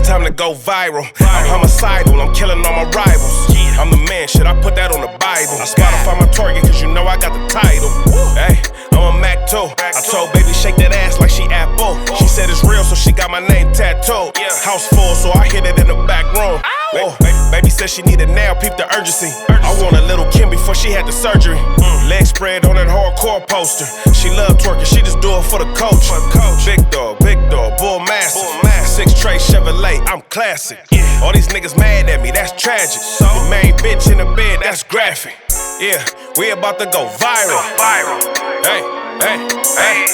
time to go viral. I'm homicidal, I'm killing all my rivals. I'm the man, shit, I put that on the Bible. Spotify my target, cause you know I got the title. Hey, I'm a Mac too. I told baby shake that ass like she Apple. She said it's real, so she got my name tattooed. House full, so I hit it in the back room. Oh, baby said she needed now, peep the urgency. I want a little Kim before she had the surgery. Leg spread on that hardcore poster. She love twerking, she just do it for the coach. Big dog, bull massive. 6 tray Chevrolet, I'm classic. All these niggas mad at me, that's tragic. The main bitch in the bed, that's graphic. Yeah, we about to go viral. Hey,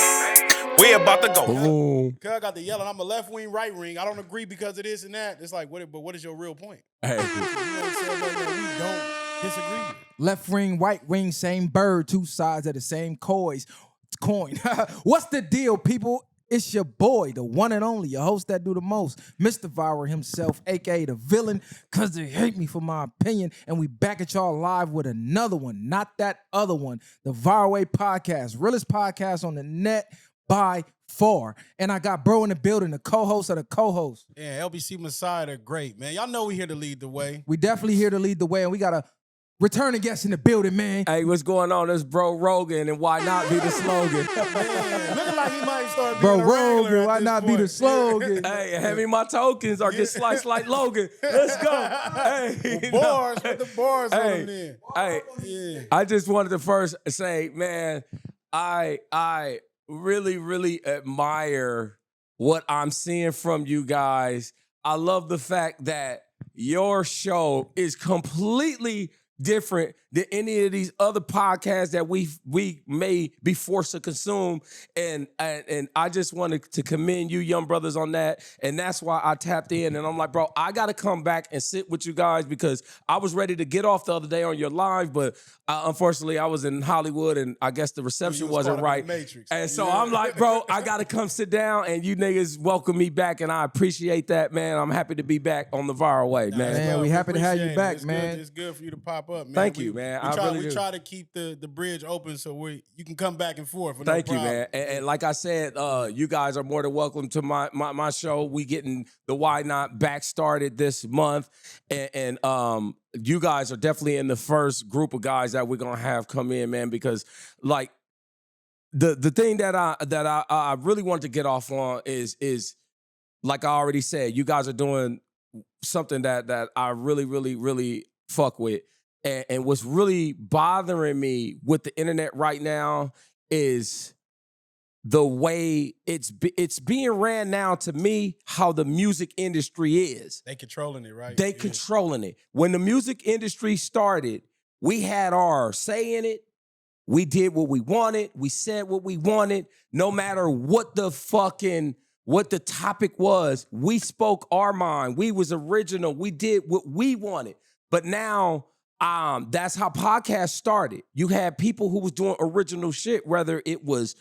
we about to go. Boom. Cuz got the yelling, I'm a left wing, right wing. I don't agree because of this and that. It's like, but what is your real point? Hey. You know what I'm saying? Like, we don't disagree with. Left ring, right ring, same bird, two sides of the same coin. What's the deal, people? It's your boy, the one and only, your host that do the most, Mr. Viral himself, a.k.a. the villain, because they hate me for my opinion, and we back at y'all live with another one, not that other one, the VwP podcast, realest podcast on the net by far. And I got bro in the building, the co-host of the co-host. Yeah, LBC Messiah, they're great, man. Y'all know we here to lead the way. We definitely here to lead the way, and we got a returning guest in the building, man. Hey, what's going on? It's Bro Rogan, and why not be the slogan? Man, looking like he might start being Bro a regular Rogan, at why this not point. be the slogan? Hey, hand me my tokens or get sliced like Logan. Let's go. Hey, Bars, with the bars on them then. Hey, Yeah. I just wanted to first say, man, I really admire what I'm seeing from you guys. I love the fact that your show is completely different than any of these other podcasts that we may be forced to consume, and I just wanted to commend you young brothers on that, and that's why I tapped in, and I'm like, bro, I gotta come back and sit with you guys because I was ready to get off the other day on your live, but unfortunately I was in Hollywood and I guess the reception wasn't right, and so I'm like, bro, I gotta come sit down, and you niggas welcome me back, and I appreciate that, man. I'm happy to be back on the Viral Way, man. Man, we happy to have you back, It's man. Good. It's good for you to pop up, man. Thank you, man. We try to keep the bridge open so you can come back and forth. Thank you, man. And like I said, you guys are more than welcome to my show. We getting the Why Not back started this month, and you guys are definitely in the first group of guys that we're gonna have come in, man. Because like the thing that I really wanted to get off on is like I already said, you guys are doing something that I really fuck with. And what's really bothering me with the internet right now is the way it's being ran now, to me, how the music industry is. They controlling it, right? They controlling it. When the music industry started, we had our say in it. We did what we wanted. We said what we wanted. No matter what the topic was, we spoke our mind. We was original. We did what we wanted. But now, that's how podcasts started. You had people who was doing original shit, whether it was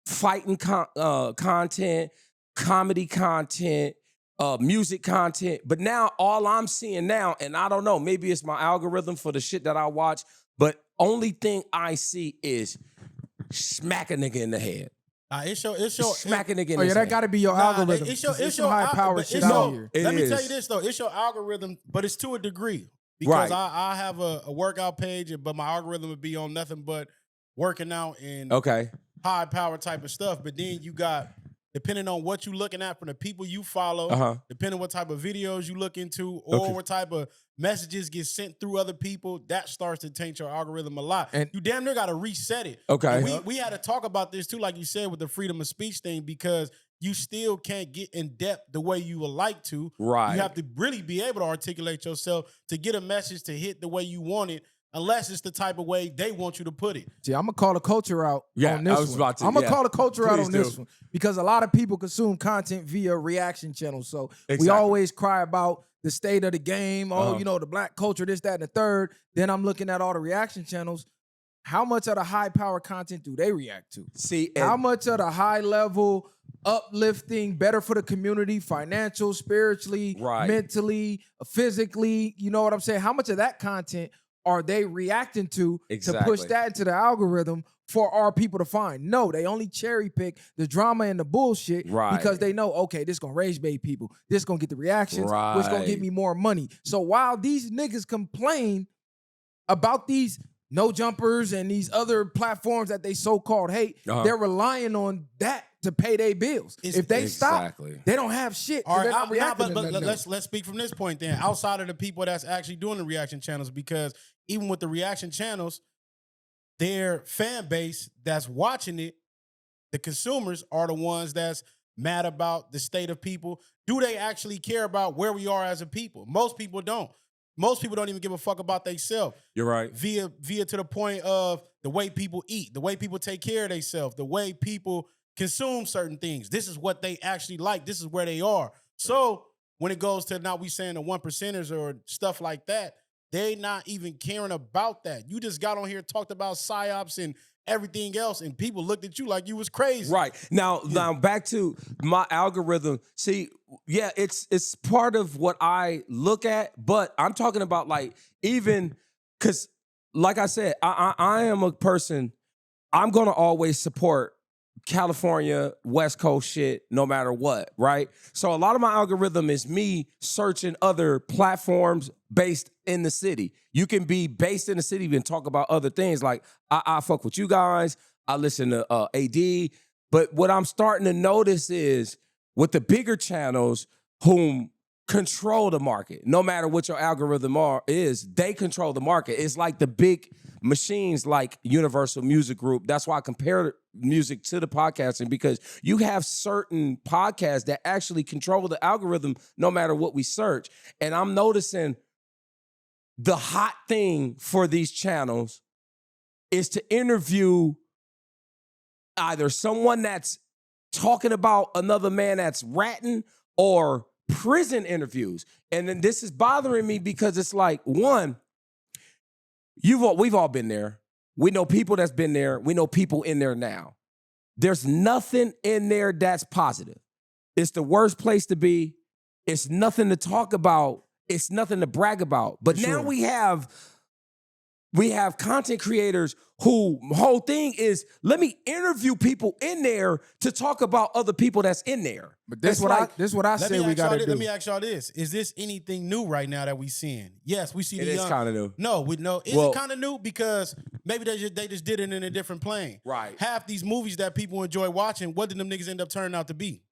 fighting content, comedy content, music content. But now all I'm seeing now, and I don't know, maybe it's my algorithm for the shit that I watch, but only thing I see is smack a nigga in the head. It's your Smack a nigga in Oh the yeah, head. that got to be your algorithm. It's some high power shit out here. Let me tell you this though, it's your algorithm, but it's to a degree. Because Right. I have a workout page, but my algorithm would be on nothing but working out and Okay. high power type of stuff. But then you got, depending on what you're looking at from the people you follow, depending on what type of videos you look into, or what type of messages get sent through other people, that starts to taint your algorithm a lot. And you damn near got to reset it. Okay. And we had to talk about this too, like you said, with the freedom of speech thing, because you still can't get in depth the way you would like to. Right. You have to really be able to articulate yourself to get a message to hit the way you want it, unless it's the type of way they want you to put it. See, I'm gonna call the culture out on this I was one. about to, I'm gonna yeah. call the culture out Please on this one because a lot of people consume content via reaction channels. So we Exactly. always cry about the state of the game. Oh, you know, the black culture, this, that, and the third. Then I'm looking at all the reaction channels. How much of the high power content do they react to? See, How much of the high level, uplifting, better for the community, financial, spiritually, Right. mentally, physically, you know what I'm saying? How much of that content are they reacting to Exactly. push that into the algorithm for our people to find? No, they only cherry pick the drama and the bullshit because they know, okay, this gonna rage bait people. This gonna get the reactions, which gonna get me more money. So while these niggas complain about these no jumpers and these other platforms that they so-called hate, they're relying on that to pay their bills. If they stop, they don't have shit. All right, not reacting but let's speak from this point then. Outside of the people that's actually doing the reaction channels, because even with the reaction channels, their fan base that's watching it, the consumers are the ones that's mad about the state of people. Do they actually care about where we are as a people? Most people don't. Most people don't even give a fuck about themselves. You're right. Via to the point of the way people eat, the way people take care of themselves, the way people consume certain things. This is what they actually like. This is where they are. So when it goes to now we saying the 1%ers or stuff like that, they not even caring about that. You just got on here, talked about psyops and everything else, and people looked at you like you was crazy. Right. Now back to my algorithm. See, yeah, it's part of what I look at, but I'm talking about like even because, like I said, I am a person, I'm gonna always support California, West Coast shit, no matter what, right? So a lot of my algorithm is me searching other platforms based in the city. You can be based in the city and talk about other things. Like I fuck with you guys. I listen to AD. But what I'm starting to notice is with the bigger channels whom control the market, no matter what your algorithm is, they control the market. It's like the big machines like Universal Music Group. That's why I compare music to the podcasting, because you have certain podcasts that actually control the algorithm no matter what we search. And I'm noticing the hot thing for these channels is to interview either someone that's talking about another man that's ratting or prison interviews. And then this is bothering me because it's like, one, we've all been there. We know people that's been there. We know people in there now. There's nothing in there that's positive. It's the worst place to be. It's nothing to talk about. It's nothing to brag about. But now we have content creators who whole thing is, let me interview people in there to talk about other people that's in there. But this is what I say we got to do. Let me ask y'all this. Is this anything new right now that we seeing? Yes, we see it is kind of new. No, we know. Is it kind of new? Because maybe they just did it in a different plane. Right. Half these movies that people enjoy watching, what did them niggas end up turning out to be?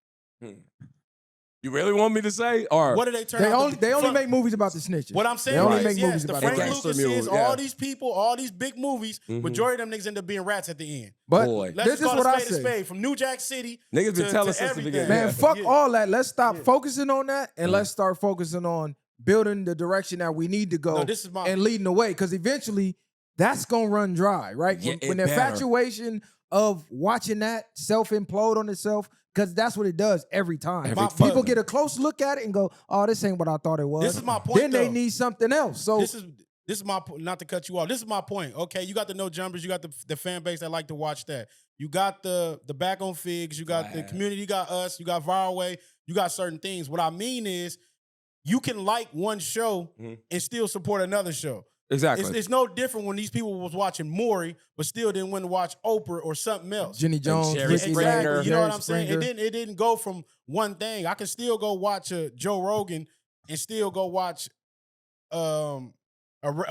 You really want me to say? Or what do they turn out to be? They only make movies about the snitches. What I'm saying is, yes, the Frank Lucases, all these people, all these big movies, majority of them niggas end up being rats at the end. But let's just call it spade a spade. From New Jack City niggas been telling us since the beginning. Man, fuck all that. Let's stop focusing on that and let's start focusing on building the direction that we need to go and leading the way. Because eventually, that's going to run dry, right? Yeah, when the infatuation of watching that self-implode on itself, because that's what it does every time. People get a close look at it and go, oh, this ain't what I thought it was. This is my point, Then they need something else. So this is my point, not to cut you off. This is my point. Okay, you got the no jumpers, you got the fan base that like to watch that. You got the back on figs, you got the community, you got us, you got VwP, you got certain things. What I mean is you can like one show and still support another show. Exactly. It's no different when these people was watching Maury, but still didn't want to watch Oprah or something else. Jenny Jones, exactly. You know what I'm saying? It didn't go from one thing. I can still go watch Joe Rogan and still go watch a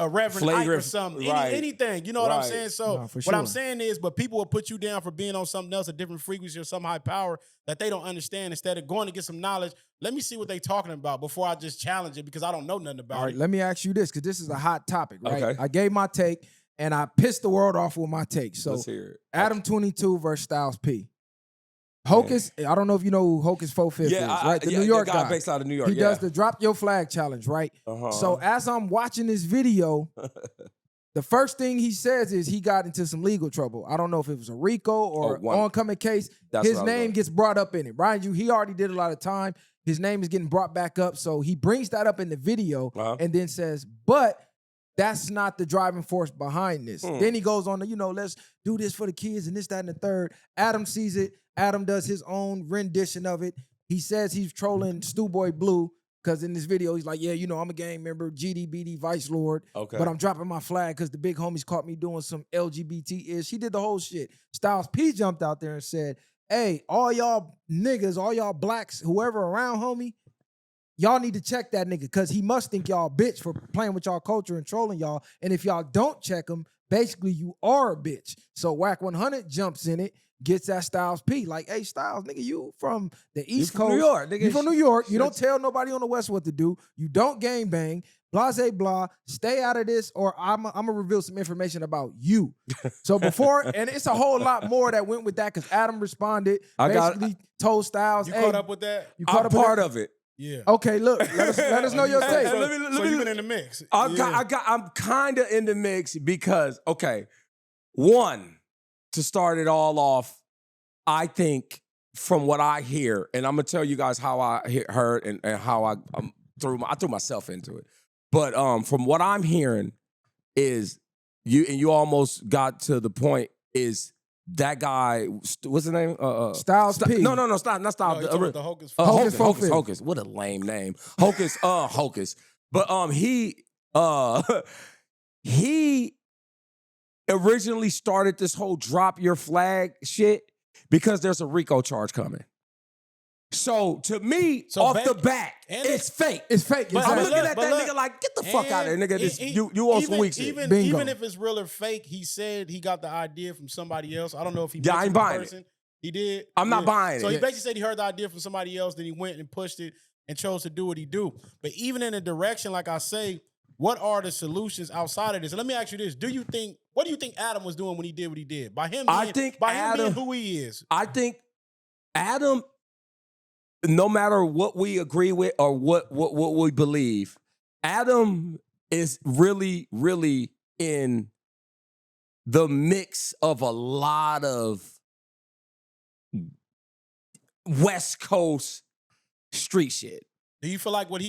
Reverend Ike or something. Anything. You know what I'm saying? So what I'm saying is, but people will put you down for being on something else, a different frequency or some high power that they don't understand. Instead of going to get some knowledge, let me see what they talking about before I just challenge it because I don't know nothing about it. All right, let me ask you this because this is a hot topic, right? Okay. I gave my take and I pissed the world off with my take. So let's hear it. Adam 22 versus Styles P. Hocus, I don't know if you know who Hocus Fifth is, right? The New York guy. Based out of New York. He does the drop your flag challenge, right? So as I'm watching this video, the first thing he says is he got into some legal trouble. I don't know if it was a RICO or oncoming case. His name gets brought up in it. Right? He already did a lot of time. His name is getting brought back up. So he brings that up in the video and then says, but that's not the driving force behind this. Then he goes on to, let's do this for the kids and this, that, and the third. Adam sees it. Adam does his own rendition of it. He says he's trolling Stu Boy Blue. Because in this video, he's like, yeah, you know, I'm a gang member, GDBD, Vice Lord. Okay. But I'm dropping my flag because the big homies caught me doing some LGBT-ish. He did the whole shit. Styles P jumped out there and said, hey, all y'all niggas, all y'all blacks, whoever around, homie, y'all need to check that nigga because he must think y'all bitch for playing with y'all culture and trolling y'all. And if y'all don't check him, basically you are a bitch. So Wack 100 jumps in it, gets that Styles P. Like, hey, Styles, nigga, you from the East Coast. New York, nigga. You from New York. You don't tell nobody on the West what to do. You don't gang bang. Blase blah. Stay out of this or I'm going to reveal some information about you. So before, and it's a whole lot more that went with that because Adam responded. Basically told Styles, You hey, caught up with that? You caught I'm up with part that? of it. Yeah. Okay, look, let us know your take. So you've been in the mix. I'm kind of in the mix because, okay, one, to start it all off, I think from what I hear, and I'm gonna tell you guys how I heard and how I threw myself into it. But from what I'm hearing is you almost got to the point is that guy, what's his name? Styles P. No, not Styles. No, the Hocus Fifth. Hocus. What a lame name. Hocus. But he originally started this whole drop your flag shit because there's a RICO charge coming. So to me, off the bat, it's fake. It's fake. But I'm looking at that nigga like, get the fuck out of there, nigga. You on some weak shit. Even if it's real or fake, he said he got the idea from somebody else. I don't know if he I ain't buying it. He did. I'm not buying it. So he basically said he heard the idea from somebody else, then he went and pushed it and chose to do what he do. But even in a direction, like I say, what are the solutions outside of this? And let me ask you this. What do you think Adam was doing when he did what he did? By him being who he is. I think Adam, no matter what we agree with or what we believe, Adam is really, really in the mix of a lot of West Coast street shit. Do you feel like what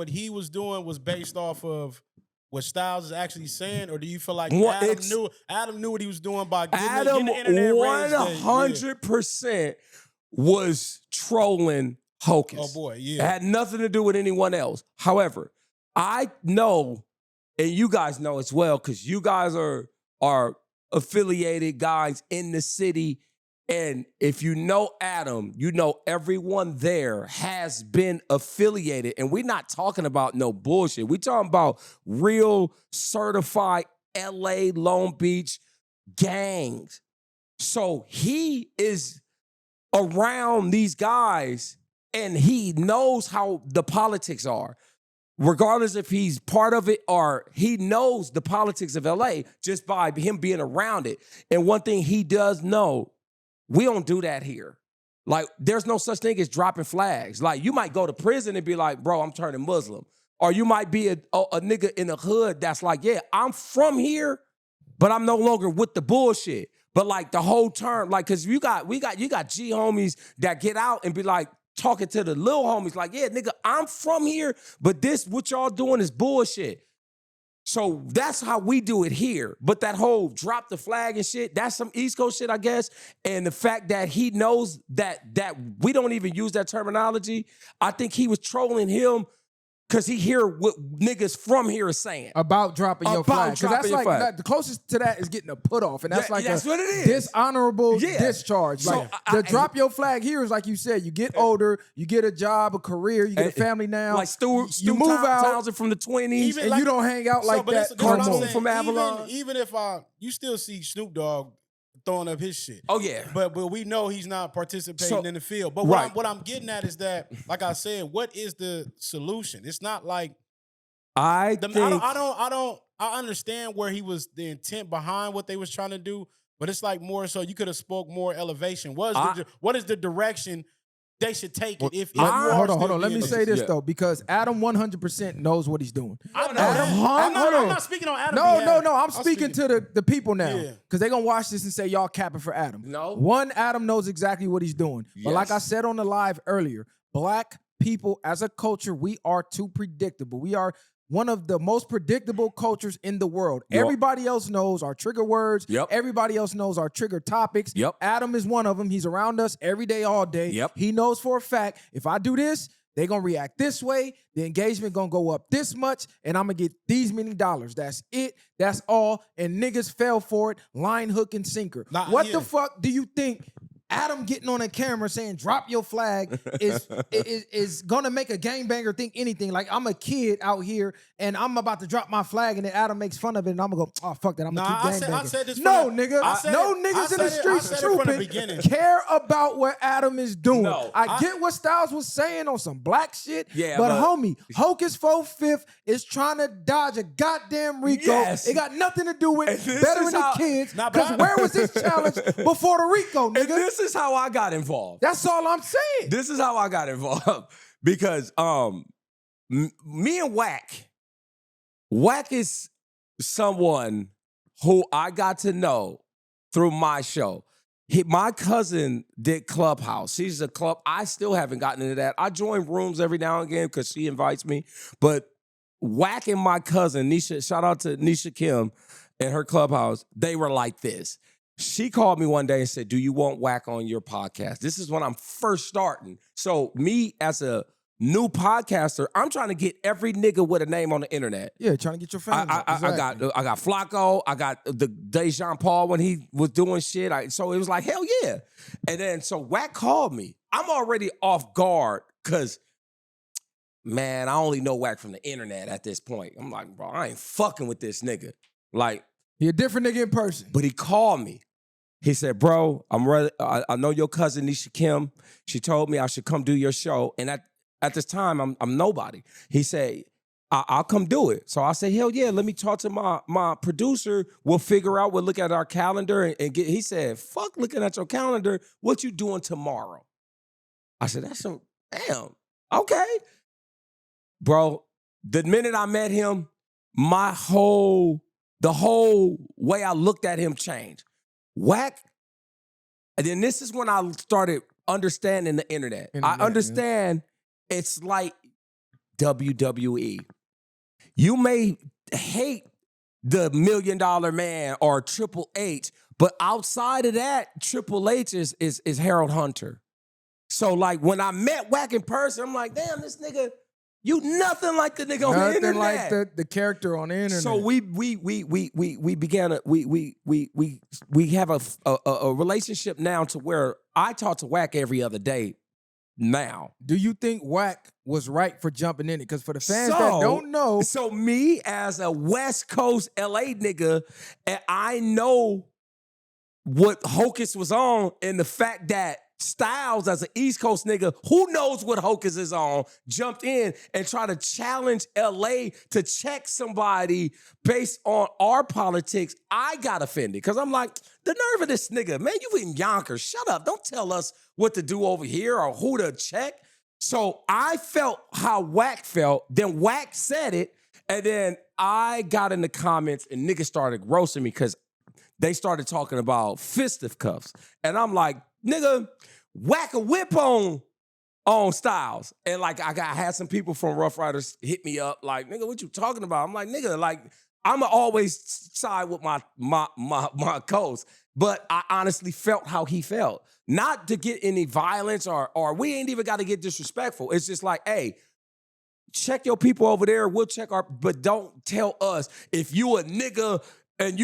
he was doing was based off of what Styles is actually saying, or do you feel like Adam knew what he was doing by getting the internet 100% was trolling Hocus. Oh boy, yeah. It had nothing to do with anyone else. However, I know, and you guys know as well, because you guys are affiliated guys in the city. And if you know Adam, you know everyone there has been affiliated. And we're not talking about no bullshit. We're talking about real certified LA, Long Beach gangs. So he is around these guys and he knows how the politics are. Regardless if he's part of it or he knows the politics of LA just by him being around it. And one thing he does know, we don't do that here. Like, there's no such thing as dropping flags. Like, you might go to prison and be like, bro, I'm turning Muslim. Or you might be a nigga in the hood that's like, yeah, I'm from here, but I'm no longer with the bullshit. But like the whole term, like, cause you got G homies that get out and be like talking to the little homies, like, yeah, nigga, I'm from here, but this, what y'all doing is bullshit. So that's how we do it here. But that whole drop the flag and shit, that's some East Coast shit, I guess. And the fact that he knows that we don't even use that terminology, I think he was trolling him because he hear what niggas from here are saying. About dropping your flag. Because that's like, the closest to that is getting a put off. And that's that's what it is. Dishonorable discharge. So like, drop your flag here is like you said, you get older, you get a job, a career, you get a family now. Like you move out from the 20s. And you don't hang out like that. Cartoon from Avalon. Even if you still see Snoop Dogg throwing up his shit. Oh, yeah. But we know he's not participating in the field. But what I'm getting at is that, like I said, what is the solution? It's not like I understand where the intent behind what they was trying to do, but it's like more so you could have spoke more elevation. What is the direction they should take it? Hold on. Let me say this though, because Adam 100% knows what he's doing. I'm not speaking on Adam. No. I'm speaking to the people now, because they're gonna watch this and say y'all capping for Adam. No. One, Adam knows exactly what he's doing. But like I said on the live earlier, black people as a culture, we are too predictable. We are one of the most predictable cultures in the world. Yep. Everybody else knows our trigger words. Yep. Everybody else knows our trigger topics. Yep. Adam is one of them. He's around us every day, all day. Yep. He knows for a fact, if I do this, They gonna react this way. The engagement gonna go up this much, and I'm gonna get these many dollars. That's it. That's all. And niggas fell for it, line, hook, and sinker. What the fuck do you think Adam getting on a camera saying "drop your flag" is gonna make a gangbanger think anything? Like, I'm a kid out here and I'm about to drop my flag, and then Adam makes fun of it, and I'm gonna go, "Oh fuck that, I'm gonna keep gangbanging." I said this. No, nigga, no niggas in the streets trooping care about what Adam is doing. No, I get what Styles was saying on some black shit, but homie, Hocus Fifth is trying to dodge a goddamn RICO. Yes. It got nothing to do with bettering the kids. Because where was this challenge before the RICO, nigga? This is how I got involved. That's all I'm saying. This is how I got involved because me and Wack is someone who I got to know through my show. My cousin did Clubhouse. She's a club. I still haven't gotten into that. I join rooms every now and again because she invites me. But Wack and my cousin, Nisha, shout out to Nisha Kim and her Clubhouse, they were like this. She called me one day and said, "Do you want Wack on your podcast?" This is when I'm first starting. So me as a new podcaster, I'm trying to get every nigga with a name on the internet. Yeah, trying to get your fans. I got Flacco. I got the Dejan Paul when he was doing shit. So it was like, hell yeah. And then so Wack called me. I'm already off guard because, man, I only know Wack from the internet at this point. I'm like, bro, I ain't fucking with this nigga. Like, he a different nigga in person. But he called me. He said, "Bro, I'm ready. I know your cousin Nisha Kim. She told me I should come do your show. And at this time, I'm nobody." He said, I'll come do it. So I said, hell yeah, let me talk to my producer. We'll figure out, we'll look at our calendar and get, he said, fuck looking at your calendar. What you doing tomorrow? I said, damn, okay. Bro, the minute I met him, the whole way I looked at him changed. Wack, and then this is when I started understanding the internet. I understand it's like WWE. You may hate the $1 Million Man or Triple H, but outside of that, Triple H is Harold Hunter. So like when I met Wack in person, I'm like, damn, this nigga, you nothing like the nigga on the internet. Nothing like the character on the internet. So we began we have a relationship now to where I talk to Wack every other day now. Do you think Wack was right for jumping in it? Because for the fans that don't know. So me as a West Coast LA nigga, and I know what Hocus was on, and the fact that Styles, as an East Coast nigga who knows what Hocus is on, jumped in and tried to challenge LA to check somebody based on our politics. I got offended because I'm like, the nerve of this nigga, man, you in Yonkers. Shut up. Don't tell us what to do over here or who to check. So I felt how Wack felt. Then Wack said it. And then I got in the comments and niggas started roasting me because they started talking about fisticuffs. And I'm like, nigga, whack a whip on Styles. And like I had some people from Rough Riders hit me up like, nigga, what you talking about? I'm like, nigga, like I'ma always side with my coast. But I honestly felt how he felt. Not to get any violence or we ain't even got to get disrespectful. It's just like, hey, check your people over there. We'll check but don't tell us if you a nigga and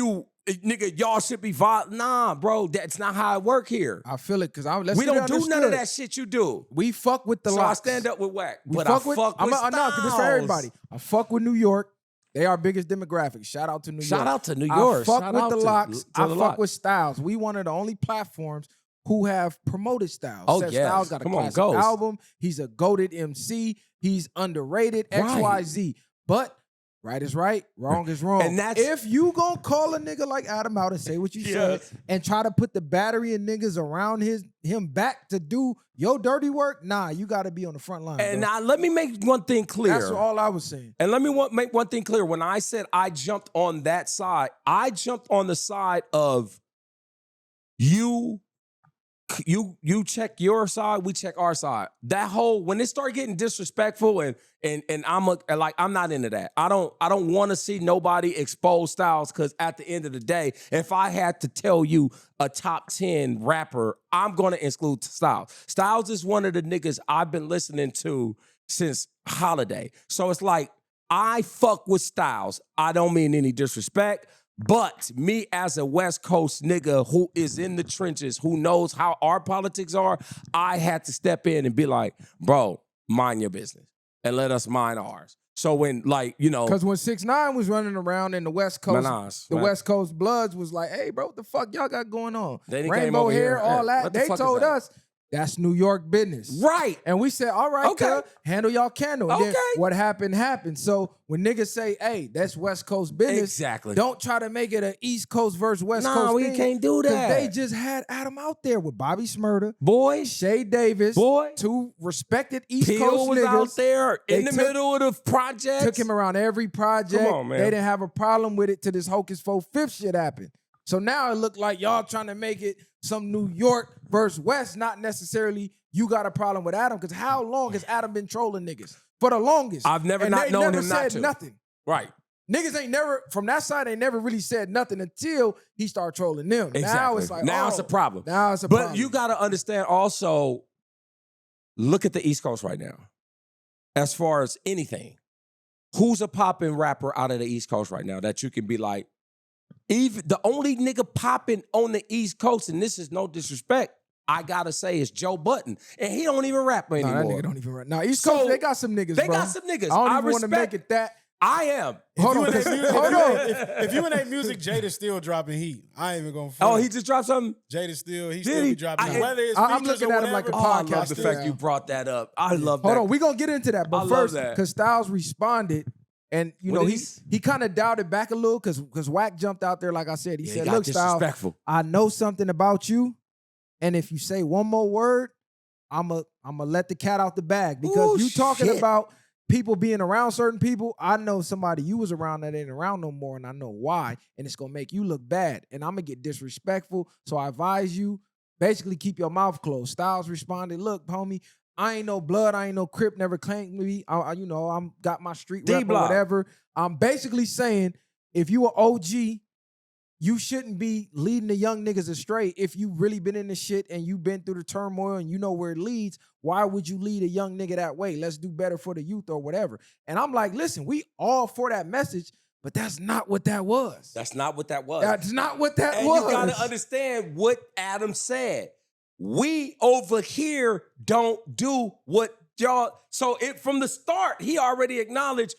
nigga, y'all should be violent. Nah, bro, that's not how it work here. I feel it because we don't do none of that shit you do. We fuck with the locks. I stand up with Wack, but I fuck with Styles. No, because it's for everybody. I fuck with New York. They are biggest demographic. Shout out to New York. Shout out to New York. I fuck with the locks. I fuck with Styles. We one of the only platforms who have promoted Styles. Oh, yeah. Styles got a classic album. He's a goated MC. He's underrated, XYZ. But right is right, wrong is wrong. And that's if you gonna call a nigga like Adam out and say what you said and try to put the battery of nniggas around him back to do your dirty work, nah, you gotta be on the front line. And now let me make one thing clear. That's all I was saying. And let me make one thing clear. When I said I jumped on that side, I jumped on the side of you check your side, we check our side. That whole when it started getting disrespectful and I'm not into that. I don't want to see nobody expose Styles because at the end of the day, if I had to tell you a top 10 rapper, I'm gonna exclude Styles. Styles is one of the niggas I've been listening to since Holiday. So it's like, I fuck with Styles. I don't mean any disrespect, but me as a West Coast nigga who is in the trenches, who knows how our politics are, I had to step in and be like, bro, mind your business and let us mind ours. So when, like, you know. Because when 6ix9ine was running around in the West Coast, West Coast Bloods was like, hey, bro, what the fuck y'all got going on? Rainbow hair, all that. They told us, that's New York business. Right. And we said, all right, okay, handle y'all candle. And then what happened, happened. So when niggas say, hey, that's West Coast business, exactly, don't try to make it an East Coast versus West Coast thing. No, we can't do that. Because they just had Adam out there with Bobby Smurda, boy, Shay Davis, boy, two respected East Peel Coast was niggas out there in the middle of the project. Took him around every project. Come on, man. They didn't have a problem with it till this Hocus Fifth shit happened. So now it looked like y'all trying to make it some New York versus West, not necessarily you got a problem with Adam, because how long has Adam been trolling niggas? For the longest. I've never known him not to. Nothing. Right. Niggas ain't never, from that side, they never really said nothing until he started trolling them. Exactly. Now it's like, now it's a problem. Now it's a problem. But you got to understand also, look at the East Coast right now. As far as anything, who's a popping rapper out of the East Coast right now that you can be like, even the only nigga popping on the East Coast, and this is no disrespect, I gotta say, is Joe Budden, and he don't even rap anymore. That nigga don't even rap. Now East Coast, they got some niggas. They got some niggas. I don't even want to make it that. I am. Hold on. If you in that music, Jada still dropping heat. I ain't even gonna. Oh, he just dropped something. Jada still, he still be dropping. Whether it's I'm looking at him like a podcast. I love the fact you brought that up. I love that. Hold on, we gonna get into that, but first, because Styles responded. And, you know, he kind of doubted back a little because Wack jumped out there, like I said. He said, look, Styles, I know something about you. And if you say one more word, I'm going to let the cat out the bag. Because you talking about people being around certain people. I know somebody you was around that ain't around no more, and I know why. And it's going to make you look bad. And I'm going to get disrespectful. So I advise you, basically keep your mouth closed. Styles responded, look, homie, I ain't no blood. I ain't no Crip. Never claimed me. I'm got my street rep or whatever. I'm basically saying if you an OG, you shouldn't be leading the young niggas astray. If you really been in the shit and you been through the turmoil and you know where it leads, why would you lead a young nigga that way? Let's do better for the youth or whatever. And I'm like, listen, we all for that message, but that's not what that was. That's not what that was. That's not what that and was. You got to understand what Adam said. We over here don't do what y'all. So from the start, he already acknowledged.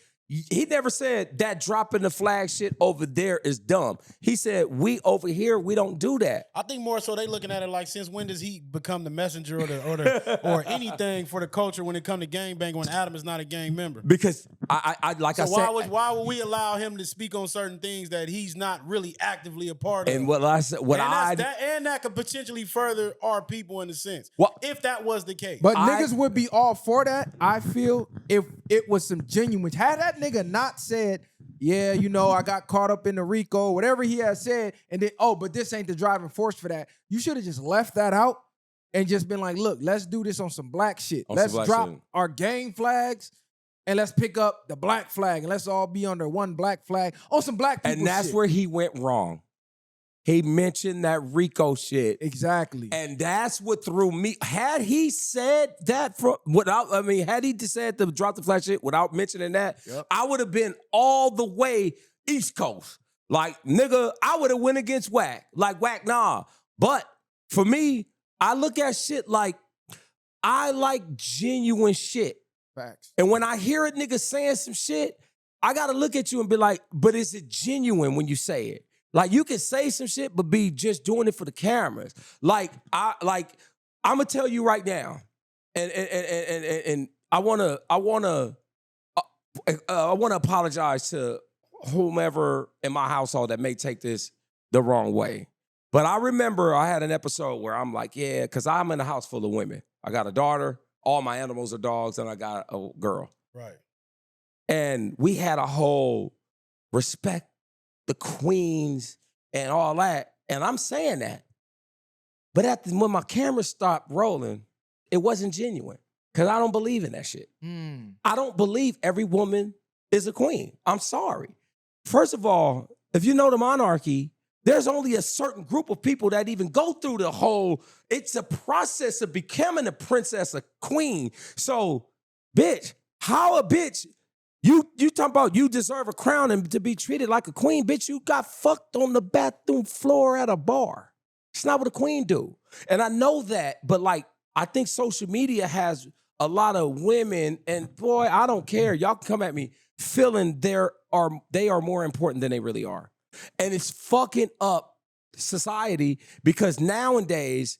He never said that dropping the flag shit over there is dumb. He said, we over here, we don't do that. I think more so they looking at it like, since when does he become the messenger or anything for the culture when it come to gangbang when Adam is not a gang member? Because I why would we allow him to speak on certain things that he's not really actively a part of? And that could potentially further our people in a sense. If that was the case. But niggas would be all for that, I feel, if it was some genuine. Had that nigga not said, yeah, you know, I got caught up in the RICO, whatever he has said, and then, but this ain't the driving force for that. You should have just left that out and just been like, look, let's do this on some black shit. Let's drop our gang flags and let's pick up the black flag and let's all be under one black flag on some black people And that's shit. where he went wrong. He mentioned that RICO shit. Exactly. And that's what threw me. Had he said that had he said to drop the flag shit without mentioning that, I would have been all the way East Coast. Like, nigga, I would have went against Wack. Like, Wack, nah. But for me, I look at shit like, I like genuine shit. Facts. And when I hear a nigga saying some shit, I got to look at you and be like, but is it genuine when you say it? Like, you can say some shit, but be just doing it for the cameras. I'm gonna tell you right now, and I wanna apologize to whomever in my household that may take this the wrong way. But I remember I had an episode where I'm like, yeah, because I'm in a house full of women. I got a daughter, all my animals are dogs, and I got a girl. Right. And we had a whole respect the queens and all that. And I'm saying that. But when my camera stopped rolling, it wasn't genuine. Because I don't believe in that shit. I don't believe every woman is a queen. I'm sorry. First of all, if you know the monarchy, there's only a certain group of people that even go through the whole, it's a process of becoming a princess, a queen. So Bitch, how a bitch, you talking about you deserve a crown and to be treated like a queen, bitch, you got fucked on the bathroom floor at a bar. It's not what a queen do. And I know that, but like, I think social media has a lot of women, and boy, I don't care. Y'all can come at me feeling they are more important than they really are. And it's fucking up society because nowadays,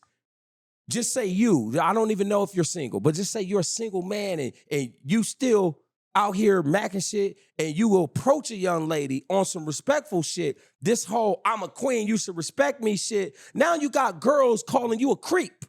just say you, I don't even know if you're single, but just say you're a single man and you still out here macking shit and you will approach a young lady on some respectful shit. This whole I'm a queen, you should respect me shit. Now you got girls calling you a creep.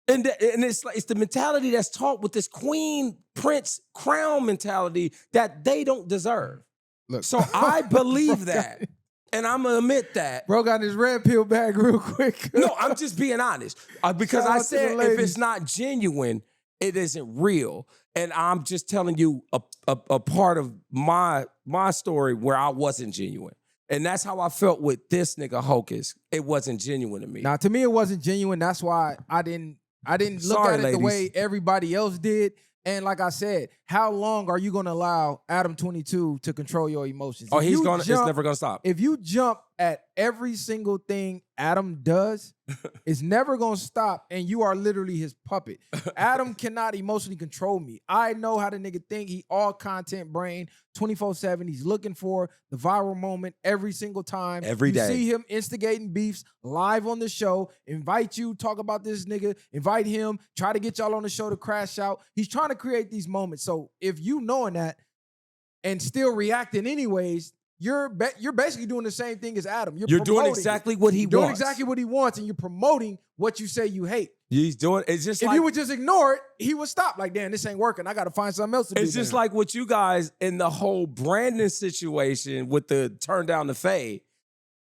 And it's like it's the mentality that's taught with this queen, prince, crown mentality that they don't deserve. Look. So I believe that. And I'm gonna admit that. Bro got his red pill bag real quick. No, I'm just being honest. Because I said if it's not genuine, it isn't real. And I'm just telling you a part of my story where I wasn't genuine. And that's how I felt with this nigga Hocus. It wasn't genuine to me. Now, to me, it wasn't genuine. That's why I didn't look Sorry, at it ladies. the way everybody else did. And like I said, how long are you gonna allow Adam 22 to control your emotions? Oh, If it's never gonna stop. If you jump at every single thing Adam does, it's never gonna stop, and you are literally his puppet. Adam cannot emotionally control me. I know how the nigga think. He all content brain, 24/7. He's looking for the viral moment every single time. Every day. You see him instigating beefs live on the show, invite you, talk about this nigga, invite him, try to get y'all on the show to crash out. He's trying to create these moments. So if you knowing that and still reacting anyways, you're basically doing the same thing as Adam. You're doing exactly what he You're doing wants. exactly what he wants, and you're promoting what you say you hate. He's doing it's just If like you would just ignore it, he would stop. Like, damn, this ain't working. I got to find something else to do. it's just now. like what you guys in the whole Brandon situation with the turn down the fade.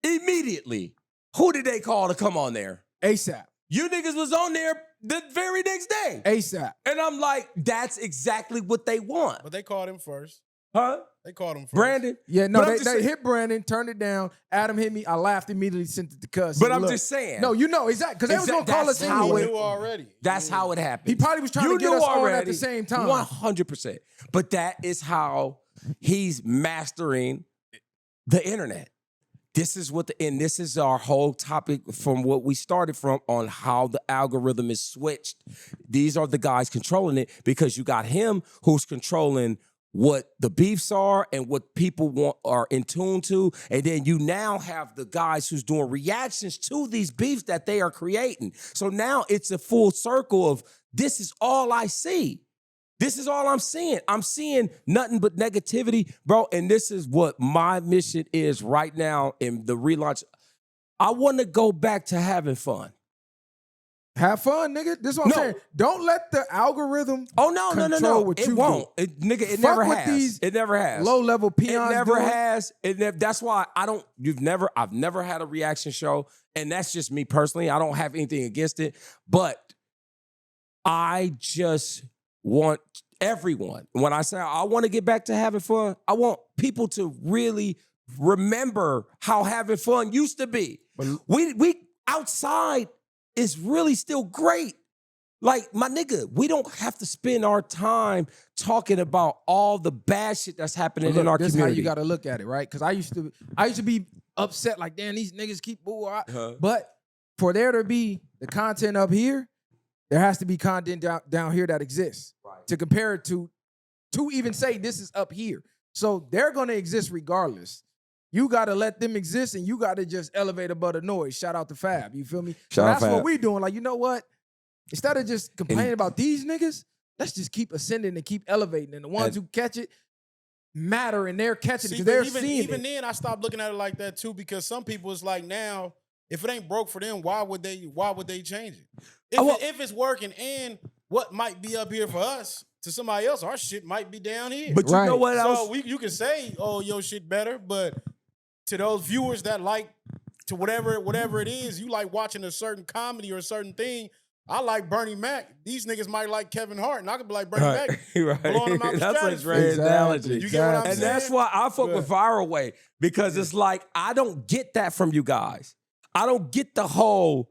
Immediately, who did they call to come on there? ASAP. You niggas was on there the very next day. ASAP. And I'm like, that's exactly what they want. But they called him first. Huh? They called him first. Brandon? Yeah, no, But I'm they just saying- hit Brandon, turned it down. Adam hit me. I laughed immediately, sent it to Cuz. But Said, I'm "Look." just saying. No, you know, exactly. Because they was going to call That's us how He anyway. knew already. That's how it happened. He probably was trying to get us on at the same time. 100%. But that is how he's mastering the internet. This is this is our whole topic from what we started from on how the algorithm is switched. These are the guys controlling it because you got him who's controlling what the beefs are and what people are in tune to. And then you now have the guys who's doing reactions to these beefs that they are creating. So now it's a full circle of this is all I see. This is all I'm seeing. I'm seeing nothing but negativity, bro. And this is what my mission is right now in the relaunch. I want to go back to having fun. Have fun, nigga. This is what I'm saying. Don't let the algorithm control what It you won't. do. It Fuck never with has. these It never has. Low-level peons It never doing. has. That's why I've never had a reaction show. And that's just me personally. I don't have anything against it. But I just want everyone, when I say I want to get back to having fun, I want people to really remember how having fun used to be. We outside is really still great. Like, my nigga, we don't have to spend our time talking about all the bad shit that's happening in our this community. This is how you got to look at it, right? Because I used to be upset, like, damn, these niggas keep boo. But for there to be the content up here, there has to be content down here that exists to compare it to even say this is up here. So they're going to exist regardless. You got to let them exist, and you got to just elevate above the noise. Shout out to Fab. You feel me? So Shout out that's Fab. what we doing. Like, you know what? Instead of just complaining about these niggas, let's just keep ascending and keep elevating. And the ones who catch it matter, and they're catching it because they're seeing it. Even then, I stopped looking at it like that too, because some people is like, now, if it ain't broke for them, why would they change it? If it's working, and what might be up here for us to somebody else, our shit might be down here. But you know what else? So you can say, oh, your shit better, but to those viewers that like, to whatever it is, you like watching a certain comedy or a certain thing. I like Bernie Mac. These niggas might like Kevin Hart, and I could be like Bernie Mac, blowing him out the That's a stratosphere. great analogy. You get what I'm saying? And that's why I fuck with Viral Way, because it's like, I don't get that from you guys. I don't get the whole,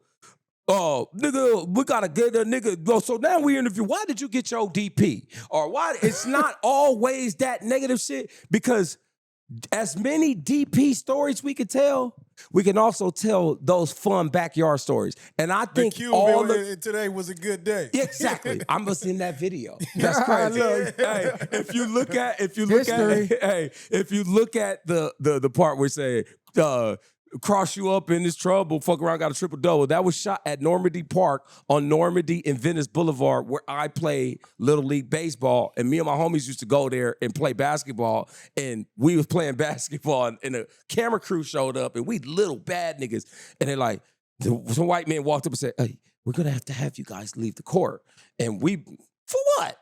oh, nigga, we gotta get a nigga. Well, so now we interview. Why did you get your DP? Or why? It's not always that negative shit because as many DP stories we could tell, we can also tell those fun backyard stories. And I think all today was a good day. Exactly. I must in that video. That's crazy. Hey, if you look at the part where it say cross you up in this trouble, fuck around, got a triple double. That was shot at Normandy Park on Normandy and Venice Boulevard, where I played Little League Baseball. And me and my homies used to go there and play basketball. And we was playing basketball, and a camera crew showed up, and we little bad niggas. And they're like, some white man walked up and said, hey, we're gonna have you guys leave the court. And we, for what?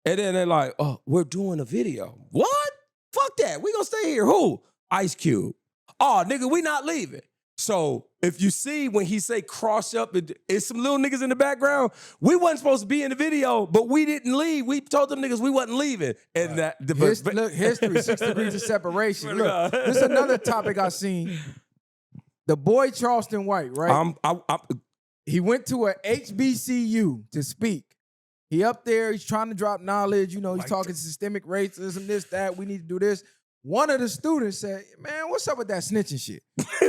And then they're like, oh, we're doing a video. What? Fuck that. We gonna stay here. Who? Ice Cube. Oh, nigga, we not leaving. So if you see when he say cross up, it's some little niggas in the background. We wasn't supposed to be in the video, but we didn't leave. We told them niggas we wasn't leaving. And look, history, 6 degrees of separation. Look, this is another topic I seen. The boy Charleston White, right? He went to a HBCU to speak. He up there, he's trying to drop knowledge. You know, he's talking systemic racism, this, that. We need to do this. One of the students said, man, what's up with that snitching shit?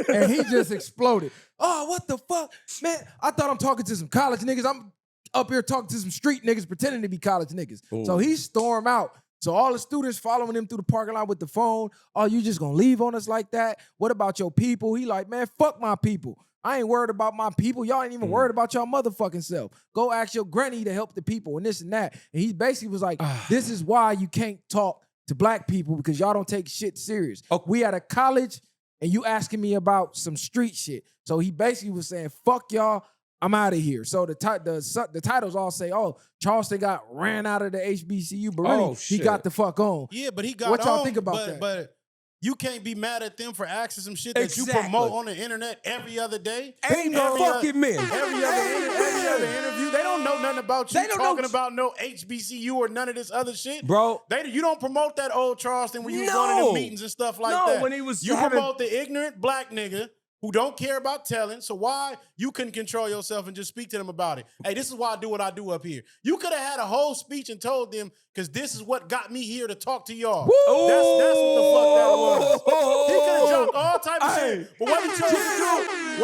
And he just exploded. Oh, what the fuck? Man, I thought I'm talking to some college niggas. I'm up here talking to some street niggas pretending to be college niggas. Ooh. So he stormed out. So all the students following him through the parking lot with the phone. Oh, you just gonna leave on us like that? What about your people? He like, man, fuck my people. I ain't worried about my people. Y'all ain't even worried about y'all motherfucking self. Go ask your granny to help the people and this and that. And he basically was like, this is why you can't talk to black people because y'all don't take shit serious. Okay. We at a college and you asking me about some street shit. So he basically was saying, fuck y'all, I'm out of here. So the titles all say, oh, Charleston got ran out of the HBCU, but really he got the fuck on. Yeah, but he got what y'all on, think about that? But you can't be mad at them for asking some shit that you promote on the internet every other day. Ain't no fucking men. Every other interview. They don't know nothing about you talking about no HBCU or none of this other shit. Bro. You don't promote that old Charleston when you was going to the meetings and stuff like that. When he was promote the ignorant black nigga who don't care about telling, so why you couldn't control yourself and just speak to them about it? Hey, this is why I do what I do up here. You could have had a whole speech and told them, because this is what got me here to talk to y'all. That's what the fuck that was. He could have dropped all type of shit. But what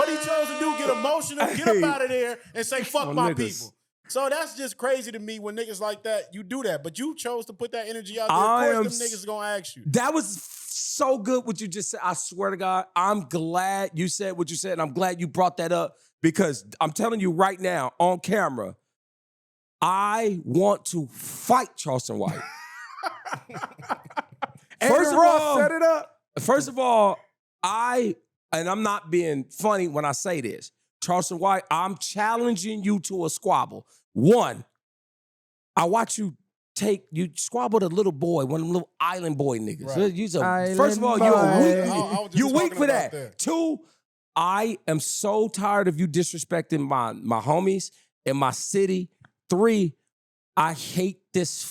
he chose to do, get emotional, get up out of there and say, fuck my people. So that's just crazy to me when niggas like that, you do that. But you chose to put that energy out there. Of course them niggas gonna ask you. That was so good what you just said. I swear to God, I'm glad you said what you said, and I'm glad you brought that up because I'm telling you right now on camera, I want to fight Charleston White. First of all, and I'm not being funny when I say this, Charleston White, I'm challenging you to a squabble. One, I watch you squabbled a little boy, one of them little island boy niggas. Right. First of all, you're weak for that. Two, I am so tired of you disrespecting my homies and my city. Three, I hate this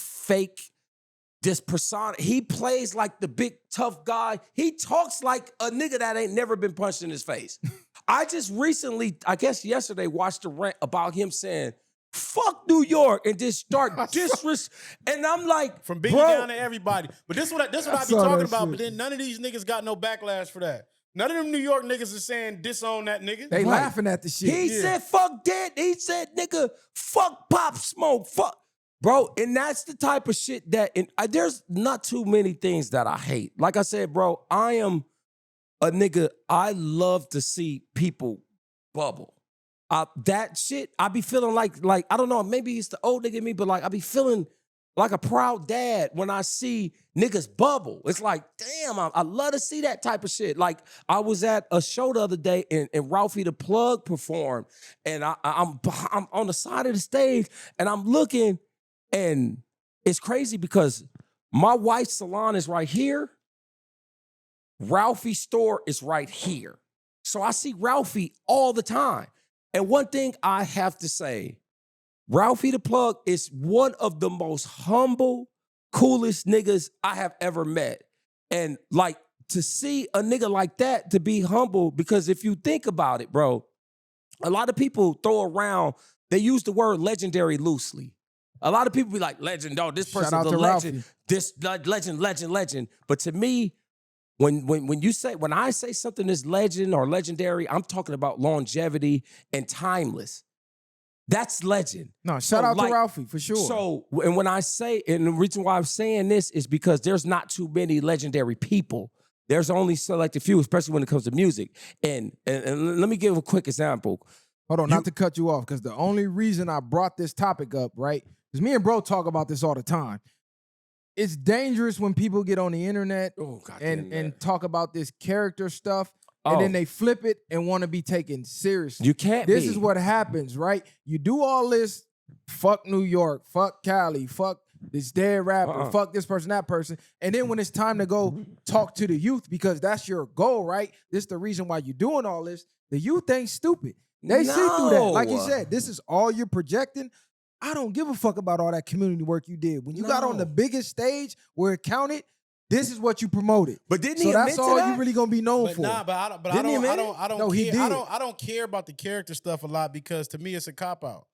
persona. He plays like the big tough guy. He talks like a nigga that ain't never been punched in his face. I just recently, I guess yesterday, watched a rant about him saying, fuck New York, and just start and I'm like, from Biggie down to everybody. But this what I be talking about, but then none of these niggas got no backlash for that. None of them New York niggas is saying disown that nigga. They laughing at the shit. He said fuck that. He said nigga, fuck Pop Smoke, fuck. Bro, and that's the type of shit that, there's not too many things that I hate. Like I said, bro, I am a nigga, I love to see people bubble. That shit, I be feeling like, I don't know, maybe it's the old nigga in me, but like, I be feeling like a proud dad when I see niggas bubble. It's like, damn, I love to see that type of shit. Like, I was at a show the other day and Ralphie the Plug performed, and I'm on the side of the stage, and I'm looking, and it's crazy because my wife's salon is right here. Ralphie's store is right here. So I see Ralphie all the time. And one thing I have to say, Ralphie the Plug is one of the most humble, coolest niggas I have ever met. And like, to see a nigga like that to be humble, because if you think about it, bro, a lot of people throw around, they use the word legendary loosely. A lot of people be like, legend, oh, this person's a legend. Ralphie. This legend. But to me, when I say something is legend or legendary, I'm talking about longevity and timeless. That's legend. No, shout out to Ralphie for sure. So, and when I say, and the reason why I'm saying this is because there's not too many legendary people. There's only selected few, especially when it comes to music. And let me give a quick example. Hold on, not to cut you off, because the only reason I brought this topic up, right, because me and bro talk about this all the time. It's dangerous when people get on the internet and talk about this character stuff. And then they flip it and want to be taken seriously. You can't This is what happens, right? You do all this, fuck New York, fuck Cali, fuck this dead rapper, fuck this person, that person. And then when it's time to go talk to the youth, because that's your goal, right? This is the reason why you're doing all this. The youth ain't stupid. They see through that. Like you said, this is all you're projecting. I don't give a fuck about all that community work you did. When you got on the biggest stage where it counted, this is what you promoted. But didn't so he that's admit all to that? you really gonna be known for. Nah, but I don't care about the character stuff a lot because to me it's a cop out.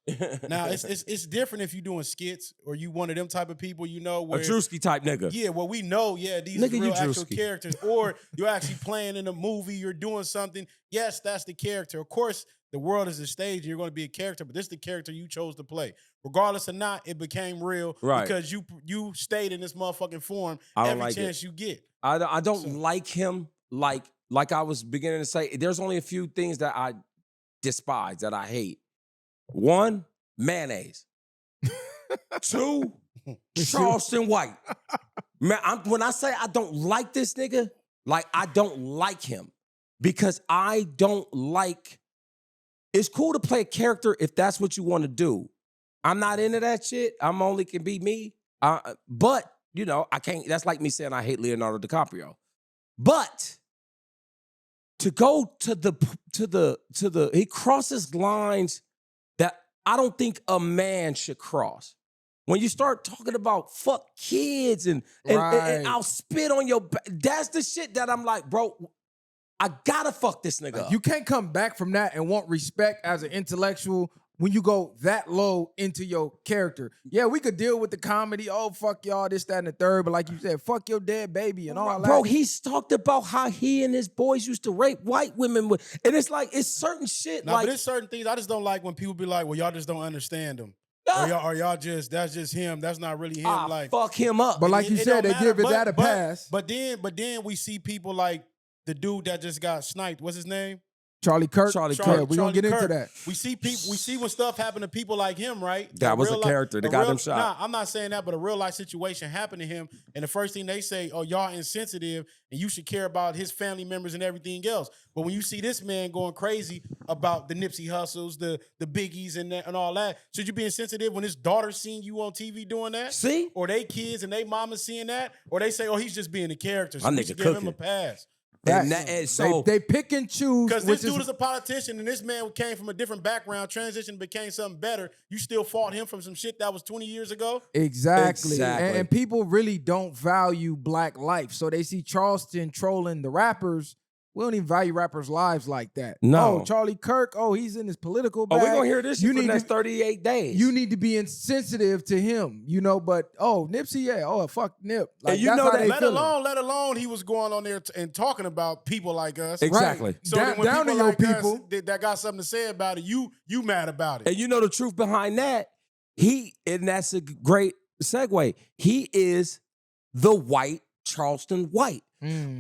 Now it's different if you're doing skits or you one of them type of people, you know, where a Drewski type nigga. Yeah, well we know, these Nigga, are real actual Drewski. characters, or you're actually playing in a movie, you're doing something. Yes, that's the character. Of course, the world is a stage, and you're going to be a character, but this is the character you chose to play. Regardless or not, it became real because you stayed in this motherfucking form every chance you get. I don't like him like I was beginning to say. There's only a few things that I despise, that I hate. One, mayonnaise. Two, Charleston White. Man, when I say I don't like this nigga, like I don't like him because I don't like. It's cool to play a character if that's what you want to do. I'm not into that shit. I'm only can be me. But, you know, I can't. That's like me saying I hate Leonardo DiCaprio. But to go to the he crosses lines that I don't think a man should cross. When you start talking about fuck kids and I'll spit on your back, that's the shit that I'm like, bro, I gotta fuck this nigga up. You can't come back from that and want respect as an intellectual when you go that low into your character. Yeah, we could deal with the comedy. Oh, fuck y'all, this, that, and the third. But like you said, fuck your dead baby and all that. Bro, he's talked about how he and his boys used to rape white women. And it's like, it's certain shit. But there's certain things I just don't like when people be like, well, y'all just don't understand him. Or y'all just, that's just him. That's not really him. Like, fuck him up. But like you said, they give that a pass. But then we see people like the dude that just got sniped. What's his name? Charlie Kirk. Charlie Kirk. We're going to get into that. We see when stuff happen to people like him, right? That was a character. They got them shot. Nah, I'm not saying that, but a real life situation happened to him. And the first thing they say, oh, y'all insensitive and you should care about his family members and everything else. But when you see this man going crazy about the Nipsey Hussles, the Biggies and all that, should you be insensitive when his daughter seeing you on TV doing that? See? Or they kids and they mama seeing that? Or they say, oh, he's just being a character. So My we nigga should give him a pass. So they pick and choose. Because this dude is a politician and this man came from a different background, transitioned, became something better. You still fought him from some shit that was 20 years ago? Exactly. And people really don't value black life. So they see Charleston trolling the rappers. We don't even value rappers' lives like that. No. Oh, Charlie Kirk, he's in his political bag. Oh, we're going to hear this shit for the next 38 days. You need to be insensitive to him, you know, but, Nipsey, fuck Nip. Like, and you know that. Let alone he was going on there and talking about people like us. Exactly. Right. So when down people to your like people us that got something to say about it, you mad about it. And you know the truth behind that? And that's a great segue. He is the white Charleston White.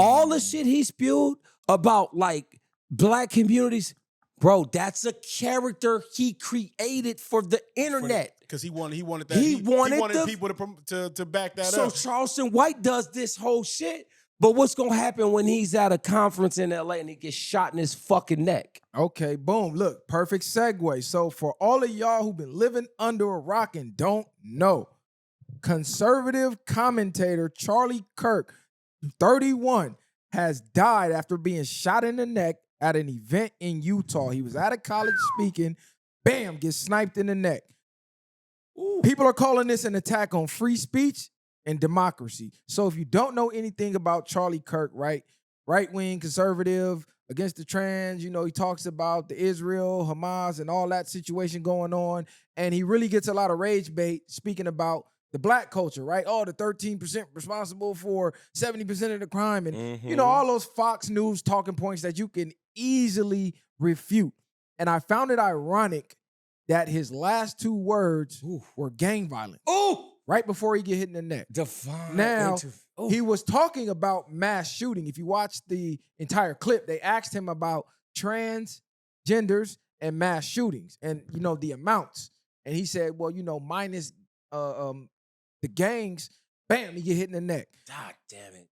All the shit he spewed about like black communities, bro, that's a character he created for the internet. Because he wanted that. He wanted people to back that up. So Charleston White does this whole shit. But what's gonna happen when he's at a conference in LA and he gets shot in his fucking neck? Okay, boom. Look, perfect segue. So for all of y'all who've been living under a rock and don't know, conservative commentator Charlie Kirk, 31, has died after being shot in the neck at an event in Utah. He was at a college speaking, bam, gets sniped in the neck. Ooh. People are calling this an attack on free speech and democracy. So if you don't know anything about Charlie Kirk, right-wing conservative, against the trans. You know, he talks about the Israel, Hamas, and all that situation going on. And he really gets a lot of rage bait speaking about the black culture, right? Oh, the 13% responsible for 70% of the crime. And, you know, all those Fox News talking points that you can easily refute. And I found it ironic that his last 2 words were gang violence. Right before he get hit in the neck. Now, he was talking about mass shooting. If you watch the entire clip, they asked him about transgenders and mass shootings and, you know, the amounts. And he said, well, you know, minus the gangs, bam, he get hit in the neck. God damn it.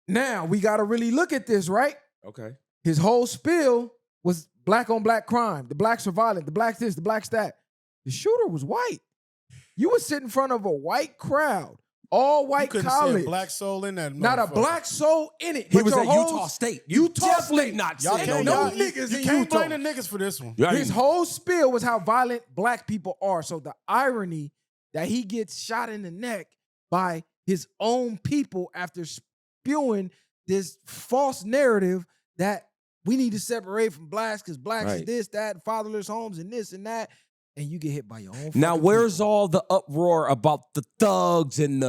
Now, we got to really look at this, right? Okay. His whole spiel was black on black crime. The blacks are violent. The blacks this, the blacks that. The shooter was white. You would sit in front of a white crowd, all white college. See a black soul in that. Not a black soul in it. He was at Utah State. Utah State. Not Y'all saying can't, no y'all, niggas you in can't Utah. blame the niggas for this one. Right. His whole spiel was how violent black people are. So the irony that he gets shot in the neck by his own people after spewing this false narrative that we need to separate from blacks because blacks is this, that, fatherless homes and this and that. And you get hit by your own. Now, where's people. all the uproar about the thugs and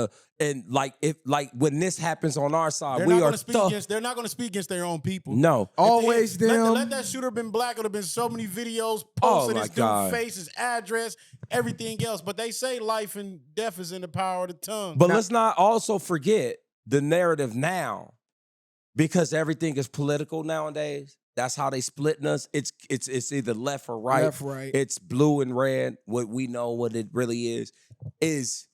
when this happens on our side, They're not going to speak against their own people. No, always them. Let that shooter been black. It would have been so many videos posted his dude's face, his address, everything else. But they say life and death is in the power of the tongue. But let's not also forget the narrative now, because everything is political nowadays. That's how they splitting us. It's either left or right. Left, right. It's blue and red. What we know, what it really is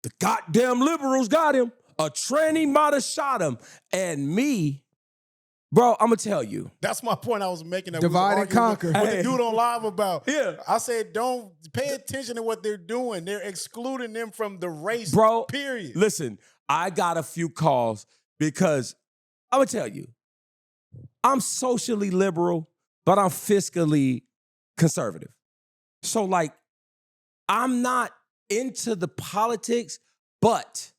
the goddamn liberals got him. A tranny might have shot him. And me, bro, I'm gonna tell you. That's my point I was making. That divide and conquer. What the dude on live about. Yeah. I said, don't pay attention to what they're doing. They're excluding them from the race, bro, period. Listen, I got a few calls because I'm gonna tell you, I'm socially liberal, but I'm fiscally conservative. So, like, I'm not into the politics, but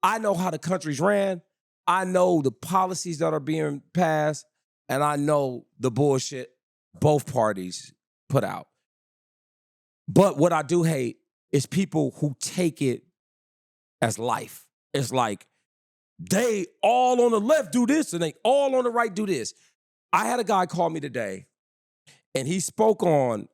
I know how the country's ran. I know the policies that are being passed, and I know the bullshit both parties put out. But what I do hate is people who take it as life. It's like, they all on the left do this and they all on the right do this. I had a guy call me today and he spoke on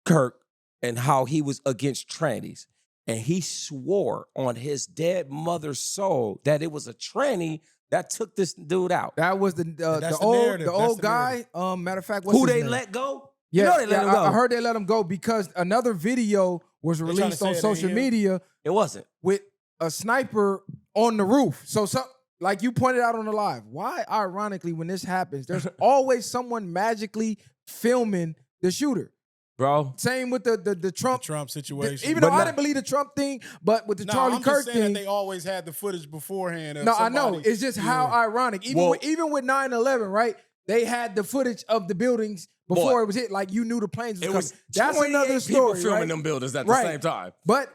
Kirk and how he was against trannies. And he swore on his dead mother's soul that it was a tranny that took this dude out. That was the old guy. Matter of fact, who they let go? Yeah, you know they let him go. I heard they let him go because another video was released on social media. It wasn't. With a sniper on the roof. So like you pointed out on the live, why ironically when this happens, there's always someone magically filming the shooter. Bro. Same with the Trump situation. Even though I didn't believe the Trump thing, but with the Charlie Kirk thing. They always had the footage beforehand. No, I know. It's just how ironic. Even with 9/11, right? They had the footage of the buildings before it was hit. Like you knew the planes was coming. That's another story. People filming them buildings at the same time. But,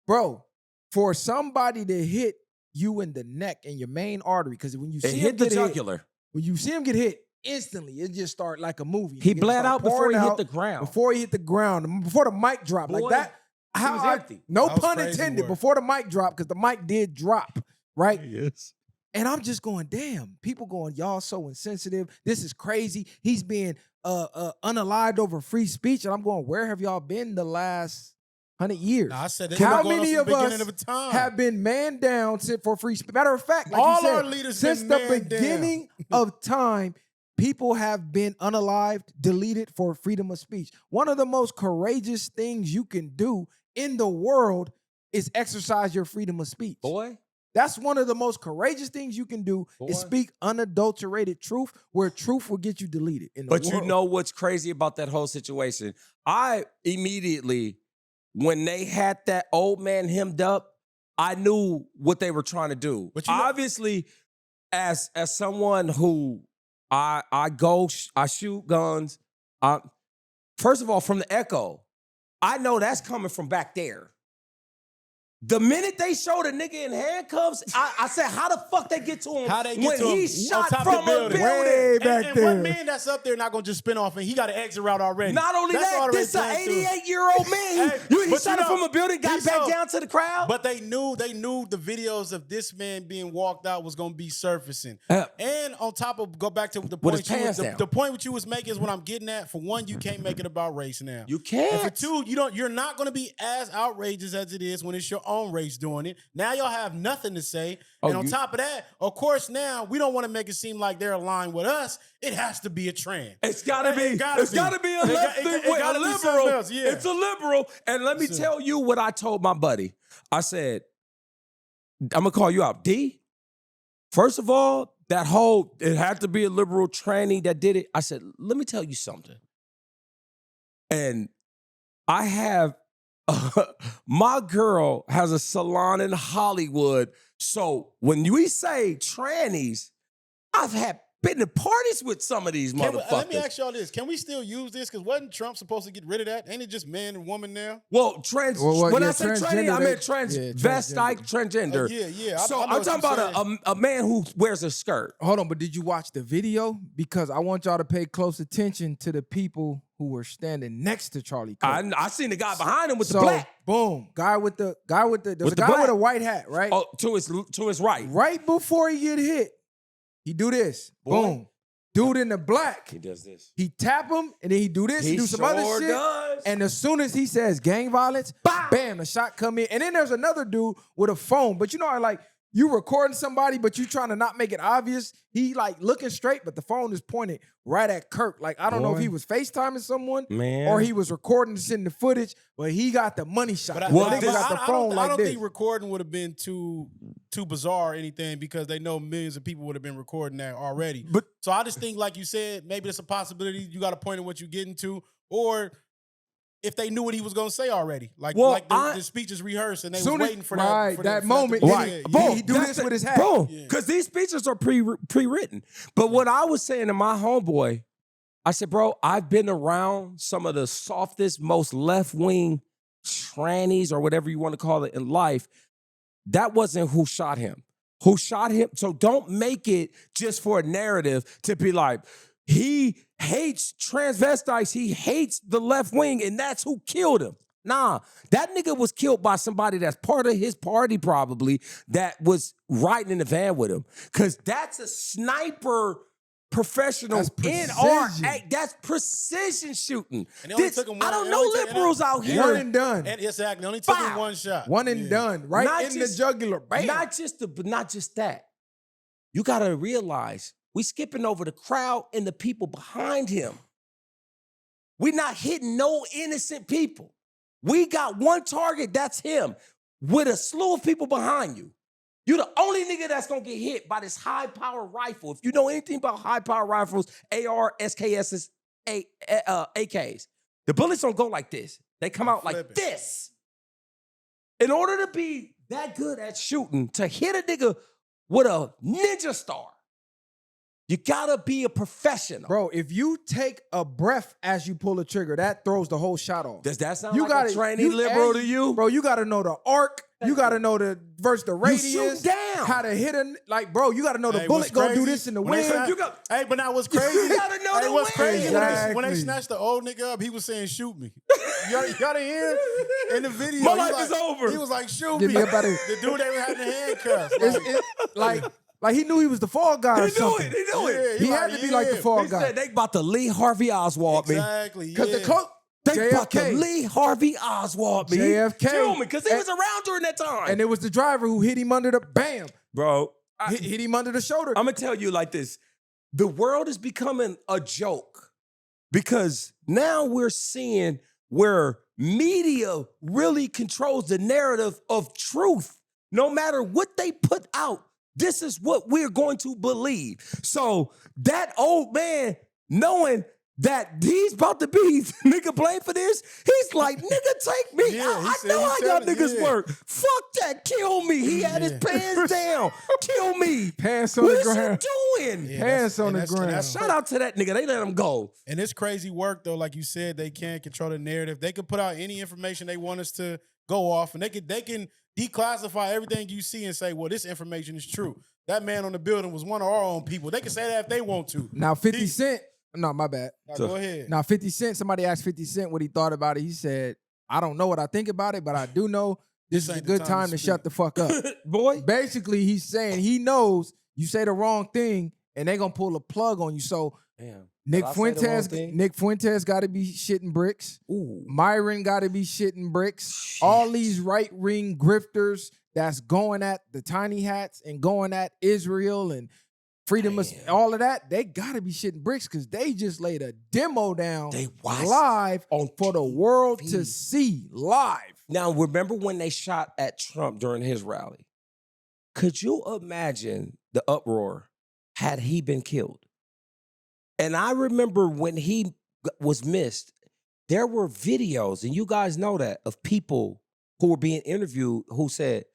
bro, for somebody to hit you in the neck and your main artery, because when you see him hit the jugular, when you see him get hit, instantly it just start like a movie. He bled out before he hit the ground. Before he hit the ground, before the mic dropped, like that. How empty. No pun intended. Before the mic dropped, because the mic did drop, right? Yes. And I'm just going, damn. People going, y'all so insensitive. This is crazy. He's being unalived over free speech, and I'm going, where have y'all been the last 100 years? I said how many of us have been man down for free speech? Matter of fact, like all you said, our leaders since the beginning of time, people have been unalived, deleted for freedom of speech. One of the most courageous things you can do in the world is exercise your freedom of speech. Boy. That's one of the most courageous things you can do is speak unadulterated truth, where truth will get you deleted in the world. But you know what's crazy about that whole situation? I immediately, when they had that old man hemmed up, I knew what they were trying to do. But obviously, as someone who I shoot guns. First of all, from the echo, I know that's coming from back there. The minute they showed a nigga in handcuffs, I said, how the fuck they get to him How they get when to him he on shot top from of the building? Way back and there. one man that's up there not gonna just spin off, and he got an exit route already. Not only That's that, already this an planned through. 88-year-old man. Hey, He but shot him from a building, got back down to the crowd. But they knew the videos of this man being walked out was gonna be surfacing. And on top of go back to the point the point what you was making is what I'm getting at. For one, you can't make it about race now. You can't. And for two, you're not gonna be as outrageous as it is when it's your own race doing it. Now y'all have nothing to say. And on top of that, of course, now we don't want to make it seem like they're aligned with us. It has to be a trend. It's gotta be. It's gotta be a left thing. A liberal. Yeah. It's a liberal. And let me tell you what I told my buddy. I said, I'm gonna call you out. D, first of all, it had to be a liberal tranny that did it. I said, let me tell you something. And I have my girl has a salon in Hollywood. So when we say trannies, I've been to parties with some of these motherfuckers. Let me ask y'all this. Can we still use this? Because wasn't Trump supposed to get rid of that? Ain't it just man and woman now? Well, when I say tranny, I meant transgender. Yeah. So I'm talking about a man who wears a skirt. Hold on, but did you watch the video? Because I want y'all to pay close attention to the people who were standing next to Charlie Kirk. I seen the guy behind him with the black. Boom. Guy with a white hat, right? Oh, to his right. Right before he get hit, he do this. Boy. Boom. Dude in the black. He does this. He tap him and then he do this. He do some other shit. Does. And as soon as he says gang violence, bam, a shot come in. And then there's another dude with a phone. But you know, like you recording somebody, but you trying to not make it obvious. He like looking straight, but the phone is pointed right at Kirk. Like, I don't know if he was FaceTiming someone or he was recording to send the footage, but he got the money shot. But I don't think recording would have been too bizarre or anything because they know millions of people would have been recording that already. So I just think, like you said, maybe it's a possibility. You got to point at what you're getting to, or if they knew what he was going to say already, the speech is rehearsed and they was waiting for that moment. He do this with his hat. Boom, because these speeches are pre-written. But what I was saying to my homeboy, I said, bro, I've been around some of the softest, most left-wing trannies or whatever you want to call it in life. That wasn't who shot him. Who shot him? So don't make it just for a narrative to be like, he hates transvestites. He hates the left wing, and that's who killed him. Nah, that nigga was killed by somebody that's part of his party probably that was riding in the van with him. Because that's a sniper professional in our act. That's precision shooting. And they only took him I don't know liberals out here. One and done. And exactly. Only took him one shot. One and done. Right not in the jugular. Bam. Not just that. You got to realize we skipping over the crowd and the people behind him. We're not hitting no innocent people. We got one target, that's him, with a slew of people behind you. You're the only nigga that's gonna get hit by this high-power rifle. If you know anything about high-power rifles, AR, SKSs, AKs, the bullets don't go like this. They come out like this. In order to be that good at shooting, to hit a nigga with a ninja star, you gotta be a professional. Bro, if you take a breath as you pull the trigger, that throws the whole shot off. Does that sound like a training liberal to you? Bro, you gotta know the arc. You gotta know the versus the radius. Down. How to hit a, like, bro, you gotta know the bullet gonna do this in the wind. But now what's crazy? You gotta know the what's crazy exactly. when they snatched the old nigga up, he was saying, shoot me. You gotta hear him in the video. My life is over. He was like, shoot Give me. me a better- The dude they had in the handcuffs. Like he knew he was the fall guy or something. He knew it. He had to be like the fall guy. He said they about to Lee Harvey Oswald me. Exactly. Because the coach, They about to Lee Harvey Oswald me. JFK. Kill me, because he was around during that time. And it was the driver who hit him under the bam. Bro, hit him under the shoulder. I'm gonna tell you like this. The world is becoming a joke because now we're seeing where media really controls the narrative of truth. No matter what they put out, this is what we're going to believe. So that old man, knowing that he's about to be nigga blamed for this, he's like, nigga, take me. Yeah, I he know how y'all said it, niggas yeah. work. Fuck that, kill me. He had his pants down. Kill me. Pants on What the is ground. you doing? Yeah, Pants on the and ground. that's Shout out to that nigga. They let him go. And it's crazy work though. Like you said, they can't control the narrative. They can put out any information they want us to go off, and they can declassify everything you see and say, well, this information is true. That man on the building was one of our own people. They can say that if they want to. Now 50 Cent. No, my bad. Go ahead. Now 50 Cent. Somebody asked 50 Cent what he thought about it. He said, "I don't know what I think about it, but I do know this is a ain't the good time time to to shut the fuck up." Boy. Basically, he's saying he knows you say the wrong thing and they gonna pull a plug on you. So Damn. Nick Did I say the wrong Fuentes, thing? Nick Fuentes got to be shitting bricks. Ooh. Myron got to be shitting bricks. All these right wing grifters that's going at the tiny hats and going at Israel and freedom of all of that, they got to be shitting bricks because they just laid a demo down They watched live on for the world to see live. Now, remember when they shot at Trump during his rally? Could you imagine the uproar had he been killed? And I remember when he was missed, there were videos, and you guys know that, of people who were being interviewed who said,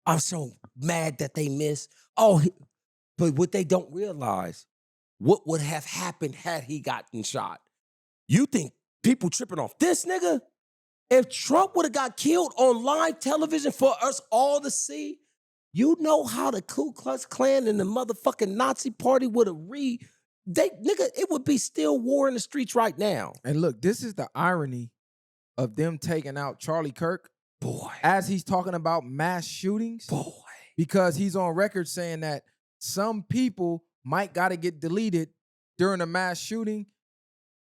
I'm so mad that they missed. But what they don't realize, what would have happened had he gotten shot? You think people tripping off this nigga? If Trump would have got killed on live television for us all to see, you know how the Ku Klux Klan and the motherfucking Nazi party would have it would be still war in the streets right now. And look, this is the irony of them taking out Charlie Kirk. Boy. As he's talking about mass shootings. Boy. Because he's on record saying that some people might got to get deleted during a mass shooting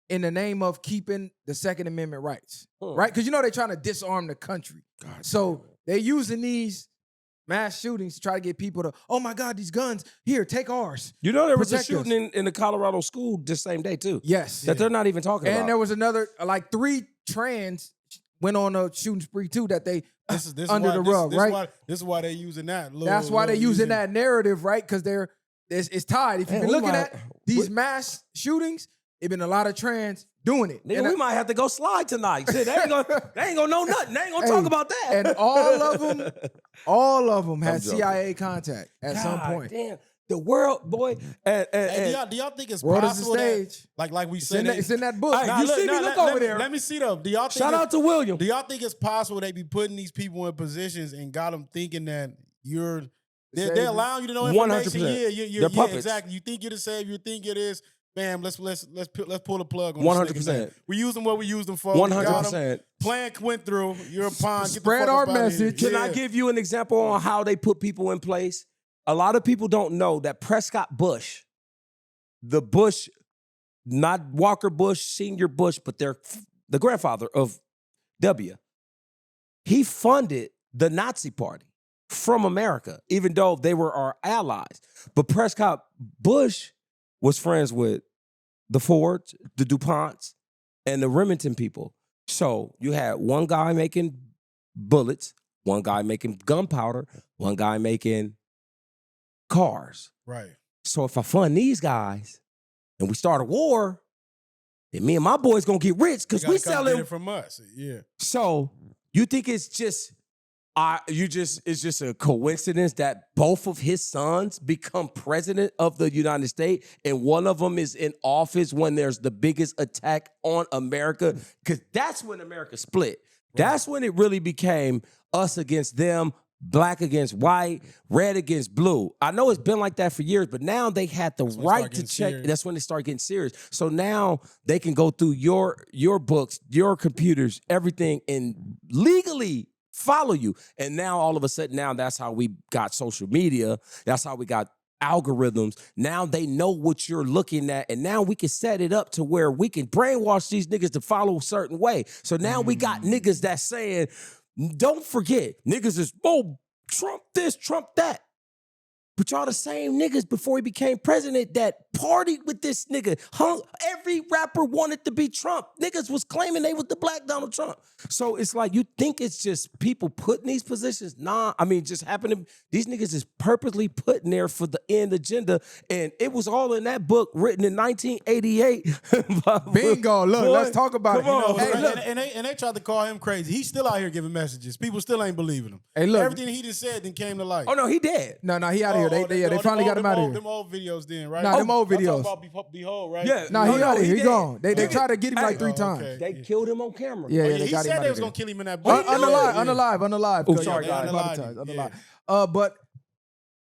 in the name of keeping the Second Amendment rights, right? Because you know they're trying to disarm the country. So they're using these mass shootings to try to get people to, oh my God, these guns, here, take ours. You know there was Protect a shooting in the Colorado school this same day too. Yes. That they're not even talking about. And there was another, like 3 trans went on a shooting spree too that they This under why, the rug, right? This is why they're using that. That's why they're using that narrative, right? Because it's tied. If you've been looking at these mass shootings, it's been a lot of trans doing it. Nigga, we might have to go slide tonight. Shit, they ain't gonna know nothing. They ain't gonna talk about that. And all of them had CIA contact at some point. Damn. The world, boy. Do y'all think it's World is possible the stage. that, like we said, It's in that book. Hey, you see me? Look over there. Let me see though. Do y'all think Shout out to William. Do y'all think it's possible they be putting these people in positions and got them thinking that they're allowing you to know information? 100%. Yeah, They're puppets. exactly. You think you're the savior. You think it is. Bam. Let's pull the plug on 100%. We use them what we use them for. 100%. Plan went through. You're a pawn. Spread our message. Can I give you an example on how they put people in place? A lot of people don't know that Prescott Bush, the Bush, not Walker Bush, Senior Bush, but they're the grandfather of W. He funded the Nazi Party from America, even though they were our allies. But Prescott Bush was friends with the Fords, the DuPonts, and the Remington people. So you had one guy making bullets, one guy making gunpowder, one guy making cars. Right. So if I fund these guys and we start a war, then me and my boys gonna get rich because we selling it from us. Yeah. So you think it's just it's just a coincidence that both of his sons become president of the United States and one of them is in office when there's the biggest attack on America? Because that's when America split. Right. That's when it really became us against them, black against white, red against blue. I know it's been like that for years, but now they had the right to check. Serious. That's when they start getting serious. So now they can go through your books, your computers, everything, and legally follow you. And now all of a sudden, now that's how we got social media. That's how we got algorithms. Now they know what you're looking at, and now we can set it up to where we can brainwash these niggas to follow a certain way. So now we got niggas that's saying, don't forget, niggas is, Trump this, Trump that. But y'all the same niggas before he became president that partied with this nigga. Every rapper wanted to be Trump. Niggas was claiming they was the black Donald Trump. So it's like, you think it's just people put in these positions? Nah, I mean, just happen to, these niggas is purposely put in there for the end agenda. And it was all in that book written in 1988. Bingo, look, let's talk about it. Come on. Hey, Hey, look, look. and they tried to call him crazy. He's still out here giving messages. People still ain't believing him. Hey, look. Everything he just said then came to light. Oh, no, he dead. No, he out of here. They finally got him out of here. Them old videos then, right? Nah, them old I'm videos. talking about Behold, right? Yeah. No, he out of here. He dead. gone. They Yeah. tried to get him like 3 Oh, times. okay. They killed him on camera. Yeah, Oh, yeah, yeah, they he got him said out they of was there. gonna kill him in that book. Unalive. Oh, Cause, sorry, yeah, guys. Unalive. But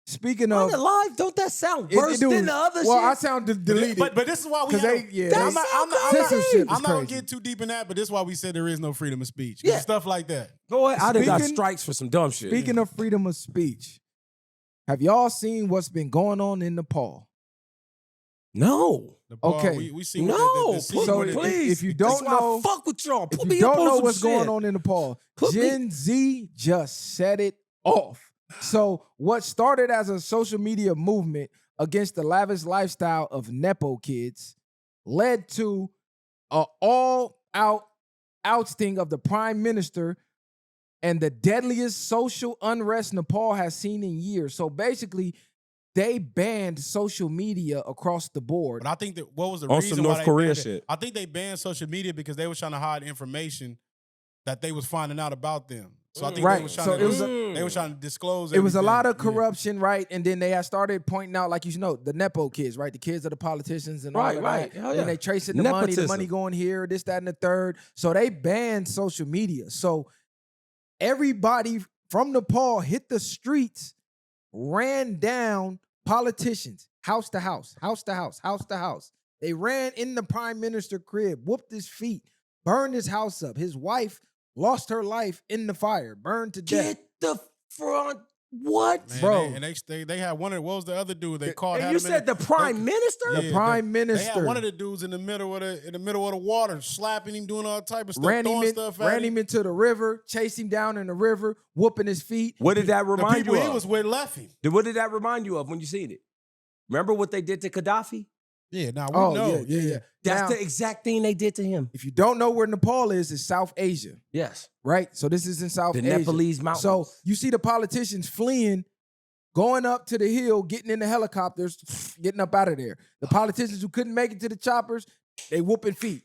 speaking of Unalive, don't that sound it worse do. than the other well, shit? I sound deleted. But this is why we 'Cause have, they- yeah, I'm not, censorship is I'm not gonna crazy. get too deep in that, but this is why we said there is no freedom of speech. Yeah. Stuff like that. Go ahead. I done got Speaking- strikes for some dumb shit. Speaking of freedom of speech, have y'all seen what's been going on in Nepal? No. Okay. we see No. what the scene So where they- please. if you don't That's why I know- fuck with y'all. If Put you me up don't on know some what's going shit. on in Nepal, Put me- Gen Z just set it off. So what started as a social media movement against the lavish lifestyle of Nepo kids led to an all-out ousting of the prime minister and the deadliest social unrest Nepal has seen in years. So basically, they banned social media across the board. But I think that what was the On reason some why North they Korea banned it? shit. I think they banned social media because they was trying to hide information that they was finding out about them. So I think Right. they was trying So to it was they was trying to disclose. It was a everything. lot of Yeah. corruption, right? And then they had started pointing out, like you know, the Nepo kids, right? The kids of the politicians and all Right, of right. that. Hell And yeah. they tracing the Nepotism. money going here, this, that, and the third. So they banned social media. So everybody from Nepal hit the streets, ran down politicians, house to house, house to house, house to house. They ran in the prime minister crib, whooped his feet, burned his house up. His wife lost her life in the fire, burned to death. Get the front. What? Man, Bro. they had one of what was the other dude they caught? And had you him in said the prime minister? Yeah, The prime They had minister. one of the dudes in the middle of the water, slapping him, doing all type of stuff, ran throwing him, stuff at ran him. him into the river, chased him down in the river, whooping his feet. What did that The remind people you he of? was with left him. What did that remind you of when you seen it? Remember what they did to Gaddafi? Yeah, now we Oh, know. yeah. That's Now, the exact thing they did to him. if you don't know where Nepal is, it's South Asia, Yes. right? So this is in South The Asia. Nepalese mountains. So you see the politicians fleeing, going up to the hill, getting in the helicopters, getting up out of there. The politicians who couldn't make it to the choppers, they whooping feet.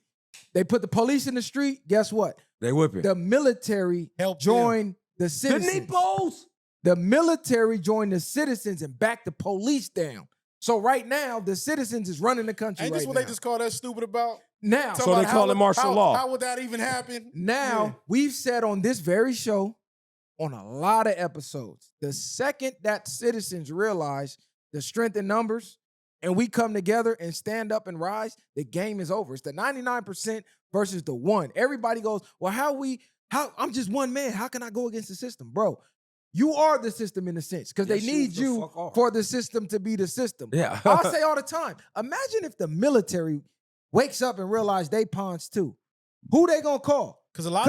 They put the police in the street. Guess what? They whipping. The military Help joined the The citizens. Nepos. The military joined the citizens and backed the police down. So right now, the citizens is running the country Ain't right this what now. they just call that stupid about? Now, So they call it martial law. How would that even happen? now we've said on this very show, on a lot of episodes, the second that citizens realize the strength in numbers and we come together and stand up and rise, the game is over. It's the 99% versus the 1%. Everybody goes, well, how I'm just one man. How can I go against the system? Bro, you are the system in a sense because Yes, they you need the you fuck are. for the system to be the system. Yeah. I say all the time, imagine if the military wakes up and realize they pawns too. Who they gonna call? Because a lot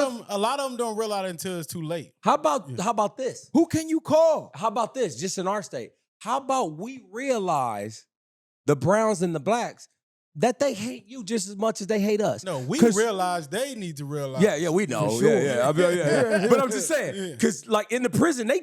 of them don't realize it until it's too late. How about this? Who can you call? How about this? Just in our state. How about we realize the browns and the blacks that they hate you just as much as they hate us? No, we 'Cause- realize they need to realize. Yeah, we know. For sure. Yeah. I mean, yeah. But I'm just saying, Yeah. because like in the prison, they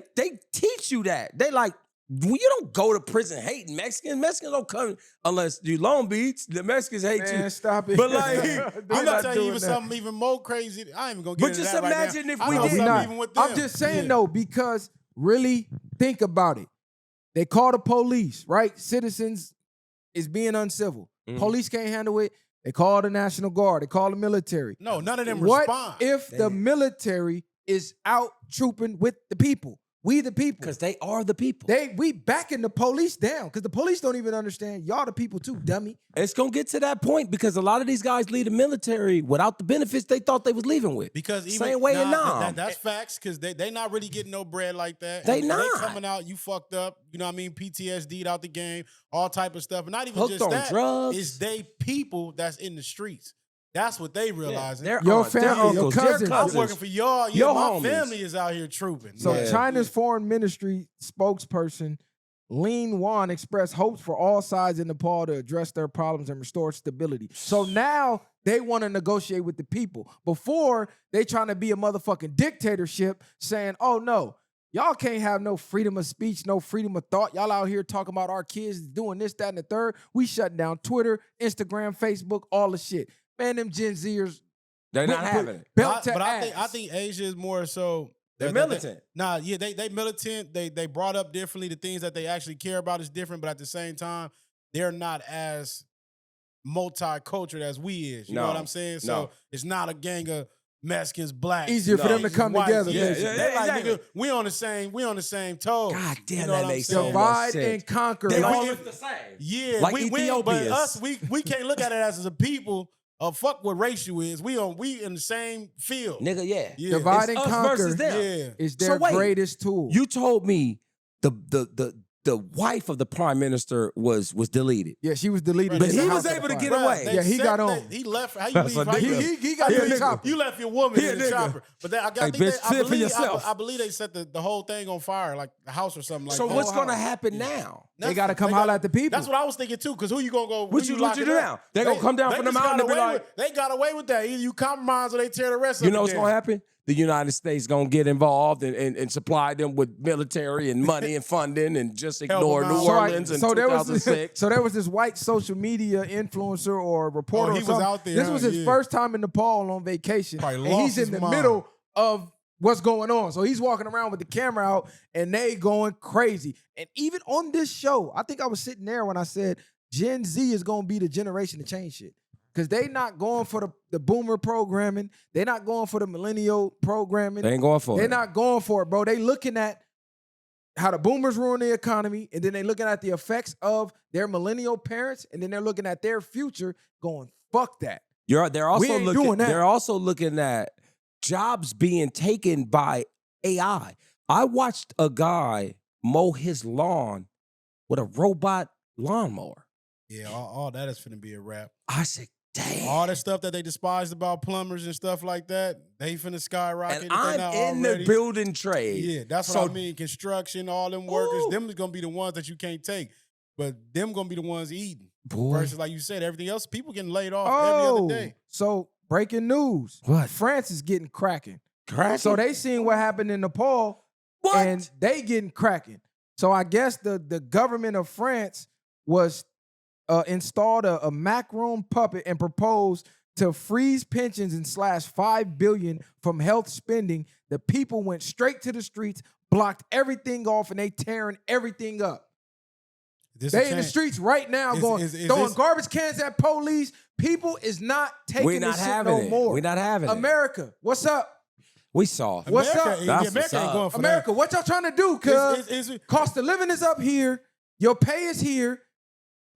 teach you that. They like, you don't go to prison hating Mexicans. Mexicans don't come unless you Long Beach. The Mexicans hate Man, you. stop it. But like, I'm not gonna tell you doing even that. something even more crazy. I ain't even gonna get But into just that right now. imagine if I we know did. something We not. even with them. I'm just saying Yeah. though, because really think about it. They call the police, right? Citizens is being uncivil. Mhm. Police can't handle it. They call the National Guard. They call the military. No, none of them What respond. if the military is out trooping with the people? We the people. Because they are the people. We backing the police down because the police don't even understand y'all the people too, dummy. It's gonna get to that point because a lot of these guys leave the military without the benefits they thought they was leaving with. Because even Same way in Nam. that's facts. Because they not really getting no bread like that. They And not. They coming out, you fucked up. You know what I mean? PTSD'd out the game, all type of stuff. And not even Hooked just on that. drugs. It's they people that's in the streets. That's what they realizing. Their Your aunts, their family, your uncles, their cousins. I'm cousins. working for y'all. Your My homies. family is out here trooping. So Yeah. China's foreign ministry spokesperson Lean Wan expressed hopes for all sides in Nepal to address their problems and restore stability. So now they want to negotiate with the people. Before, they trying to be a motherfucking dictatorship saying, oh no, y'all can't have no freedom of speech, no freedom of thought. Y'all out here talking about our kids doing this, that, and the third. We shutting down Twitter, Instagram, Facebook, all the shit. Man, them Gen Zers, they're not having it. But I think Asia is more so. They're militant. They militant. They brought up differently. The things that they actually care about is different, but at the same time, they're not as multicultural as we is. You know what I'm saying? So it's not a gang of Mexicans, blacks. Easier for them to come together. Yeah, they like, nigga, we on the same toe. God damn, you know that makes so divide and conquer. They all look the same. Yeah, like but us, we can't look at it as a people. Fuck what race you is. We in the same field. Nigga, yeah. Divide and conquer versus them. is their greatest tool. You told me the wife of the prime minister was deleted. Yeah, she was deleted. But he was able to get away. Yeah, he got on. He left. How you leave? He got in the chopper. You left your woman in the chopper. But I believe they set the whole thing on fire, like the house or something like that. So what's going to happen now? They got to come holler at the people. That's what I was thinking too. Because who you gonna go? What you do now? They gonna come down from the mountain and be like, they got away with that. Either you compromise or they tear the rest of it. You know what's gonna happen? The United States gonna get involved and supply them with military and money and funding and just ignore New Orleans in 2006. So there was this white social media influencer or reporter. He was out there. This was his first time in Nepal on vacation, and he's in the middle of what's going on. So he's walking around with the camera out, and they going crazy. And even on this show, I think I was sitting there when I said Gen Z is gonna be the generation to change shit. Because they not going for the boomer programming. They not going for the millennial programming. They ain't going for it. They not going for it, bro. They looking at how the boomers ruin the economy, and then they looking at the effects of their millennial parents, and then they're looking at their future going, fuck that. They're also looking at jobs being taken by AI. I watched a guy mow his lawn with a robot lawnmower. Yeah, all that is finna be a wrap. I said, damn. All that stuff that they despised about plumbers and stuff like that, they finna skyrocket. And I'm in the building trade. Yeah, that's what I mean. Construction, all them workers, them is gonna be the ones that you can't take. But them gonna be the ones eating. Boy. Versus, like you said, everything else, people getting laid off every other day. So, breaking news. What? France is getting cracking. Cracking? So they seen what happened in Nepal. What? And they getting cracking. So I guess the government of France was installed a Macron puppet and proposed to freeze pensions and slash $5 billion from health spending. The people went straight to the streets, blocked everything off, and they tearing everything up. They in the streets right now throwing garbage cans at police. People is not taking this shit no more. We're not having it. America, what's up? We saw. What's up? America ain't going for America, what y'all trying to do? Cause cost of living is up here. Your pay is here.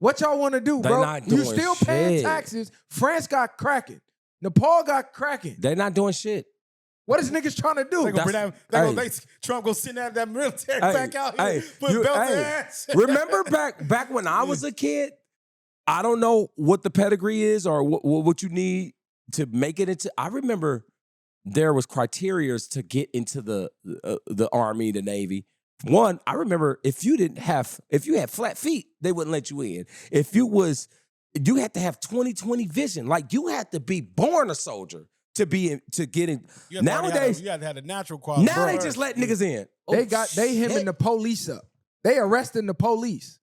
What y'all want to do, bro? You still paying taxes. France got cracking. Nepal got cracking. They're not doing shit. What is niggas trying to do? Trump gonna send that military back out here. Remember back when I was a kid? I don't know what the pedigree is or what you need to make it into. I remember there was criteria to get into the Army, the Navy. One, I remember if you had flat feet, they wouldn't let you in. You had to have 20/20 vision. Like you had to be born a soldier to get in. Nowadays, you had to have the natural quality. Now they just let niggas in. They hemming the police up. They arresting the police.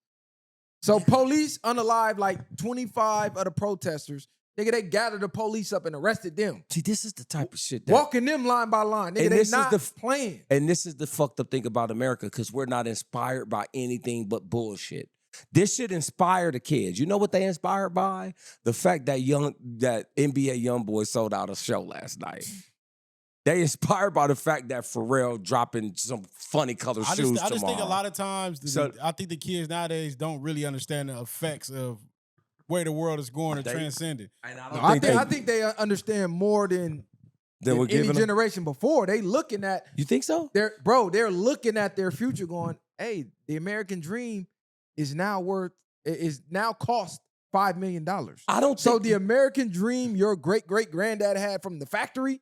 So police unalive like 25 of the protesters. Nigga, they gathered the police up and arrested them. See, this is the type of shit walking them line by line. Nigga, they not playing. And this is the fucked up thing about America, because we're not inspired by anything but bullshit. This shit inspire the kids. You know what they inspired by? The fact that NBA YoungBoy sold out a show last night. They inspired by the fact that Pharrell dropping some funny color shoes tomorrow. I just think a lot of times, I think the kids nowadays don't really understand the effects of where the world is going to transcend it. I think they understand more than any generation before. They looking at. You think so? They're looking at their future going, hey, the American dream is now cost $5 million. So the American dream your great-great-granddad had from the factory,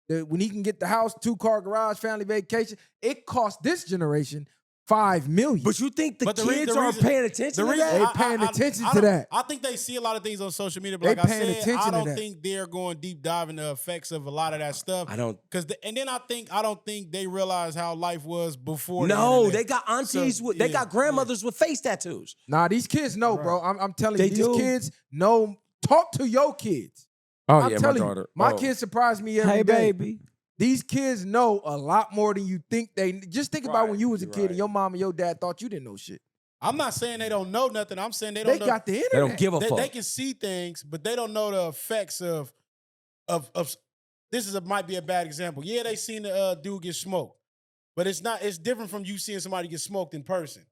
when he can get the house, 2-car garage, family vacation, it cost this generation 5 million. But you think the But kids aren't paying attention to that? They paying attention to that. I think they see a lot of things on social media, but They like I paying said, attention I to don't that. think they're going deep dive into the effects of a lot of that stuff. I don't. And then I don't think they realize how life was before. No, the internet. they got aunties they got grandmothers with face tattoos. Nah, these kids know, bro. I'm telling you, They these do. kids know. Talk to your kids. Oh I'm yeah, telling my daughter. my kids surprise me every day. Hey baby. These kids know a lot more than you think they. Just think about Right, when you was a you're kid right. and your mom and your dad thought you didn't know shit. I'm not saying they don't know nothing. I'm saying they They don't know. got the internet. They don't give a fuck. They can see things, but they don't know the effects of this might be a bad example. Yeah, they seen the dude get smoked, but it's different from you seeing somebody get smoked in person.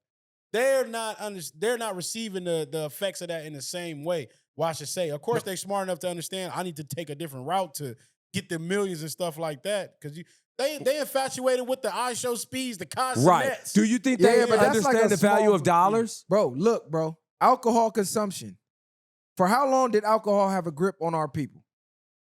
They're not receiving the effects of that in the same way. Well, I should say, of course, they're smart enough to understand I need to take a different route to get the millions and stuff like that. Because they infatuated with the iShow speeds, the Cosnets. Right. Do you think they but that's like understand a the value small- of dollars? Bro, look, bro. Alcohol consumption. For how long did alcohol have a grip on our people?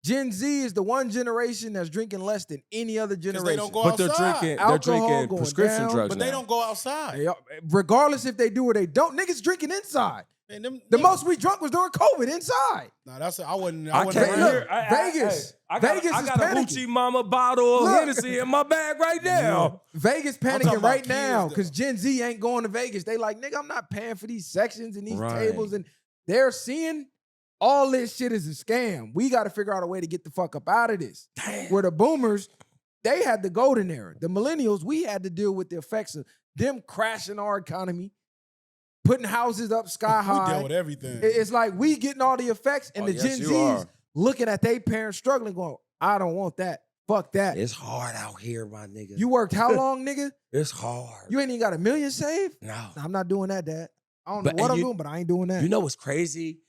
Gen Z is the one generation that's drinking less than any other generation. They don't go But they're outside. drinking Alcohol going prescription down, drugs But now. they don't go outside. Regardless if they do or they don't, niggas drinking inside. Man, them The niggas- most we drunk was during COVID inside. Nah, I wouldn't. I I can't wouldn't. Look, hear. Vegas. I got Vegas I is got a panicking. Hoochie Mama bottle of Look. Hennessy in my bag right now. Vegas talking panicking about right kids, now though. because Gen Z ain't going to Vegas. They like, nigga, I'm not paying for these sections and these Right. tables. And they're seeing all this shit is a scam. We got to figure out a way to get the fuck up out of this. Where the boomers, they had the golden era. The millennials, we had to deal with the effects of them crashing our economy, putting houses up sky We high. dealt with everything. It's like we getting all the effects, and Oh, the yes, Gen you Zs are. looking at their parents struggling, going, I don't want that. Fuck that. It's hard out here, my nigga. You worked how long, nigga? It's hard. You ain't even got $1 million saved? No. Nah, I'm not doing that, Dad. I don't But- know what and I'm you- doing, but I ain't doing that. You know what's crazy?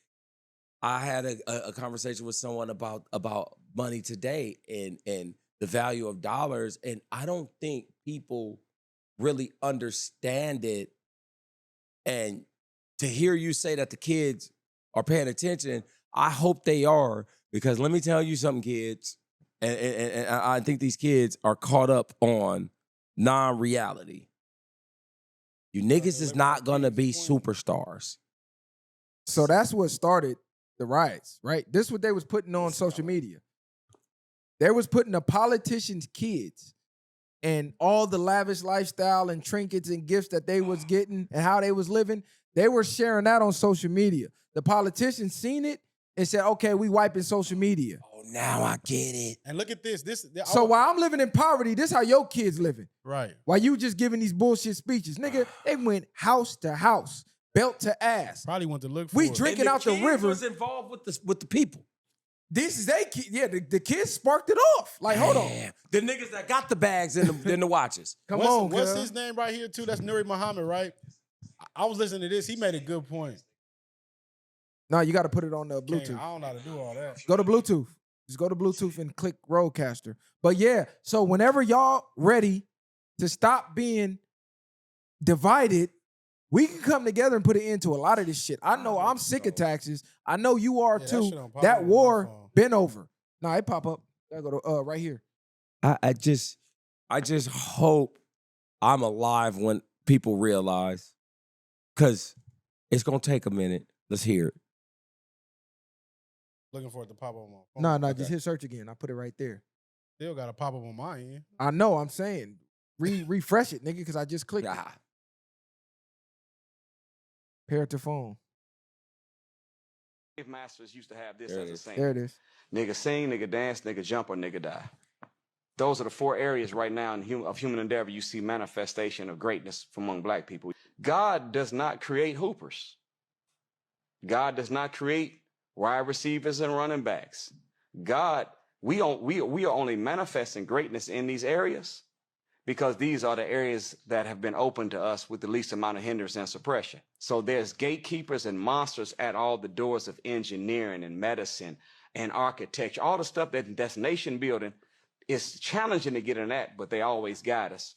I had a conversation with someone about money today and the value of dollars, and I don't think people really understand it. And to hear you say that the kids are paying attention, I hope they are, because let me tell you something, kids, and I think these kids are caught up on non-reality. You niggas is not gonna be superstars. So that's what started the riots, right? This is what they was putting on social media. They was putting the politicians' kids and all the lavish lifestyle and trinkets and gifts that they was getting and how they was living. They were sharing that on social media. The politicians seen it and said, okay, we wiping social media. Oh, now I get it. And look at this. So while I'm living in poverty, this how your kids living. right. While you just giving these bullshit speeches. Nigga, they went house to house, belt to ass. Probably want to look for We it. drinking out the kids river. was involved with the people. This is they kid. Yeah, the kids sparked it off. Like, hold on. Damn. The niggas that got the bags and the watches. Come on, What's cuz. his name right here too? That's Nuri Muhammad, right? I was listening to this. He made a good point. No, you got to put it on the Can't- Bluetooth. I don't know how to do all that. Go to Bluetooth. Just go to Bluetooth and click Roadcaster. But yeah, so whenever y'all ready to stop being divided, we can come together and put an end to a lot of this shit. I know I'm sick of taxes. I know you are Yeah, that too. shit don't pop That up on my war phone. been over. No, it pop up. I go to right here. I just hope I'm alive when people realize, because it's gonna take a minute. Let's hear it. Looking for it to pop up on my phone. No, Okay. just hit search again. I put it right there. Still got to pop up on my end. I know. I'm saying refresh it, nigga, because I just clicked it. Ah, Pair it to phone. Masters used to have this There as it a is. saying. There it is. Nigga sing, nigga dance, nigga jump, or nigga die. Those are the four areas right now of human endeavor you see manifestation of greatness among black people. God does not create hoopers. God does not create wide receivers and running backs. God, we are only manifesting greatness in these areas because these are the areas that have been open to us with the least amount of hindrance and suppression. So there's gatekeepers and monsters at all the doors of engineering and medicine and architecture. All the stuff that's nation building is challenging to get in that, but they always guide us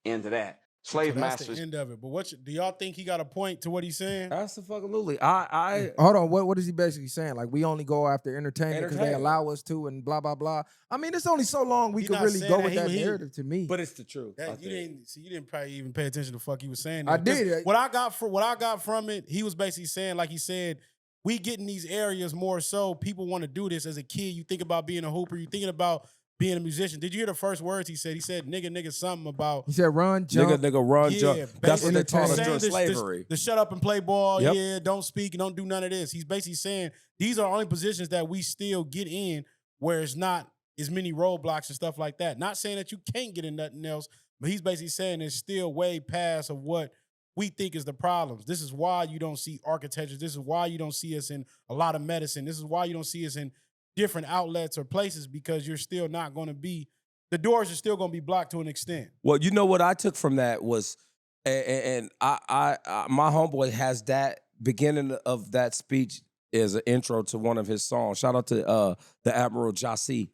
into that. Slave that's masters. the end of it. But do y'all think he got a point to what he's saying? Absolutely. I Hold on. What is he basically saying? Like, we only go after entertainment because they Entertainment. allow us to, and blah blah blah. I mean, it's only so long we He could not really saying go that. with that He- narrative. To me, but it's the truth. I You think. didn't probably even pay attention to the fuck he was saying. I there. 'Cause did. What I got from it, he was basically saying, like he said, we get in these areas more so. People want to do this as a kid. You think about being a hooper. You thinking about being a musician. Did you hear the first words he said? He said, nigga, something about. he said, "Run, jump." Nigga, run, Yeah, jump. That's what they taught us saying during this- slavery. The shut up and play ball. Yep. Yeah, don't speak and don't do none of this. He's basically saying these are only positions that we still get in where it's not as many roadblocks and stuff like that. Not saying that you can't get in nothing else, but he's basically saying it's still way past of what we think is the problems. This is why you don't see architecture. This is why you don't see us in a lot of medicine. This is why you don't see us in different outlets or places, because you're still not going to be, the doors are still going to be blocked to an extent. Well, you know what I took from that was, and I my homeboy has that beginning of that speech as an intro to one of his songs. Shout out to the Admiral Jassi.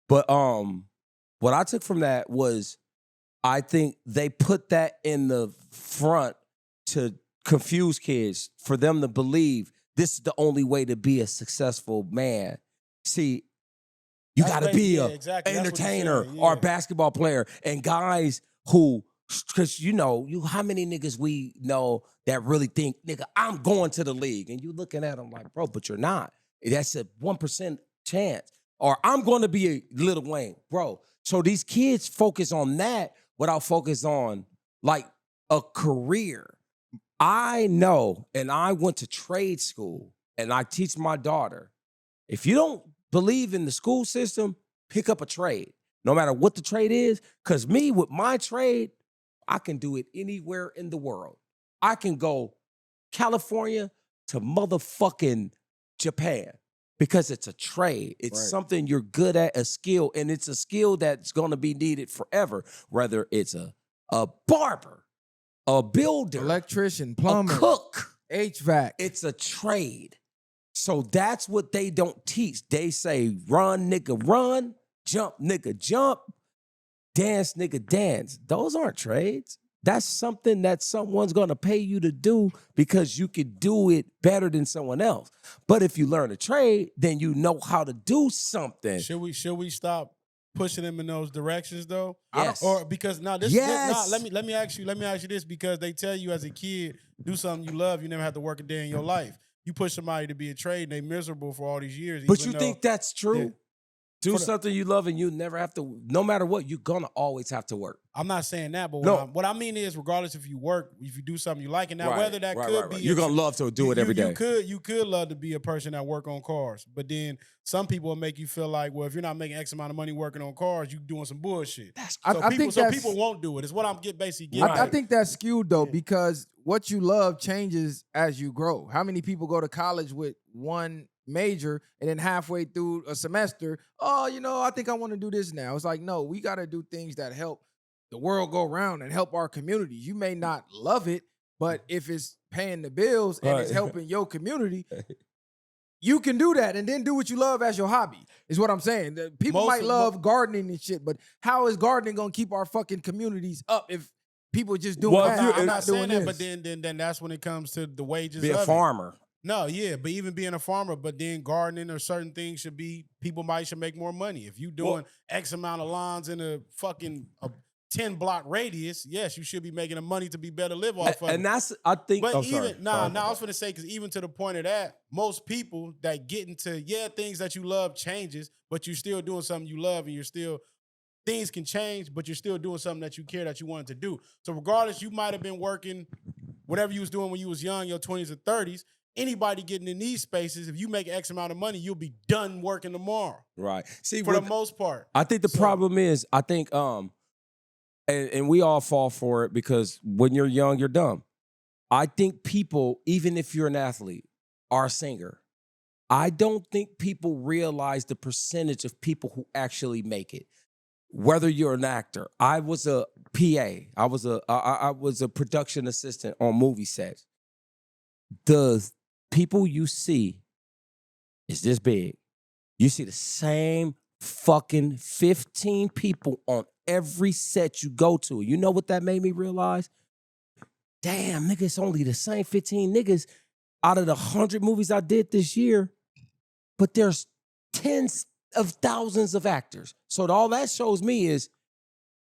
But what I took from that was, I think they put that in the front to confuse kids, for them to believe this is the only way to be a successful man. See, you got to be an exactly. That's what he's entertainer saying, or a yeah. basketball player. And guys who, because how many niggas we know that really think, nigga, I'm going to the league. And you looking at them like, bro, but you're not. That's a 1% chance. Or I'm going to be a Lil Wayne, bro. So these kids focus on that without focus on like a career. I know, and I went to trade school, and I teach my daughter, if you don't believe in the school system, pick up a trade, no matter what the trade is. Because me, with my trade, I can do it anywhere in the world. I can go California to motherfucking Japan, because it's a trade. It's something you're good at, a skill, and it's a skill that's going to be needed forever, whether it's a barber, a builder, Electrician, plumber, a cook. HVAC. It's a trade. So that's what they don't teach. They say, run, nigga, run, jump, nigga, jump, dance, nigga, dance. Those aren't trades. That's something that someone's going to pay you to do because you could do it better than someone else. But if you learn a trade, then you know how to do something. Should we stop pushing them in those directions though? Yes. Or because now this, Yes. let me ask you this, because they tell you as a kid, do something you love, you never have to work a day in your life. You push somebody to be a trade and they miserable for all these years. But even you think that's true? Yeah. Do For the- something you love and you never have to, no matter what, you're going to always have to work. I'm not saying that, but No. what I mean is, regardless if you work, if you do something you like, and now Right, whether that right, could right, be, right. You're going to love to do it every day. You could love to be a person that work on cars, but then some people will make you feel like, well, if you're not making X amount of money working on cars, you doing some bullshit. I think people won't do it. It's what I'm basically getting. I think that's skewed though, because what you love changes as you grow. How many people go to college with one major and then halfway through a semester, I think I want to do this now. It's like, no, we got to do things that help the world go round and help our communities. You may not love it, but if it's paying the bills and it's helping your community, you can do that and then do what you love as your hobby, is what I'm saying. People might love gardening and shit, but how is gardening going to keep our fucking communities up if people just doing that? I'm not saying that, but then that's when it comes to the wages. Be a farmer. No, yeah, but even being a farmer, but then gardening or certain things should make more money. If you doing X amount of lawns in a fucking 10-block radius, yes, you should be making the money to be better live off of. And that's, I think, But I was gonna say, because even to the point of that, most people that get into things that you love changes, but you're still doing something you love, and you're still, things can change, but you're still doing something that you care that you wanted to do. So regardless, you might have been working whatever you was doing when you was young, your 20s or 30s. Anybody getting in these spaces, if you make X amount of money, you'll be done working tomorrow. Right. See, for the most part. I think the problem is, I think, and we all fall for it, because when you're young, you're dumb. I think people, even if you're an athlete or a singer, I don't think people realize the percentage of people who actually make it. Whether you're an actor, I was a PA, I was a production assistant on movie sets. The people you see is this big. You see the same fucking 15 people on every set you go to. You know what that made me realize? Damn, nigga, it's only the same 15 niggas out of the 100 movies I did this year, but there's tens of thousands of actors. So all that shows me is,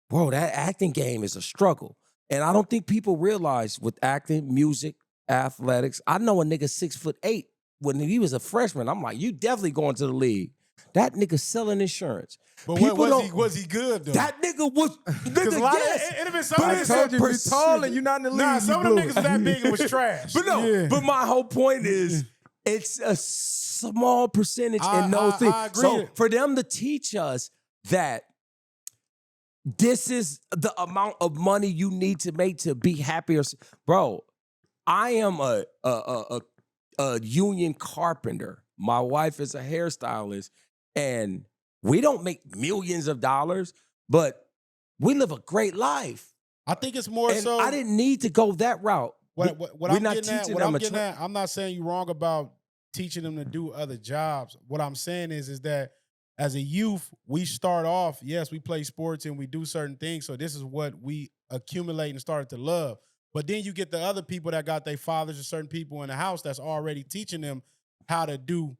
bro, that acting game is a struggle. And I don't think people realize with acting, music, athletics. I know a nigga 6'8" when he was a freshman. I'm like, you definitely going to the league. That nigga selling insurance. But People was he good though? That nigga was. Because a lot Yes. It been some I niggas told you, you're percentage. tall and you're not in the league. Nah, you some of them blew niggas it. was that big and was trash. But no, Yeah. but my whole point is it's a small percentage in those things. I agree. So for them to teach us that this is the amount of money you need to make to be happier, bro. I am a union carpenter. My wife is a hairstylist, and we don't make millions of dollars, but we live a great life. I think it's more And so. I didn't need to go that route. What We're I'm not getting at, teaching what them I'm a getting at, I'm not saying you're wrong about teaching them to do other jobs. What I'm saying is that as a youth, we start off, yes, we play sports and we do certain things. So this is what we accumulate and started to love. But then you get the other people that got their fathers or certain people in the house that's already teaching them how to do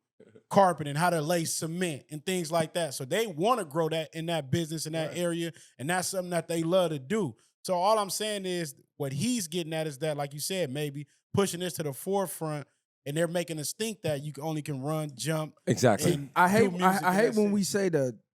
carpeting, how to lay cement and things like that. So they want to grow that in that business, in that area. And that's something that they love to do. So all I'm saying is what he's getting at is that, like you said, maybe pushing this to the forefront, and they're making us think that you only can run, jump. Exactly. And I do hate music I and hate that's when it. we say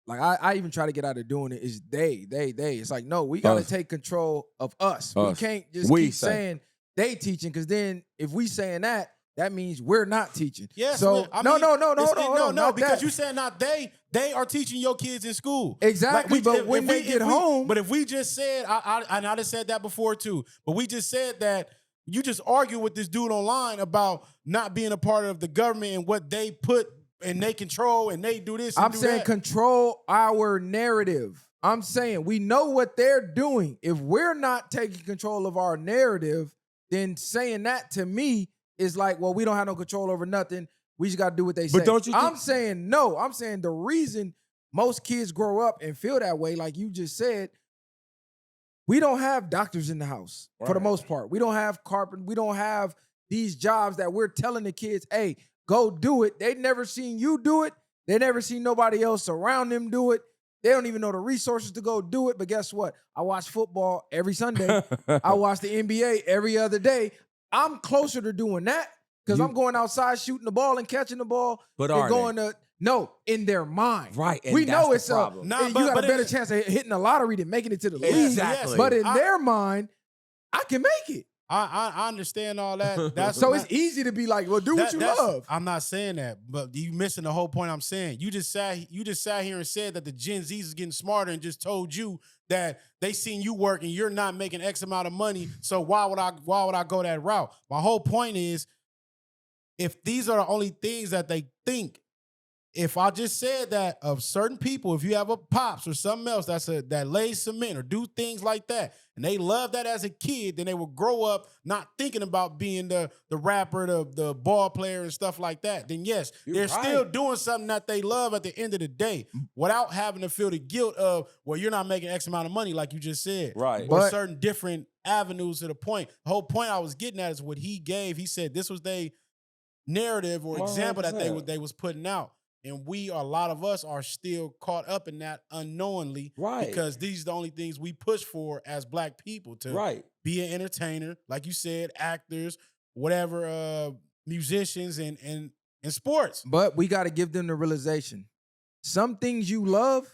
I even try to get out of doing it is they. It's like, no, we gotta Us. take control of us. We Us. can't just We keep say. saying they teaching, because then if we saying that means we're not teaching. Yes, So I no, mean, not because that. you saying not they are teaching your kids in school. Exactly, but when they get home- But if we just said, I just said that before too, but we just said that you just argue with this dude online about not being a part of the government and what they put and they control and they do this and I'm do saying that. control our narrative. I'm saying we know what they're doing. If we're not taking control of our narrative, then saying that to me is like, well, we don't have no control over nothing. We just got to do what they say. But don't you I'm saying no. I'm saying the reason most kids grow up and feel that way, like you just said, we don't have doctors in the house for the most part. We don't have carpenters. We don't have these jobs that we're telling the kids, hey, go do it. They never seen you do it. They never seen nobody else around them do it. They don't even know the resources to go do it. But guess what? I watch football every Sunday. I watch the NBA every other day. I'm closer to doing that because I'm going outside shooting the ball and catching the ball. But than are going to in their mind. Right, and we that's know the it's problem. Nah, you got but a better it- chance of hitting the lottery than making it to the league. Exactly. But in their mind, I can make it. I understand all that. That's So not- it's easy to be like, well, do what you that's- love. I'm not saying that, but you missing the whole point I'm saying. You just sat here and said that the Gen Zs is getting smarter and just told you that they seen you work and you're not making X amount of money. So why would I go that route? My whole point is, if these are the only things that they think, if I just said that of certain people, if you have a pops or something else that lays cement or do things like that, and they love that as a kid, then they will grow up not thinking about being the rapper, the ball player and stuff like that. Then yes, they're still doing something that they love at the end of the day without having to feel the guilt of, well, you're not making X amount of money like you just said. Right. Or But- certain different avenues to the point. The whole point I was getting at is what he gave. He said this was their narrative or example that 100%. they was putting out. And a lot of us are still caught up in that unknowingly, Right. because these are the only things we push for as Black people, to Right. be an entertainer, like you said, actors, whatever, musicians and sports. But we got to give them the realization. Some things you love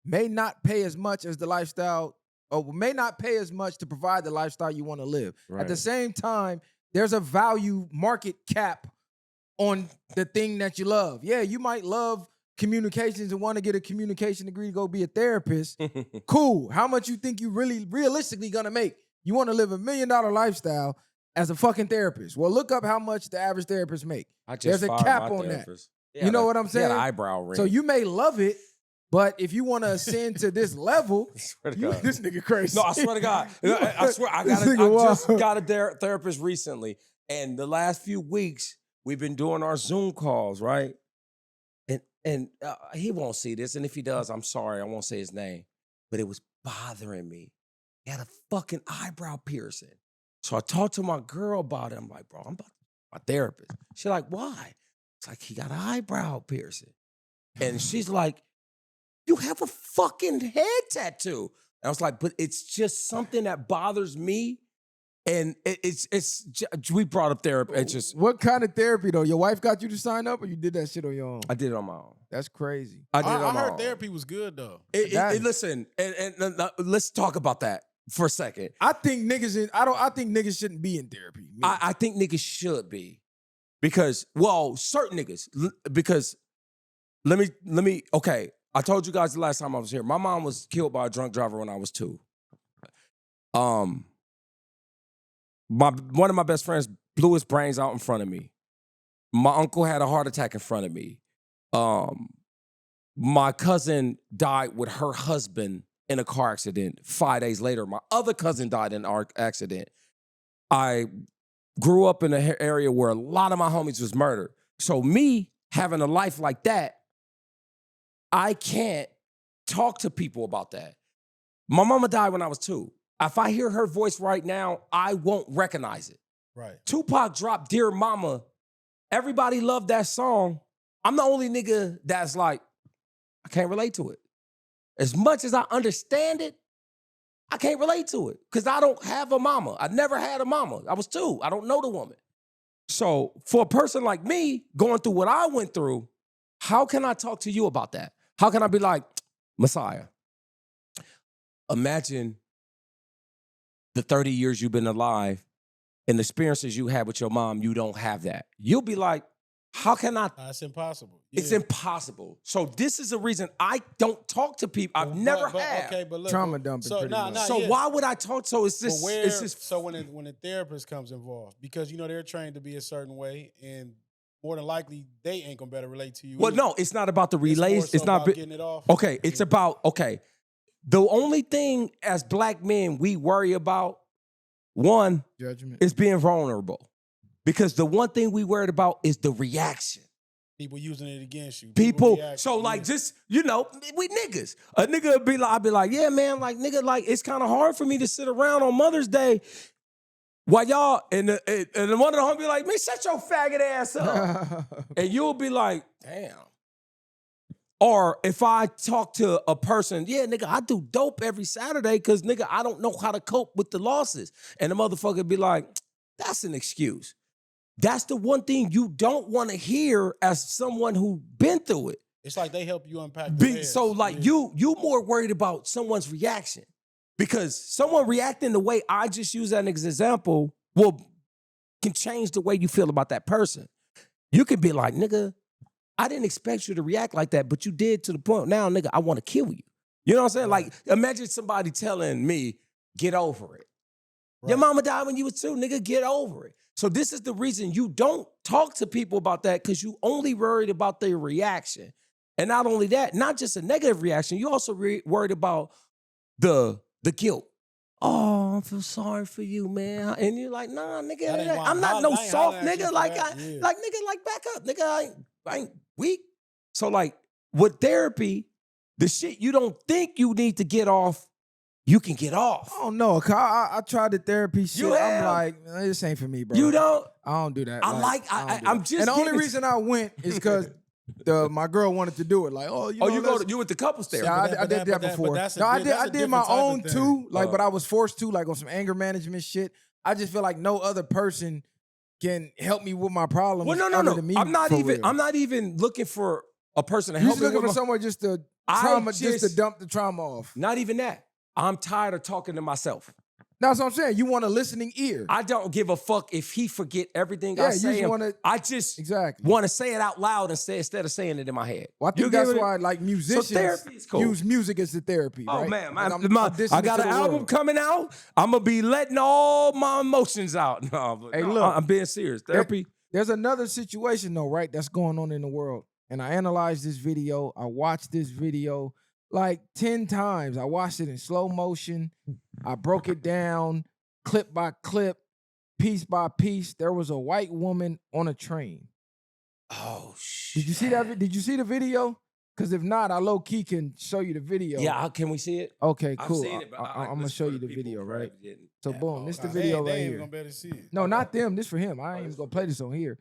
may not pay as much as the lifestyle, or may not pay as much to provide the lifestyle you want to live. At the Right. same time, there's a value market cap on the thing that you love. Yeah, you might love communications and want to get a communication degree to go be a therapist. Cool. How much you think you realistically gonna make? You want to live $1 million lifestyle as a fucking therapist. Well, look up how much the average therapist make. I just There's a fired cap my on that. therapist. You know what I'm He had an saying? eyebrow ring. So you may love it, but if you want to ascend to this level, swear to you, God. this nigga crazy. No, I swear to God. I swear, I This nigga just wild. got a therapist recently. And the last few weeks, we've been doing our Zoom calls, right? And and he won't see this, and if he does, I'm sorry, I won't say his name, but it was bothering me. He had a fucking eyebrow piercing. So I talked to my girl about it. I'm like, bro, I'm about to my therapist. She's like, why? It's like, he got an eyebrow piercing. And she's like, you have a fucking head tattoo. And I was like, but it's just something that bothers me. And we brought up therapy. It's just. What kind of therapy though? Your wife got you to sign up, or you did that shit on your own? I did it on my own. That's crazy. I did it on my heard own. therapy was good though. Listen, and let's talk about that for a second. I think niggas shouldn't be in therapy. I think niggas should be. Because, well, certain niggas. Because let me, okay. I told you guys the last time I was here. My mom was killed by a drunk driver when I was 2. One of my best friends blew his brains out in front of me. My uncle had a heart attack in front of me. My cousin died with her husband in a car accident. 5 days later, my other cousin died in an accident. I grew up in an area where a lot of my homies was murdered. So me having a life like that, I can't talk to people about that. My mama died when I was 2. If I hear her voice right now, I won't recognize it. Right. Tupac dropped Dear Mama. Everybody loved that song. I'm the only nigga that's like, I can't relate to it. As much as I understand it, I can't relate to it because I don't have a mama. I never had a mama. I was 2. I don't know the woman. So for a person like me going through what I went through, how can I talk to you about that? How can I be like, Messiah, imagine the 30 years you've been alive and the experiences you had with your mom, you don't have that. You'll be like, how can I? It's impossible. Yeah. It's impossible. So this is the reason I don't talk to people. I've never had. Okay, but look, trauma dumping. So, why would I talk? So it's this. It's just. So when a therapist comes involved, because they're trained to be a certain way, and more than likely they ain't gonna better relate to you. Well, no, it's not about the relays. It's not about getting it off. Okay, it's about The only thing as black men we worry about, one, judgment, is being vulnerable. Because the one thing we worried about is the reaction. People using it against you. People so like just, we niggas. A nigga would be like, I'd be like, yeah, man, like nigga, like it's kind of hard for me to sit around on Mother's Day while y'all, and one of the homies be like, man, shut your faggot ass up. And you'll be like, damn. Or if I talk to a person, yeah, nigga, I do dope every Saturday because, nigga, I don't know how to cope with the losses. And the motherfucker be like, that's an excuse. That's the one thing you don't want to hear as someone who been through it. It's like they help you unpack So like you more worried about someone's reaction. Because someone reacting the way I just used that as an example can change the way you feel about that person. You can be like, nigga, I didn't expect you to react like that, but you did to the point now, nigga, I want to kill you. You know what I'm saying? Like, imagine somebody telling me, get over it. Right. Your mama died when you was 2, nigga, get over it. So this is the reason you don't talk to people about that, because you only worried about their reaction. And not only that, not just a negative reaction, you also worried about the guilt. Oh, I feel sorry for you, man. And you're like, nah, nigga, I'm not no soft nigga. Like, nigga, back up. Nigga, I ain't weak. So like with therapy, the shit you don't think you need to get off, you can get off. Oh no, I tried the therapy shit. I'm like, this ain't for me, bro. You don't? I don't do that. I'm just. And the only reason I went is because my girl wanted to do it. Like, you with the couples therapy? Yeah, I did that before. I did my own too. Like, but I was forced to, like, on some anger management shit. I just feel like no other person can help me with my problems. Well, no. I'm not even looking for a person to help me. You're looking for someone just to dump the trauma off. Not even that. I'm tired of talking to myself. That's what I'm saying. You want a listening ear. I don't give a fuck if he forget everything I say. I just want to say it out loud instead of saying it in my head. Well, I think that's why, like, musicians use music as the therapy. Oh, right? man. I got an album coming out. I'm going to be letting all my emotions out. Look, I'm being serious. Therapy. There's another situation, though, right, that's going on in the world. And I analyzed this video. I watched this video like 10 times. I watched it in slow motion. I broke it down clip by clip, piece by piece. There was a white woman on a train. Oh shit! Did you see that? Did you see the video? Because if not, I low key can show you the video. Yeah, can we see it? Okay, I've cool. seen it, but I'm gonna show you the video, right? So boom, this the They video ain't right even here. gonna be able to see it. No, not them. This for him. I ain't even gonna play this on here.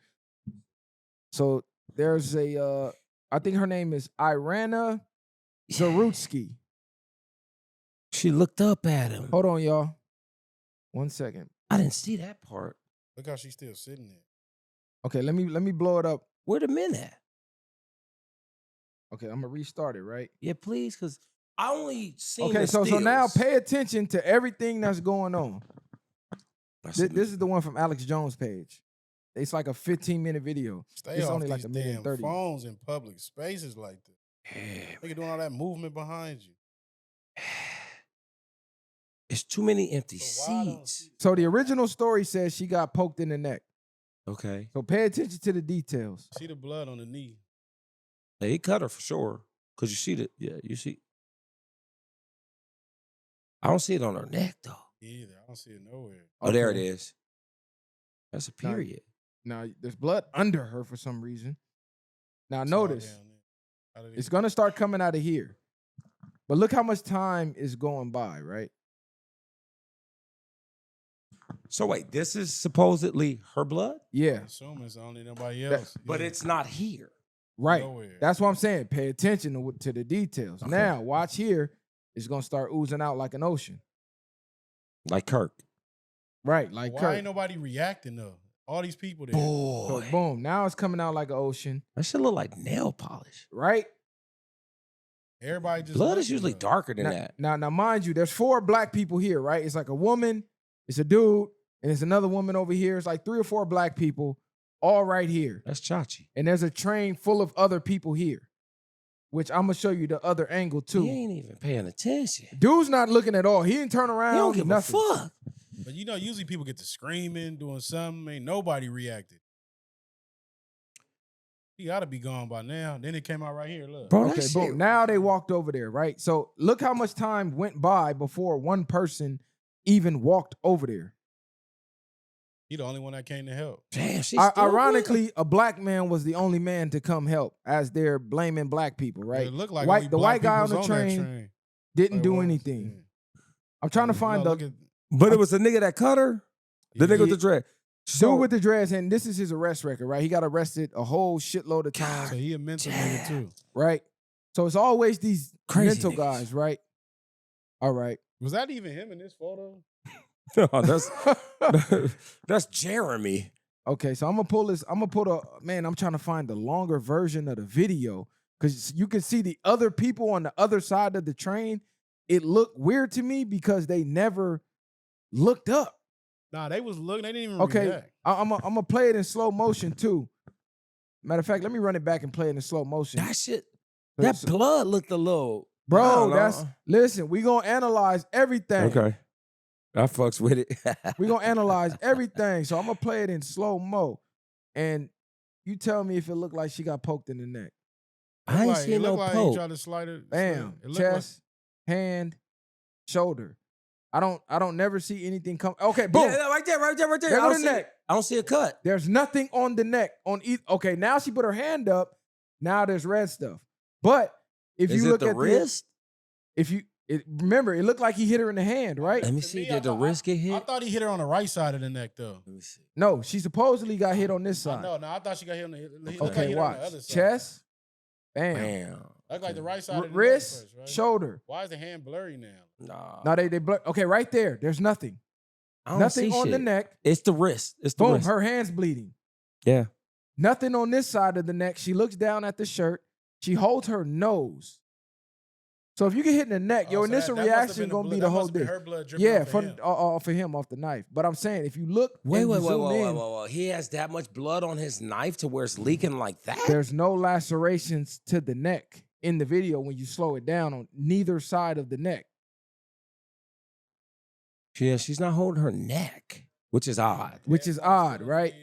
So there's a, I think her name is Irana Zarutsky. She looked up at him. Hold on, y'all. 1 second. I didn't see that part. Look how she's still sitting there. Okay, let me blow it up. Where the men at? Okay, I'm gonna restart it, right? Yeah, please, because I only seen Okay, the so now stills. pay attention to everything that's going on. That's This is the one from Alex Jones' page. It's like a 15-minute video. Stay It's off only these like a minute damn and 30. phones in public spaces like that. Yeah, Nigga doing all that movement behind you. it's too many empty So why don't seats. So the original story says she got poked in the neck. Okay. So pay attention to the details. See the blood on the knee. He cut her for sure. Cause you see it. Yeah, you see. I don't see it on her neck though. Either. I don't see it nowhere. Oh, there it Okay. is. That's a period. Now there's blood under her for some reason. Now It's all notice, down there. How did it's it- gonna start coming out of here. But look how much time is going by, right? So wait, this is supposedly her blood, Yeah, I'm assuming it's only nobody That- else. but Yeah. it's not here. right. Nowhere. That's what I'm saying. Pay attention to the details. Okay. Now, watch here. It's gonna start oozing out like an ocean. Like Kirk. Right, like Why Kirk. ain't nobody reacting though? All these people there. So Boy, boom, now it's coming out like an ocean, that should look like nail polish. right? Everybody just Blood is looking, usually though. darker than Now, that. now, mind you, there's 4 black people here, right? It's like a woman, it's a dude, and it's another woman over here. It's like 3 or 4 black people, all right here. That's Chachi. And there's a train full of other people here, which I'm gonna show you the other angle too. He ain't even paying attention. Dude's not looking at all. He didn't turn around. He don't give nothing. a fuck. But you know, usually people get to screaming, doing something. Ain't nobody reacted. He ought to be gone by now. Then it came out right here. Look. Bro, Okay, that boom. shit- Now they walked over there, right? So look how much time went by before one person even walked over there. He the only one that came to help. Damn, she's still Ironically, a black man was the only man to come help, as they're blaming black people, right? It looked like White- only the black white guy people on the was that train didn't Like, do what? anything. I'm trying to Yeah. find No, the look at- But it was the nigga that cut her? The nigga with the dread. dude with the dreads, and this is his arrest record, right? He got arrested a whole shitload of So times, he a mental nigga too. right? So it's always these Crazy mental niggas. guys, right? All right. Was that even him in this photo? That's Jeremy. Okay, so I'm gonna pull this. I'm gonna put I'm trying to find the longer version of the video because you can see the other people on the other side of the train. It looked weird to me because they never looked up. Nah, they was looking. They didn't even Okay, react. I'm gonna play it in slow motion too. Matter of fact, let me run it back and play it in slow motion. That shit, that So- blood looked a little. I bro, don't know. that's listen. We gonna analyze everything. okay. I fucks with it. We gonna analyze everything. So I'm gonna play it in slow mo, and you tell me if it looked like she got poked in the neck. I ain't Like, seen it no looked like he poke. tried to slide it. Bam, It looked chest, hand, shoulder. I don't never see anything come. Okay, boom. Yeah, right there. There I go don't the see neck. it. I don't see a cut. There's nothing on the neck. Okay, now she put her hand up. Now there's red stuff. But if Is you it look the at wrist? remember, it looked like he hit her in the hand, right? Let me To see. me, Did the wrist get I hit? thought he hit her on the right side of the neck though. Let me see. No, she supposedly got hit on this side. No, I thought she got hit on the. He looked like Okay, hit her on watch. the other side. Chest, bam. Damn. Looked like the right side of the neck Wrist, first, right? shoulder. Why is the hand blurry now? Nah. Now they blur. Okay, right there. There's nothing. I don't Nothing see on the shit. neck. It's the wrist. It's the Boom, wrist. her hand's bleeding. Yeah. Nothing on this side of the neck. She looks down at the shirt. She holds her nose. So if you get hit in the neck, your Oh, so initial that must have reaction been gonna be that the must whole have been thing. her blood dripping Yeah, off of him. for him off the knife. But I'm saying if you look, Wait, and you wait, zoom in, wait. He has that much blood on his knife to where it's leaking like that? there's no lacerations to the neck in the video when you slow it down on neither side of the neck. Yeah, she's not holding her neck, which is odd. Which is odd, right?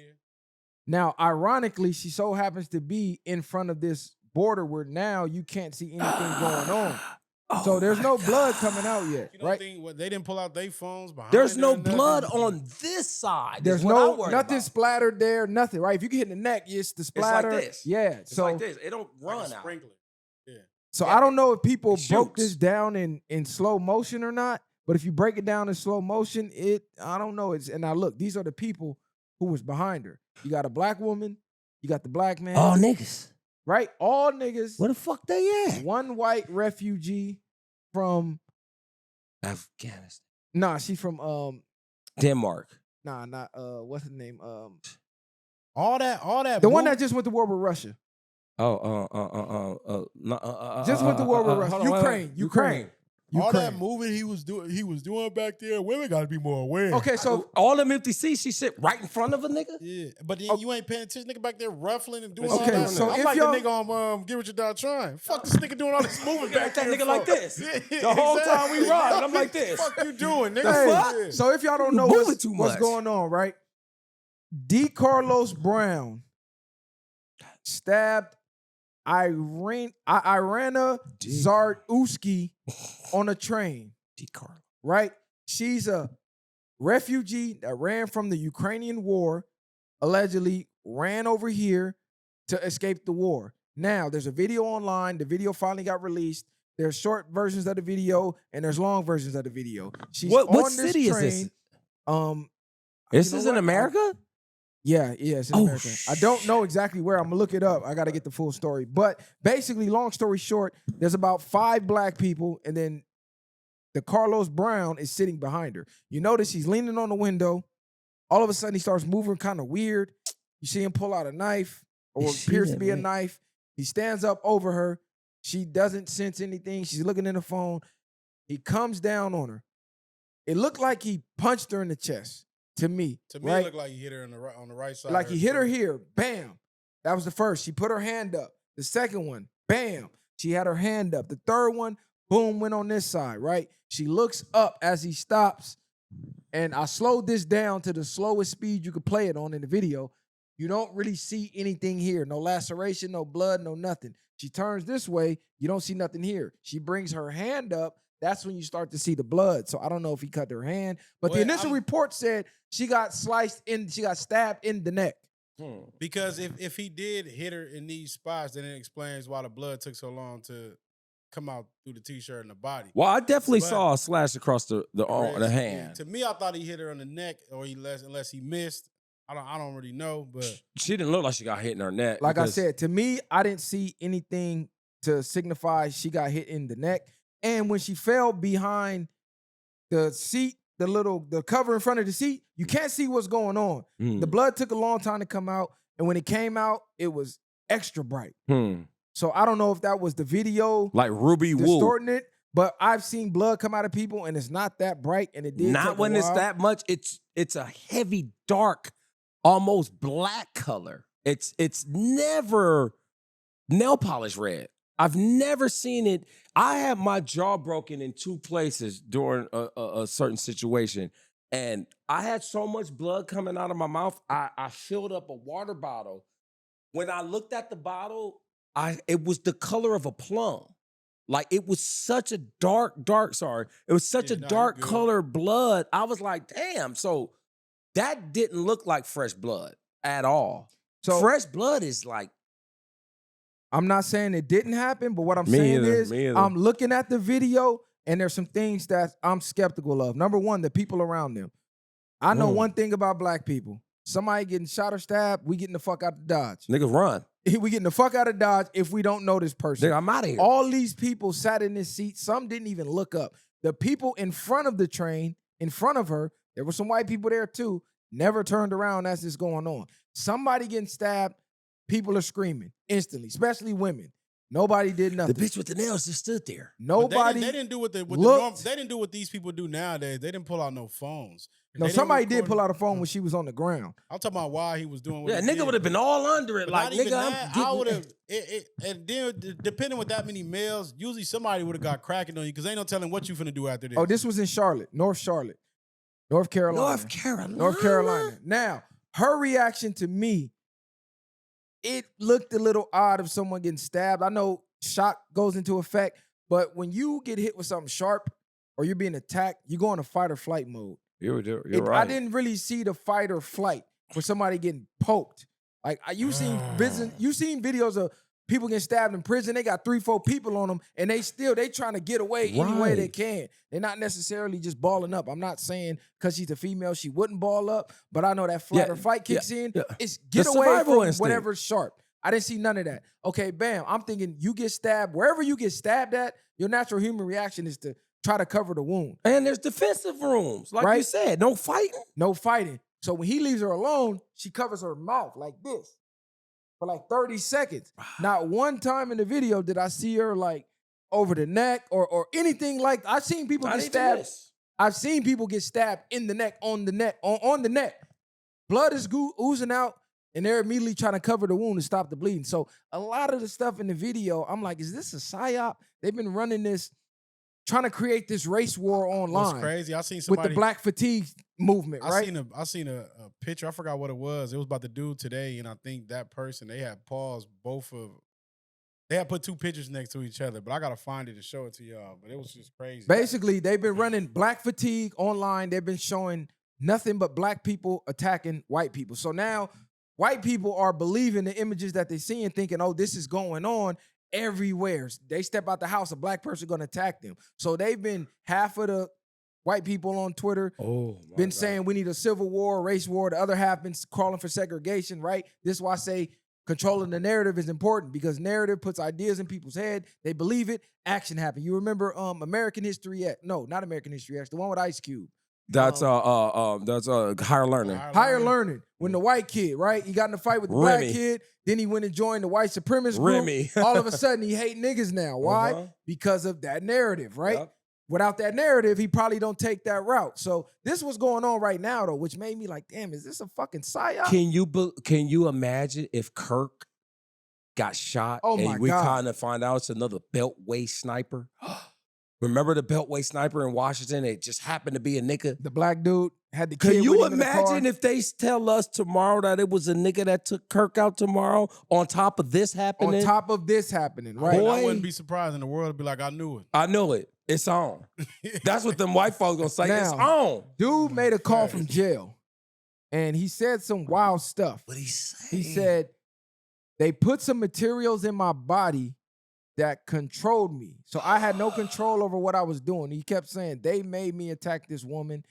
Now, ironically, she so happens to be in front of this border where now you can't see anything going on. So there's my no blood God. coming out yet, You don't right? think they didn't pull out their phones behind? There's there no or nothing? blood on this side. There's is what I'm no worried nothing about. splattered there, nothing, right? If you get hit in the neck, it's the splatter. this. Yeah. It's so like this. It don't Like a run out. sprinkler. Yeah. So Yeah, I don't know if people it broke this shoots. down in slow motion or not, but if you break it down in slow motion, I don't know. And now look, these are the people who was behind her. You got a black woman, you got the black man, All niggas. right? All niggas. Where the fuck they at? One white refugee from Afghanistan. she's from Denmark. not what's her name? All that. The one that just went to war with Russia. Just went to war with Russia. hold on, wait. Ukraine. all that moving he was doing back there. Women got to be more aware. Okay, so all them empty seats, she sit right in front of a nigga. Yeah, but then you ain't paying attention. Nigga back there ruffling and doing all Okay, that. so I'm if like y'all- the nigga on Get What You Done Trying. Fuck this nigga doing all this moving back That there. nigga like for? this. Yeah, The whole time we exactly. ride, I'm like this. Fuck you doing, nigga? Hey, fuck? Yeah. so if y'all don't You know moving what's too much. going on, right? D. Carlos Brown stabbed Irina Zarduski on a train, right? She's a refugee that ran from the Ukrainian war, allegedly ran over here to escape the war. Now, there's a video online. The video finally got released. There's short versions of the video and there's long versions of the video. She's What on this city is train. this? This This is in America? Yeah, it's in Oh, America. I don't know exactly where. I'm gonna look it up. I gotta get the full story. But basically, long story short, there's about 5 black people, and then the Carlos Brown is sitting behind her. You notice he's leaning on the window. All of a sudden, he starts moving kind of weird. You see him pull out a knife, or what appears to be a knife. He stands up over her. She doesn't sense anything. She's looking in the phone. He comes down on her. It looked like he punched her in the chest. To me, It looked like he hit her on the right side. like of he hit her throat. here, bam. That was the first. She put her hand up. The second one, bam. She had her hand up. The third one, boom, went on this side, right? She looks up as he stops. And I slowed this down to the slowest speed you could play it on in the video. You don't really see anything here. No laceration, no blood, no nothing. She turns this way. You don't see nothing here. She brings her hand up. That's when you start to see the blood. So I don't know if he cut her hand. But the initial report said she got stabbed in the neck. Because if he did hit her in these spots, then it explains why the blood took so long to come out through the t-shirt and the body. Well, I definitely But- saw a slash across the arm, the hand. To me, I thought he hit her on the neck, or unless he missed. I don't really know, but She didn't look like she got hit in her neck. Like I because- said, to me, I didn't see anything to signify she got hit in the neck. And when she fell behind the seat, the cover in front of the seat, you can't see what's going on. The blood took a long time to come out. And when it came out, it was extra bright. So I don't know if that was the video like Ruby Woo. distorting it, but I've seen blood come out of people and it's not that bright. And it did Not take a when it's while. that much. It's a heavy, dark, almost black color. It's never nail polish red. I've never seen it. I had my jaw broken in 2 places during a certain situation. And I had so much blood coming out of my mouth, I filled up a water bottle. When I looked at the bottle, it was the color of a plum. Like it was such a dark, it was such a dark color blood. I was like, damn. So that didn't look like fresh blood at all. So fresh blood is like, I'm not saying it didn't happen, but what I'm Me saying either, is me either. I'm looking at the video and there's some things that I'm skeptical of. Number one, the people around them. I know one thing about black people. Somebody getting shot or stabbed, we getting the fuck out of Dodge. niggas run. We getting the fuck out of Dodge if we don't know this person. Nigga, I'm out of here. All these people sat in this seat. Some didn't even look up. The people in front of the train, in front of her, there were some white people there too, never turned around as this going on. Somebody getting stabbed, people are screaming instantly, especially women. Nobody did nothing. The bitch with the nails just stood there. Nobody. They didn't do what they didn't do what these people do nowadays. They didn't pull out no phones. No, They didn't somebody did record pull it. out a phone when she was on the ground. I'm talking about why he was doing what Yeah, he nigga did. would have been all under it. But Like, not even nigga, that, I'm I would getting... have. And then depending with that many males, usually somebody would have got cracking on you because ain't no telling what you finna do after this. Oh, this was in Charlotte, North Carolina. North Carolina. Now, her reaction to me, it looked a little odd of someone getting stabbed. I know shock goes into effect, But when you get hit with something sharp or you're being attacked, you go into fight or flight mode. You're right. I didn't really see the fight or flight for somebody getting poked. Like you seen videos of people getting stabbed in prison. They got 3-4 people on them, and they trying to get away any way they can. They're not necessarily just balling up. I'm not saying because she's a female she wouldn't ball up, but I know that flight or fight kicks in. Yeah. It's get away from whatever's sharp. I didn't see none of that. Okay, bam. I'm thinking you get stabbed wherever you get stabbed at. Your natural human reaction is to try to cover the wound. And there's defensive rooms, like you said. No fighting. No fighting. So when he leaves her alone, she covers her mouth like this for like 30 seconds. Not one time in the video did I see her like over the neck or anything like that. I've seen people get stabbed. I've seen people get stabbed in the neck, on the neck. Blood is oozing out, and they're immediately trying to cover the wound and stop the bleeding. So a lot of the stuff in the video, I'm like, is this a psyop? They've been running this, trying to create this race war online. That's crazy. I seen somebody with the black fatigue movement, right? I seen a picture. I forgot what it was. It was about the dude today, and I think that person, they had paused they had put 2 pictures next to each other, but I gotta find it to show it to y'all. But it was just crazy. Basically, they've been running black fatigue online. They've been showing nothing but black people attacking white people. So now white people are believing the images that they see and thinking, oh, this is going on everywhere. They step out the house, a black person going to attack them. So they've been, half of the white people on Twitter been saying we need a civil war, race war. The other half been calling for segregation, right? This is why I say controlling the narrative is important, because narrative puts ideas in people's head. They believe it. Action happens. You remember American History X? No, not American History X. The one with Ice Cube. That's Higher Learning. Higher Learning. When the white kid, right? He got in a fight with the black kid. Then he went and joined the white supremacist group. All of a sudden, he hate niggas now. Why? Because of that narrative, right? Yep. Without that narrative, he probably don't take that route. So this is what's going on right now, though, which made me like, damn, is this a fucking psyop? Can you imagine if Kirk got shot and we kind of find out it's another Beltway sniper? Remember the Beltway sniper in Washington? It just happened to be a nigga. The black dude had the kid. Can you imagine if they tell us tomorrow that it was a nigga that took Kirk out tomorrow on top of this happening? On top of this happening, right? Boy, I wouldn't be surprised, and the world would be like, I knew it. I knew it. It's on. That's what them white folks gonna say. Now, it's on. Dude made a call from jail, and he said some wild stuff. What he said? He said, they put some materials in my body that controlled me. So I had no control over what I was doing. He kept saying, they made me attack this woman.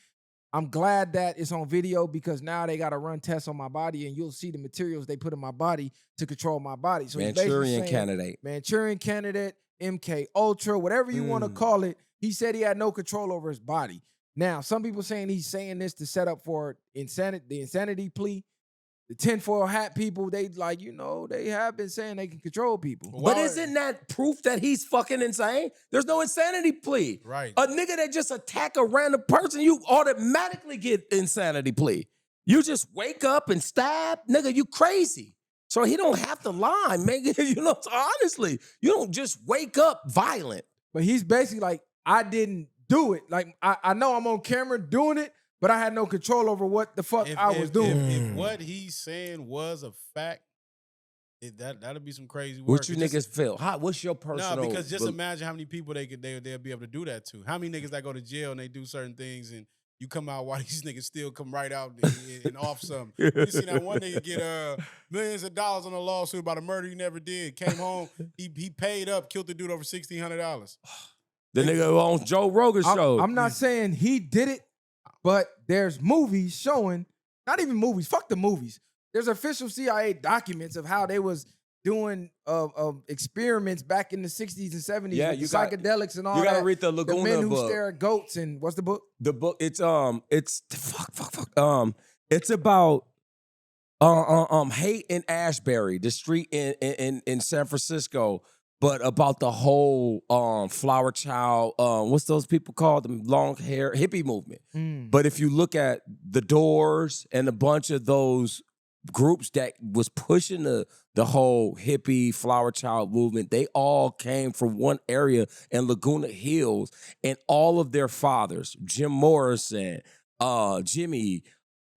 I'm glad that it's on video, because now they got to run tests on my body, and you'll see the materials they put in my body to control my body. So Manchurian candidate, MK Ultra, whatever you want to call it. He said he had no control over his body. Now, some people saying he's saying this to set up for the insanity plea. The tinfoil hat people, they like, they have been saying they can control people. But isn't that proof that he's fucking insane? There's no insanity plea. Right. A nigga that just attack a random person, you automatically get insanity plea. You just wake up and stab, nigga, you crazy. So he don't have to lie, man. Honestly, you don't just wake up violent. But he's basically like, I didn't do it. Like, I know I'm on camera doing it, but I had no control over what the fuck I was doing. If what he's saying was a fact, that'll be some crazy work. What you niggas feel? What's your personal? No, because just imagine how many people they'll be able to do that to. How many niggas that go to jail and they do certain things, and you come out while these niggas still come right out and off something. You see that one nigga get millions of dollars on a lawsuit about a murder he never did. Came home, he paid up, killed the dude over $1,600. The nigga on Joe Rogan's show. I'm not saying he did it, but there's movies showing, not even movies, fuck the movies. There's official CIA documents of how they was doing experiments back in the 60s and 70s with psychedelics and all that. You gotta read the Laguna book. The men who stare at goats, and what's the book? The book, it's about hate in Ashbury, the street in San Francisco, but about the whole flower child, what's those people called? The long hair hippie movement. But if you look at the Doors and a bunch of those groups that was pushing the whole hippie flower child movement, they all came from one area in Laguna Hills, and all of their fathers, Jim Morrison, Jimmy,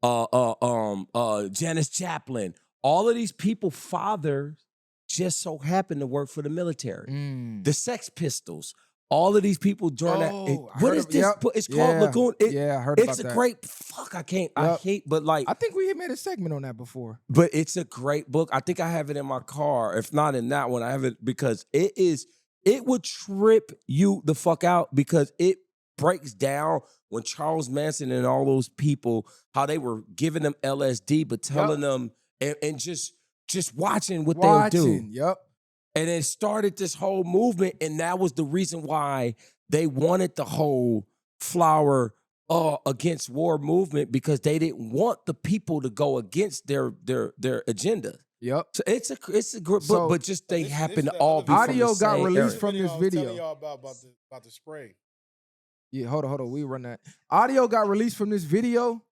Janis Joplin, all of these people fathers just so happened to work for the military. The Sex Pistols, all of these people during that. What is this? It's called Lagoon. I heard about that. It's a great. Fuck, I can't. I hate, but like, I think we had made a segment on that before. But it's a great book. I think I have it in my car. If not in that one, I have it because it is. It would trip you the fuck out because it breaks down when Charles Manson and all those people, how they were giving them LSD, but telling them and just watching what they'll do. Yep. And it started this whole movement, and that was the reason why they wanted the whole flower against war movement, because they didn't want the people to go against their agenda. Yep. So it's a good book, but just they happen to all be audio from the got same released area. from this I was video. telling y'all about the spray. Yeah, hold on. We run that. Audio got released from this video,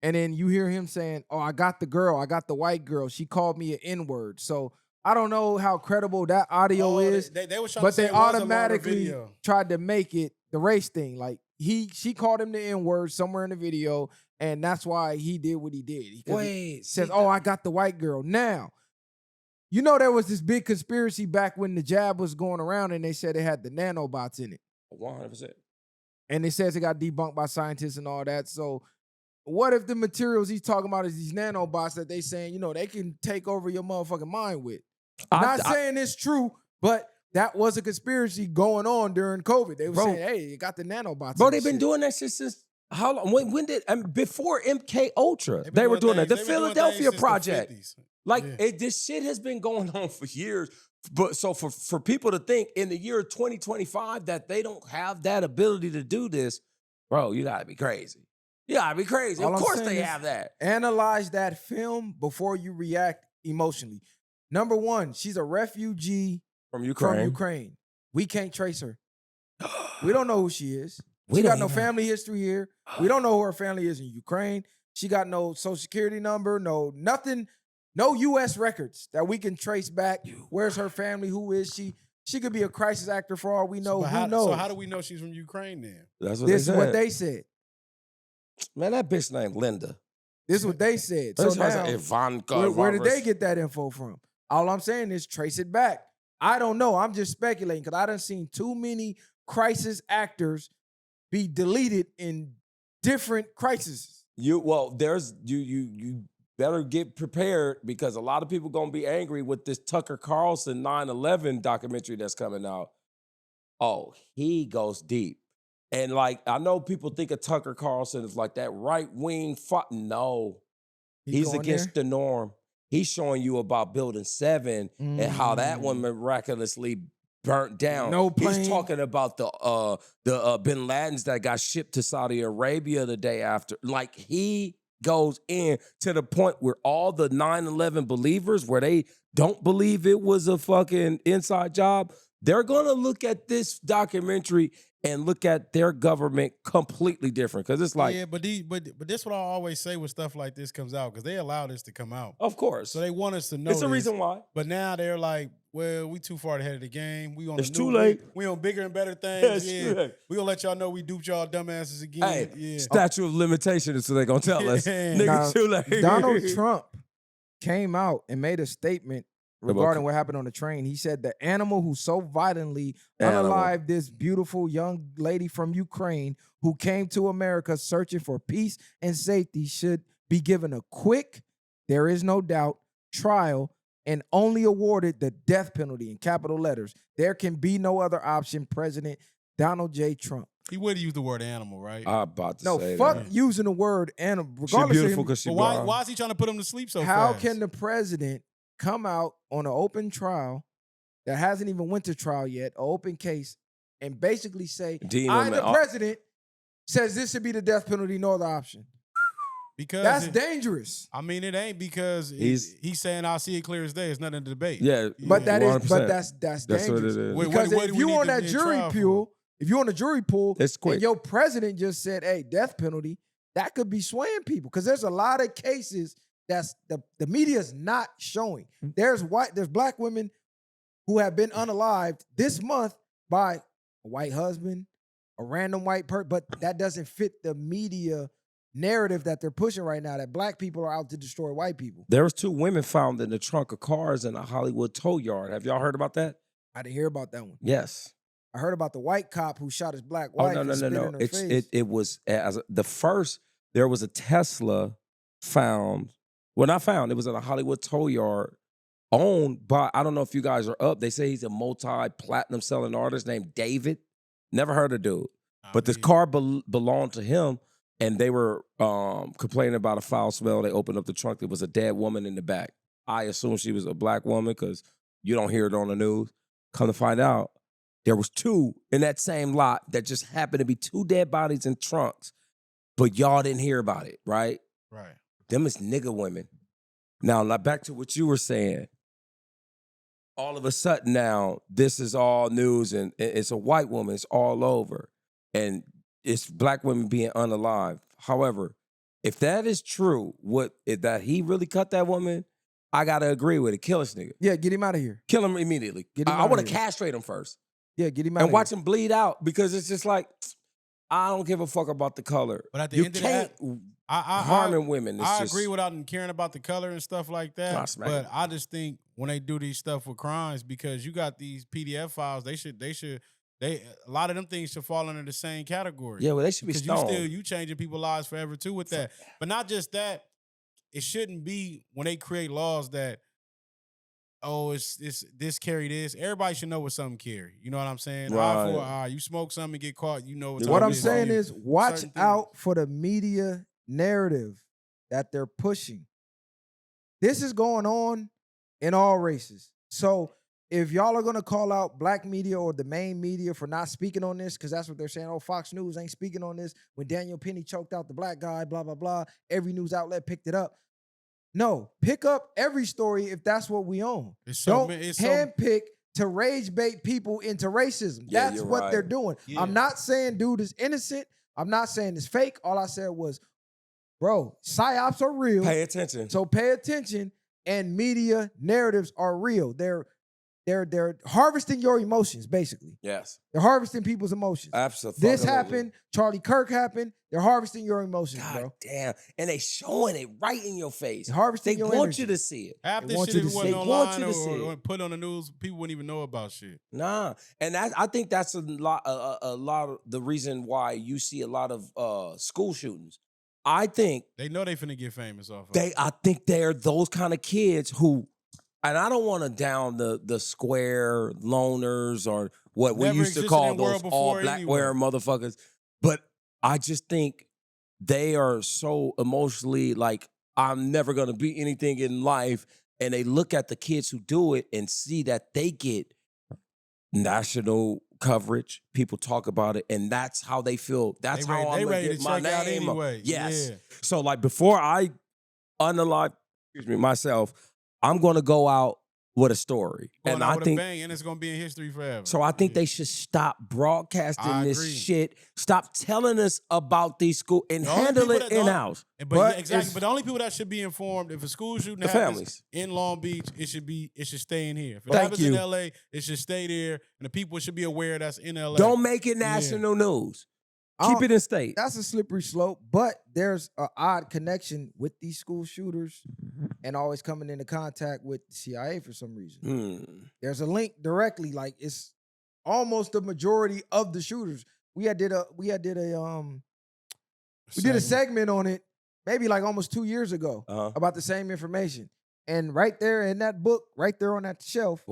and then you hear him saying, "Oh, I got the girl. I got the white girl. She called me an N-word." So I don't know how credible that audio is, They was trying but to say they it was a longer automatically video. tried to make it the race thing. Like she called him the N-word somewhere in the video, and that's why he did what he did. He says, "Oh, I got the white girl." Now, you know there was this big conspiracy back when the jab was going around, and they said it had the nanobots in it. 100%. And it says it got debunked by scientists and all that. So what if the materials he's talking about is these nanobots that they saying, they can take over your motherfucking mind with? Not saying it's true, but that was a conspiracy going on during COVID. They were saying, hey, you got the nanobots. Bro, they've been doing that shit since how long? When did before MK Ultra? They were doing that. The Philadelphia Project. This shit has been going on for years. But so for people to think in the year 2025 that they don't have that ability to do this, bro, you gotta be crazy. You gotta be crazy. Of course they have that. Analyze that film before you react emotionally. Number one, she's a refugee from Ukraine. We can't trace her. We don't know who she is. She got no family history here. We don't know who her family is in Ukraine. She got no social security number, no nothing. No U.S. records that we can trace back. Where's her family? Who is she? She could be a crisis actor for all we know. Who knows? So how do we know she's from Ukraine then? That's what this is what they said. Man, that bitch named Linda. This is what they said. So now, Ivanka, where did they get that info from? All I'm saying is trace it back. I don't know. I'm just speculating because I done seen too many crisis actors be deleted in different crises. You better get prepared because a lot of people gonna be angry with this Tucker Carlson 9/11 documentary that's coming out. Oh, he goes deep. And like, I know people think of Tucker Carlson as like that right-wing No. He's against the norm. He's showing you about Building 7 and how that one miraculously burnt down. No plane. He's talking about the Bin Ladens that got shipped to Saudi Arabia the day after. Like, he goes in to the point where all the 9/11 believers, where they don't believe it was a fucking inside job, they're gonna look at this documentary and look at their government completely different. Because it's like, but this what I always say when stuff like this comes out, because they allow this to come out. Of course. So they want us to know. It's a reason why. But now they're like, well, we too far ahead of the game. We on it's too late. We on bigger and better things. We gonna let y'all know we duped y'all dumbasses again. Hey, statute of limitation is what they gonna tell us. Nigga, too late. Donald Trump came out and made a statement regarding what happened on the train. He said the animal who so violently unalived this beautiful young lady from Ukraine who came to America searching for peace and safety should be given a quick, there is no doubt, trial and only awarded the death penalty in capital letters. There can be no other option, President Donald J. Trump. He would use the word animal, right? I'm about to say fuck that. using the word animal. She's beautiful because she's brown. Why is he trying to put him to sleep so How fast? can the president come out on an open trial that hasn't even went to trial yet, an open case, and basically say, the president says this should be the death penalty, no other option? Because that's dangerous. I mean, it ain't because he's saying I'll see it clear as day. It's nothing to debate. Yeah, but that's dangerous. That's what it is. Because if you on that jury pool, and your president just said, "Hey, death penalty," that could be swaying people because there's a lot of cases that's the media's not showing. There's black women who have been unalived this month by a white husband, a random white person, but that doesn't fit the media narrative that they're pushing right now, that black people are out to destroy white people. There was 2 women found in the trunk of cars in a Hollywood tow yard. Have y'all heard about that? I didn't hear about that one. Yes. I heard about the white cop who shot his black wife. Oh, no. In her face. It was the first. There was a Tesla found. Well, not found. It was in a Hollywood tow yard owned by. I don't know if you guys are up. They say he's a multi-platinum selling artist named David. Never heard of dude. But this car belonged to him, and they were complaining about a foul smell. They opened up the trunk. There was a dead woman in the back. I assume she was a black woman because you don't hear it on the news. Come to find out, there was 2 in that same lot that just happened to be 2 dead bodies in trunks, but y'all didn't hear about it, right? Right. Them is nigga women. Now, back to what you were saying. All of a sudden now, this is all news, and it's a white woman. It's all over. And it's black women being unalive. However, if that is true, that he really cut that woman, I got to agree with it. Kill this nigga. Yeah, get him out of here. Kill him immediately. I want to castrate him first. Yeah, get him out and watch him bleed out, because it's just like, I don't give a fuck about the color. But at the you end can't of that, harming women. I agree without them caring about the color and stuff like that. But I just think when they do these stuff with crimes, because you got these PDF files, a lot of them things should fall under the same category. Yeah, well, they should be stoned. Because you changing people's lives forever too with that. But not just that, it shouldn't be when they create laws that, oh, it's this carry this. Everybody should know what something carry. You know what I'm saying? Right. Eye for eye. You smoke something and get caught, you know what I'm saying is watch out for the media narrative that they're pushing. This is going on in all races. So if y'all are going to call out black media or the main media for not speaking on this, because that's what they're saying, oh, Fox News ain't speaking on this. When Daniel Penny choked out the black guy, blah, blah, blah, every news outlet picked it up. No, pick up every story if that's what we own. Don't handpick to rage bait people into racism. Yeah, that's what they're doing. Yeah. I'm not saying dude is innocent. I'm not saying it's fake. All I said was, bro, psyops are real. Pay attention. So pay attention, and media narratives are real. They're harvesting your emotions, basically. Yes. They're harvesting people's emotions. Absolutely. This happened. Charlie Kirk happened. They're harvesting your emotions, God bro. damn. And they showing it right in your face. They're harvesting your want energy. You to see it. Half this shit, if it wasn't online or put on the news, people wouldn't even know about shit. Nah. And I think that's a lot of the reason why you see a lot of school shootings. I think they know they finna get famous off of it. I think they're those kind of kids who, and I don't want to down the square loners or what we used to call those all black wearing motherfuckers, but I just think they are so emotionally like, I'm never gonna be anything in life, and they look at the kids who do it and see that they get national coverage. People talk about it, and that's how they feel. That's how I'm gonna get my name anyway. Yes. Yeah. So like before I unalive, myself, I'm gonna go out with a story, and I think, bang, and it's gonna be in history forever. So I think they should stop broadcasting this shit. Stop telling us about these schools and handle it in house. But exactly. But the only people that should be informed, if a school shooting happens in Long Beach, it should stay in here. If it happens in LA, it should stay there, and the people should be aware that's in LA. Don't make it national news. Keep it in state. That's a slippery slope, but there's an odd connection with these school shooters and always coming into contact with the CIA for some reason. There's a link directly, like it's almost the majority of the shooters. We did a segment on it maybe like almost 2 years ago about the same information. And right there in that book, right there on that shelf,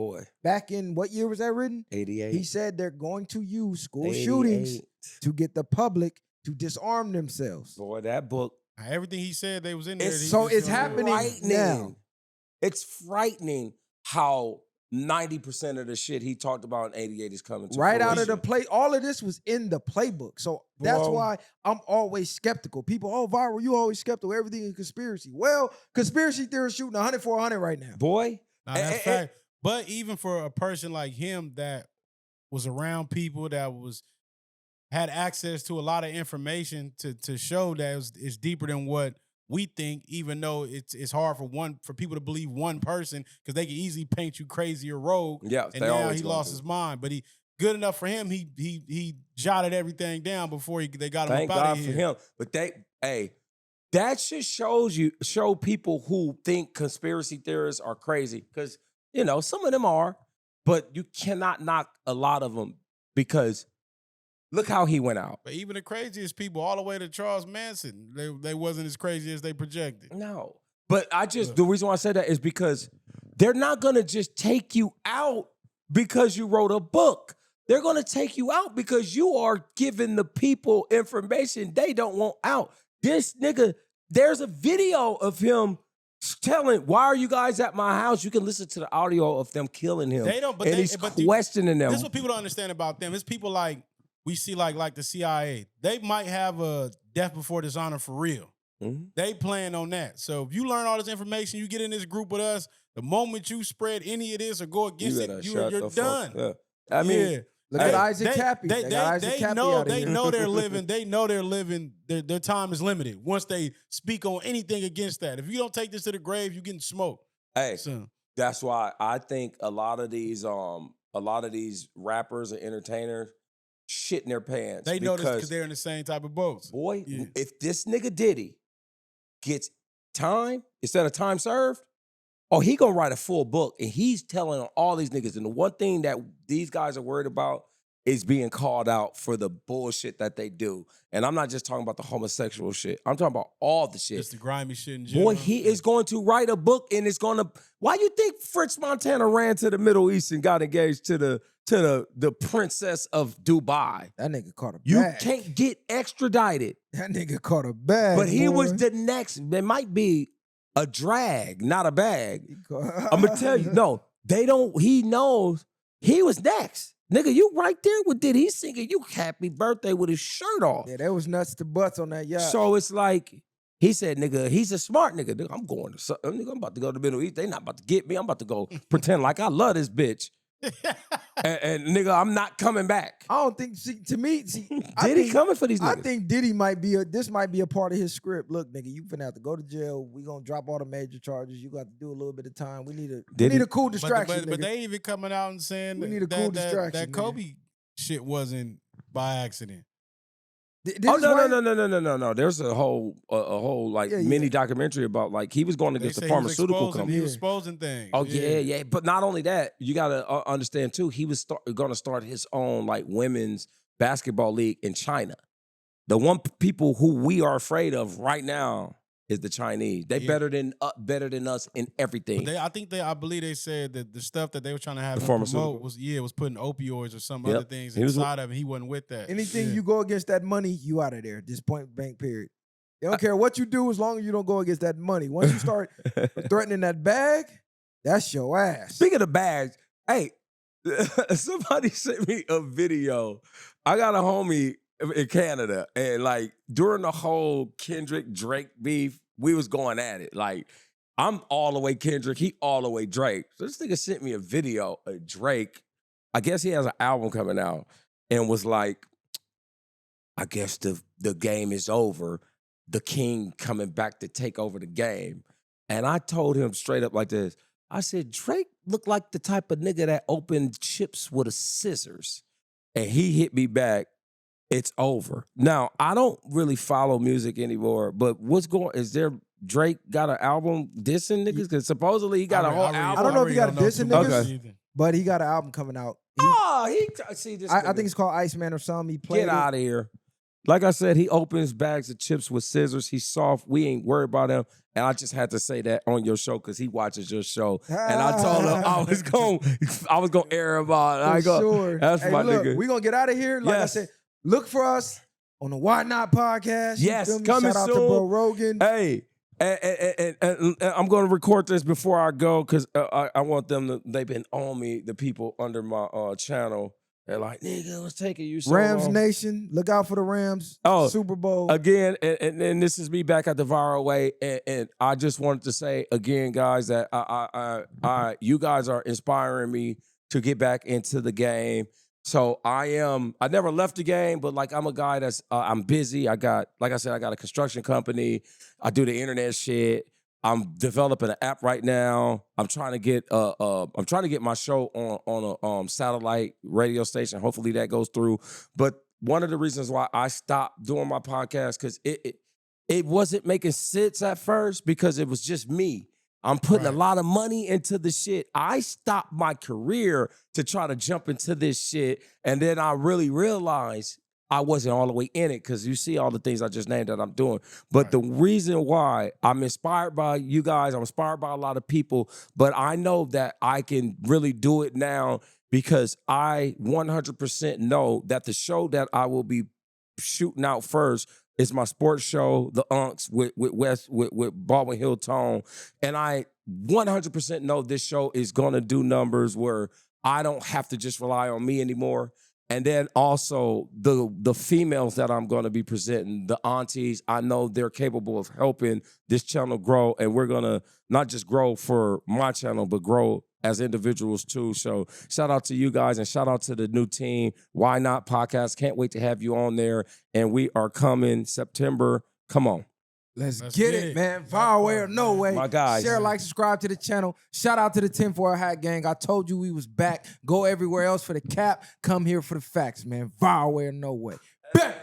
back in what year was that written? 88. He said they're going to use school shootings to get the public to disarm themselves. Boy, that book. Everything he said, they was in there. So it's happening now. It's frightening how 90% of the shit he talked about in 88 is coming to right fruition. Out of the play. All of this was in the playbook. So that's why I'm always skeptical. People, viral, you always skeptical. Everything is conspiracy. Well, conspiracy theorists shooting 100 for 100 right now. Boy. Nah, that's fact. But even for a person like him that was around people that had access to a lot of information to show that it's deeper than what we think, even though it's hard for people to believe one person because they can easily paint you crazy or rogue. Yeah, and now he lost his mind. But he good enough for him. He jotted everything down before they got him up out of here. Thank God for him. But that shit show people who think conspiracy theorists are crazy because some of them are, but you cannot knock a lot of them because look how he went out. But even the craziest people, all the way to Charles Manson, they wasn't as crazy as they projected. No. But the reason why I said that is because they're not going to just take you out because you wrote a book. They're going to take you out because you are giving the people information they don't want out. This nigga, there's a video of him telling, why are you guys at my house? You can listen to the audio of them killing him. They don't, but he's questioning them. This is what people don't understand about them. It's people like, we see like the CIA. They might have a death before dishonor for real. Mm-hmm. They plan on that. So if you learn all this information, you get in this group with us, the moment you spread any of this or go against it, you're done. Yeah. I mean, look at Isaac Cappy. They know they're living. They know they're living. Their time is limited. Once they speak on anything against that, if you don't take this to the grave, you're getting smoked. Hey, that's why I think a lot of these rappers and entertainers shit in their pants. They know this because they're in the same type of boats. Boy, if this nigga Diddy gets time instead of time served, he gonna write a full book, and he's telling all these niggas. And the one thing that these guys are worried about is being called out for the bullshit that they do. And I'm not just talking about the homosexual shit. I'm talking about all the shit. Just the grimy shit in general. Boy, he is going to write a book, and it's gonna. Why you think French Montana ran to the Middle East and got engaged to the princess of Dubai? That nigga caught a bag. You can't get extradited. That nigga caught a bag. But he was the next. There might be a drag, not a bag. I'm gonna tell you, no, they don't. He knows he was next. Nigga, you right there with Diddy. He's singing you happy birthday with his shirt off. Yeah, that was nuts to butts on that yacht. So it's like, he said, nigga, he's a smart nigga. Nigga, I'm going to, nigga, I'm about to go to the Middle East. They not about to get me. I'm about to go pretend like I love this bitch. and nigga, I'm not coming back. I don't think, Diddy coming for these niggas. I think Diddy this might be a part of his script. Look, nigga, you finna have to go to jail. We gonna drop all the major charges. You got to do a little bit of time. We need a cool distraction. But they even coming out and saying we need a cool distraction. That Kobe shit wasn't by accident. No. There's a whole mini documentary about like he was going against the pharmaceutical company. He was exposing things. Oh yeah. But not only that, you gotta understand too. He was going to start his own like women's basketball league in China. The one people who we are afraid of right now is the Chinese. They better than us in everything. I believe they said that the stuff that they were trying to have him promote was putting opioids or some other things inside of him. He wasn't with that. Anything you go against that money, you out of there. Just point blank, period. They don't care what you do as long as you don't go against that money. Once you start threatening that bag, that's your ass. Speaking of bags, hey, somebody sent me a video. I got a homie in Canada, and like during the whole Kendrick Drake beef, we was going at it. Like I'm all the way Kendrick, he all the way Drake. So this nigga sent me a video of Drake. I guess he has an album coming out, and was like, I guess the game is over. The king coming back to take over the game. And I told him straight up like this. I said, Drake looked like the type of nigga that opened chips with a scissors. And he hit me back. It's over. Now, I don't really follow music anymore, but is there Drake got an album dissing niggas? Because supposedly he got a whole album. I don't know if he got a dissing niggas, but he got an album coming out. See this. I think it's called Iceman or something. He played Get out of here. Like I said, he opens bags of chips with scissors. He's soft. We ain't worried about him. And I just had to say that on your show because he watches your show. And I told him I was gonna air him out. Sure. That's my nigga. We gonna get out of here. Like I said, look for us on the Why Not podcast. Yes, coming soon. Shout out to Bro Rogan. Hey, and I'm going to record this before I go because I want them to, they've been on me, the people under my channel. They're like, nigga, what's taking you so Rams long? Nation, look out for the Rams. Super Bowl. Again, and this is me back at the viral way. And I just wanted to say again, guys, that you guys are inspiring me to get back into the game. So I never left the game, but like I'm a guy that's I'm busy. Like I said, I got a construction company. I do the internet shit. I'm developing an app right now. I'm trying to get my show on a satellite radio station. Hopefully that goes through. But one of the reasons why I stopped doing my podcast because it wasn't making sense at first because it was just me. I'm putting a lot of money into the shit. I stopped my career to try to jump into this shit. And then I really realized I wasn't all the way in it because you see all the things I just named that I'm doing. But the reason why I'm inspired by you guys, I'm inspired by a lot of people, but I know that I can really do it now because I 100% know that the show that I will be shooting out first is my sports show, The Unks with Baldwin Hill Tone. And I 100% know this show is gonna do numbers where I don't have to just rely on me anymore. And then also the females that I'm gonna be presenting, the aunties, I know they're capable of helping this channel grow. And we're gonna not just grow for my channel, but grow as individuals too. So shout out to you guys and shout out to the new team, Why Not Podcast. Can't wait to have you on there. And we are coming September. Come on. Let's get it, man. Far away or no way. My guys. Share, like, subscribe to the channel. Shout out to the 10-4 Hat Gang. I told you we was back. Go everywhere else for the cap. Come here for the facts, man. Far away or no way. Bang!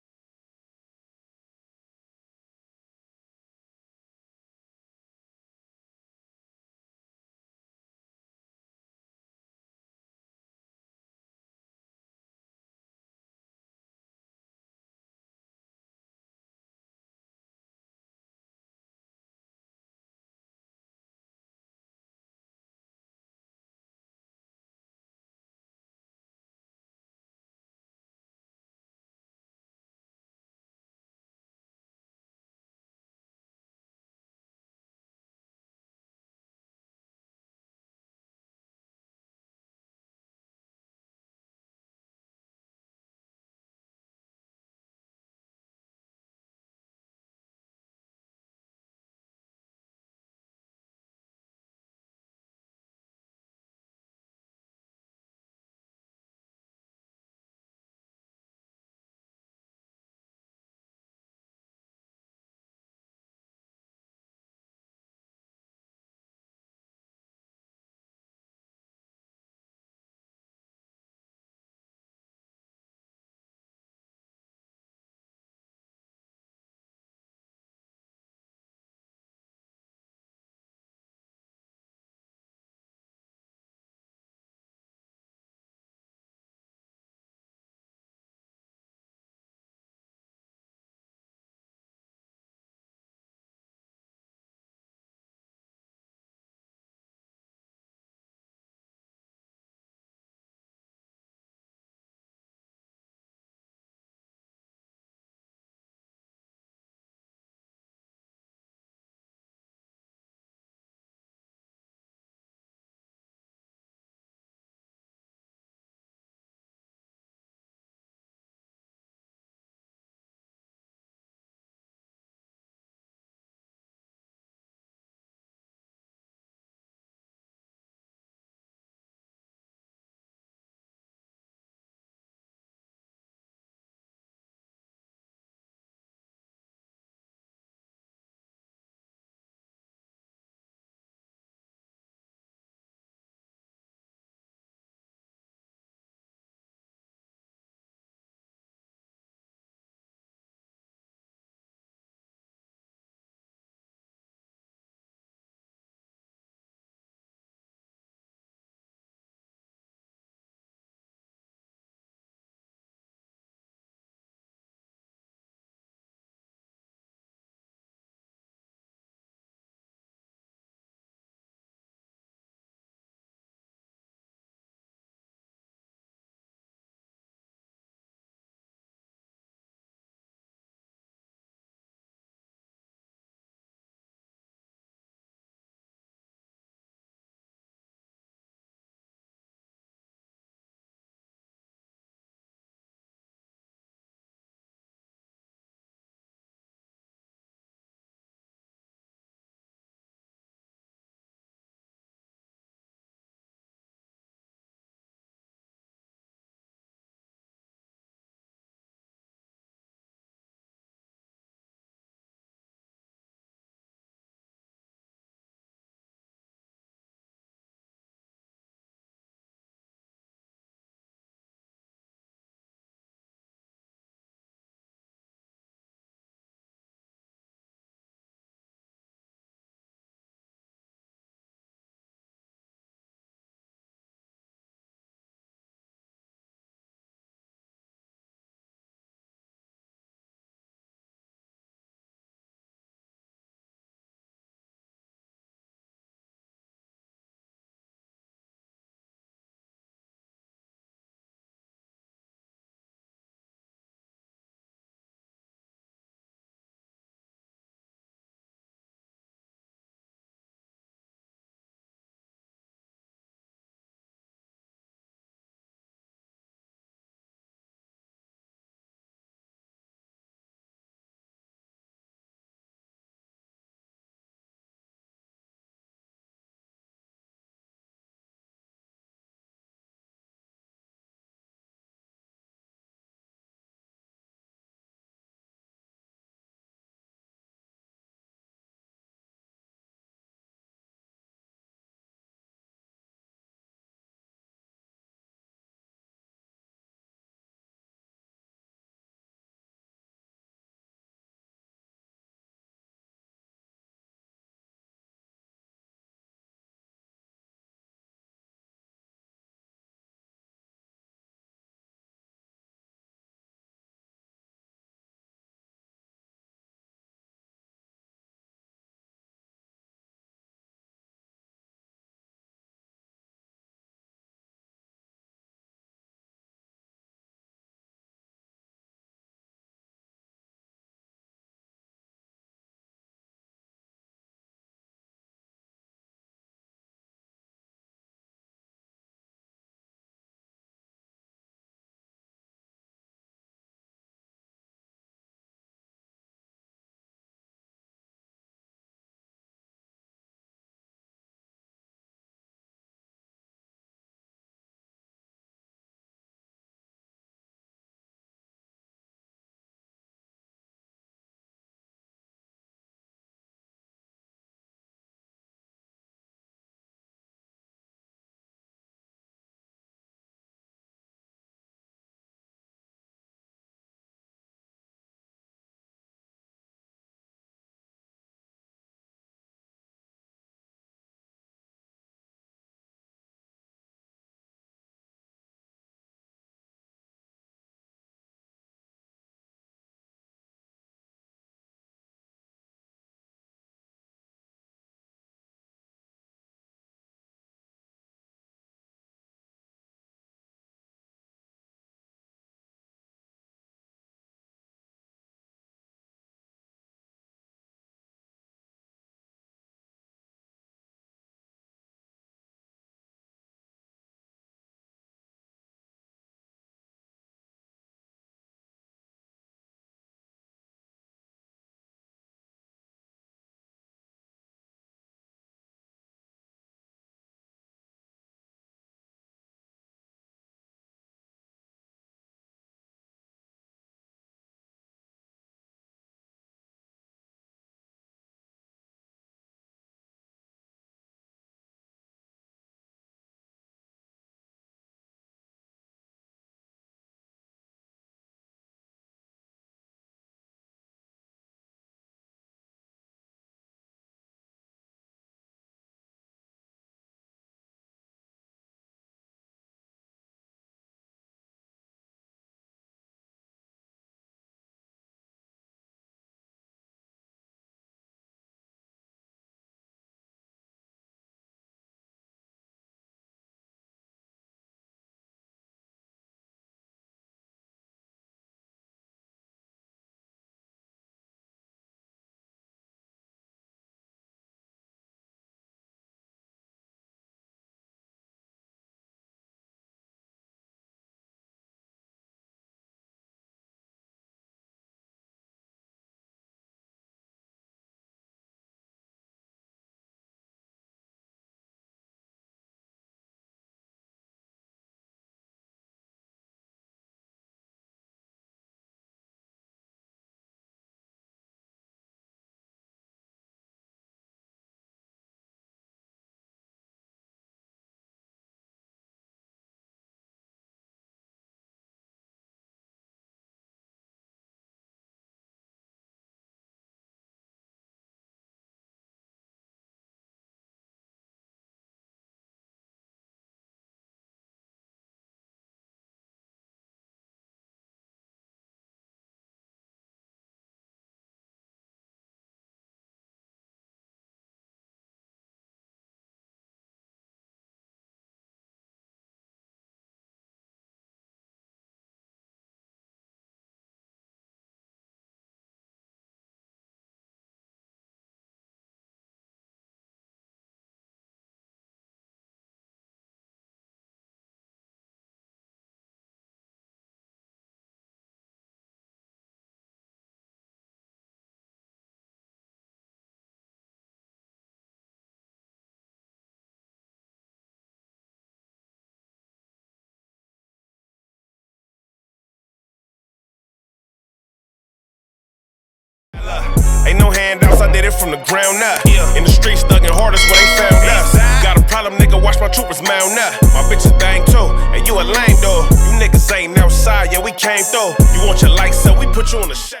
handouts, I did it from the ground up. In the streets, thugging hardest where they found us. Got a problem, nigga, watch my troopers mount up. My bitch is bang too, and you a lame though. You niggas ain't outside, yeah, we came through. You want your lights up, we put you on the shade.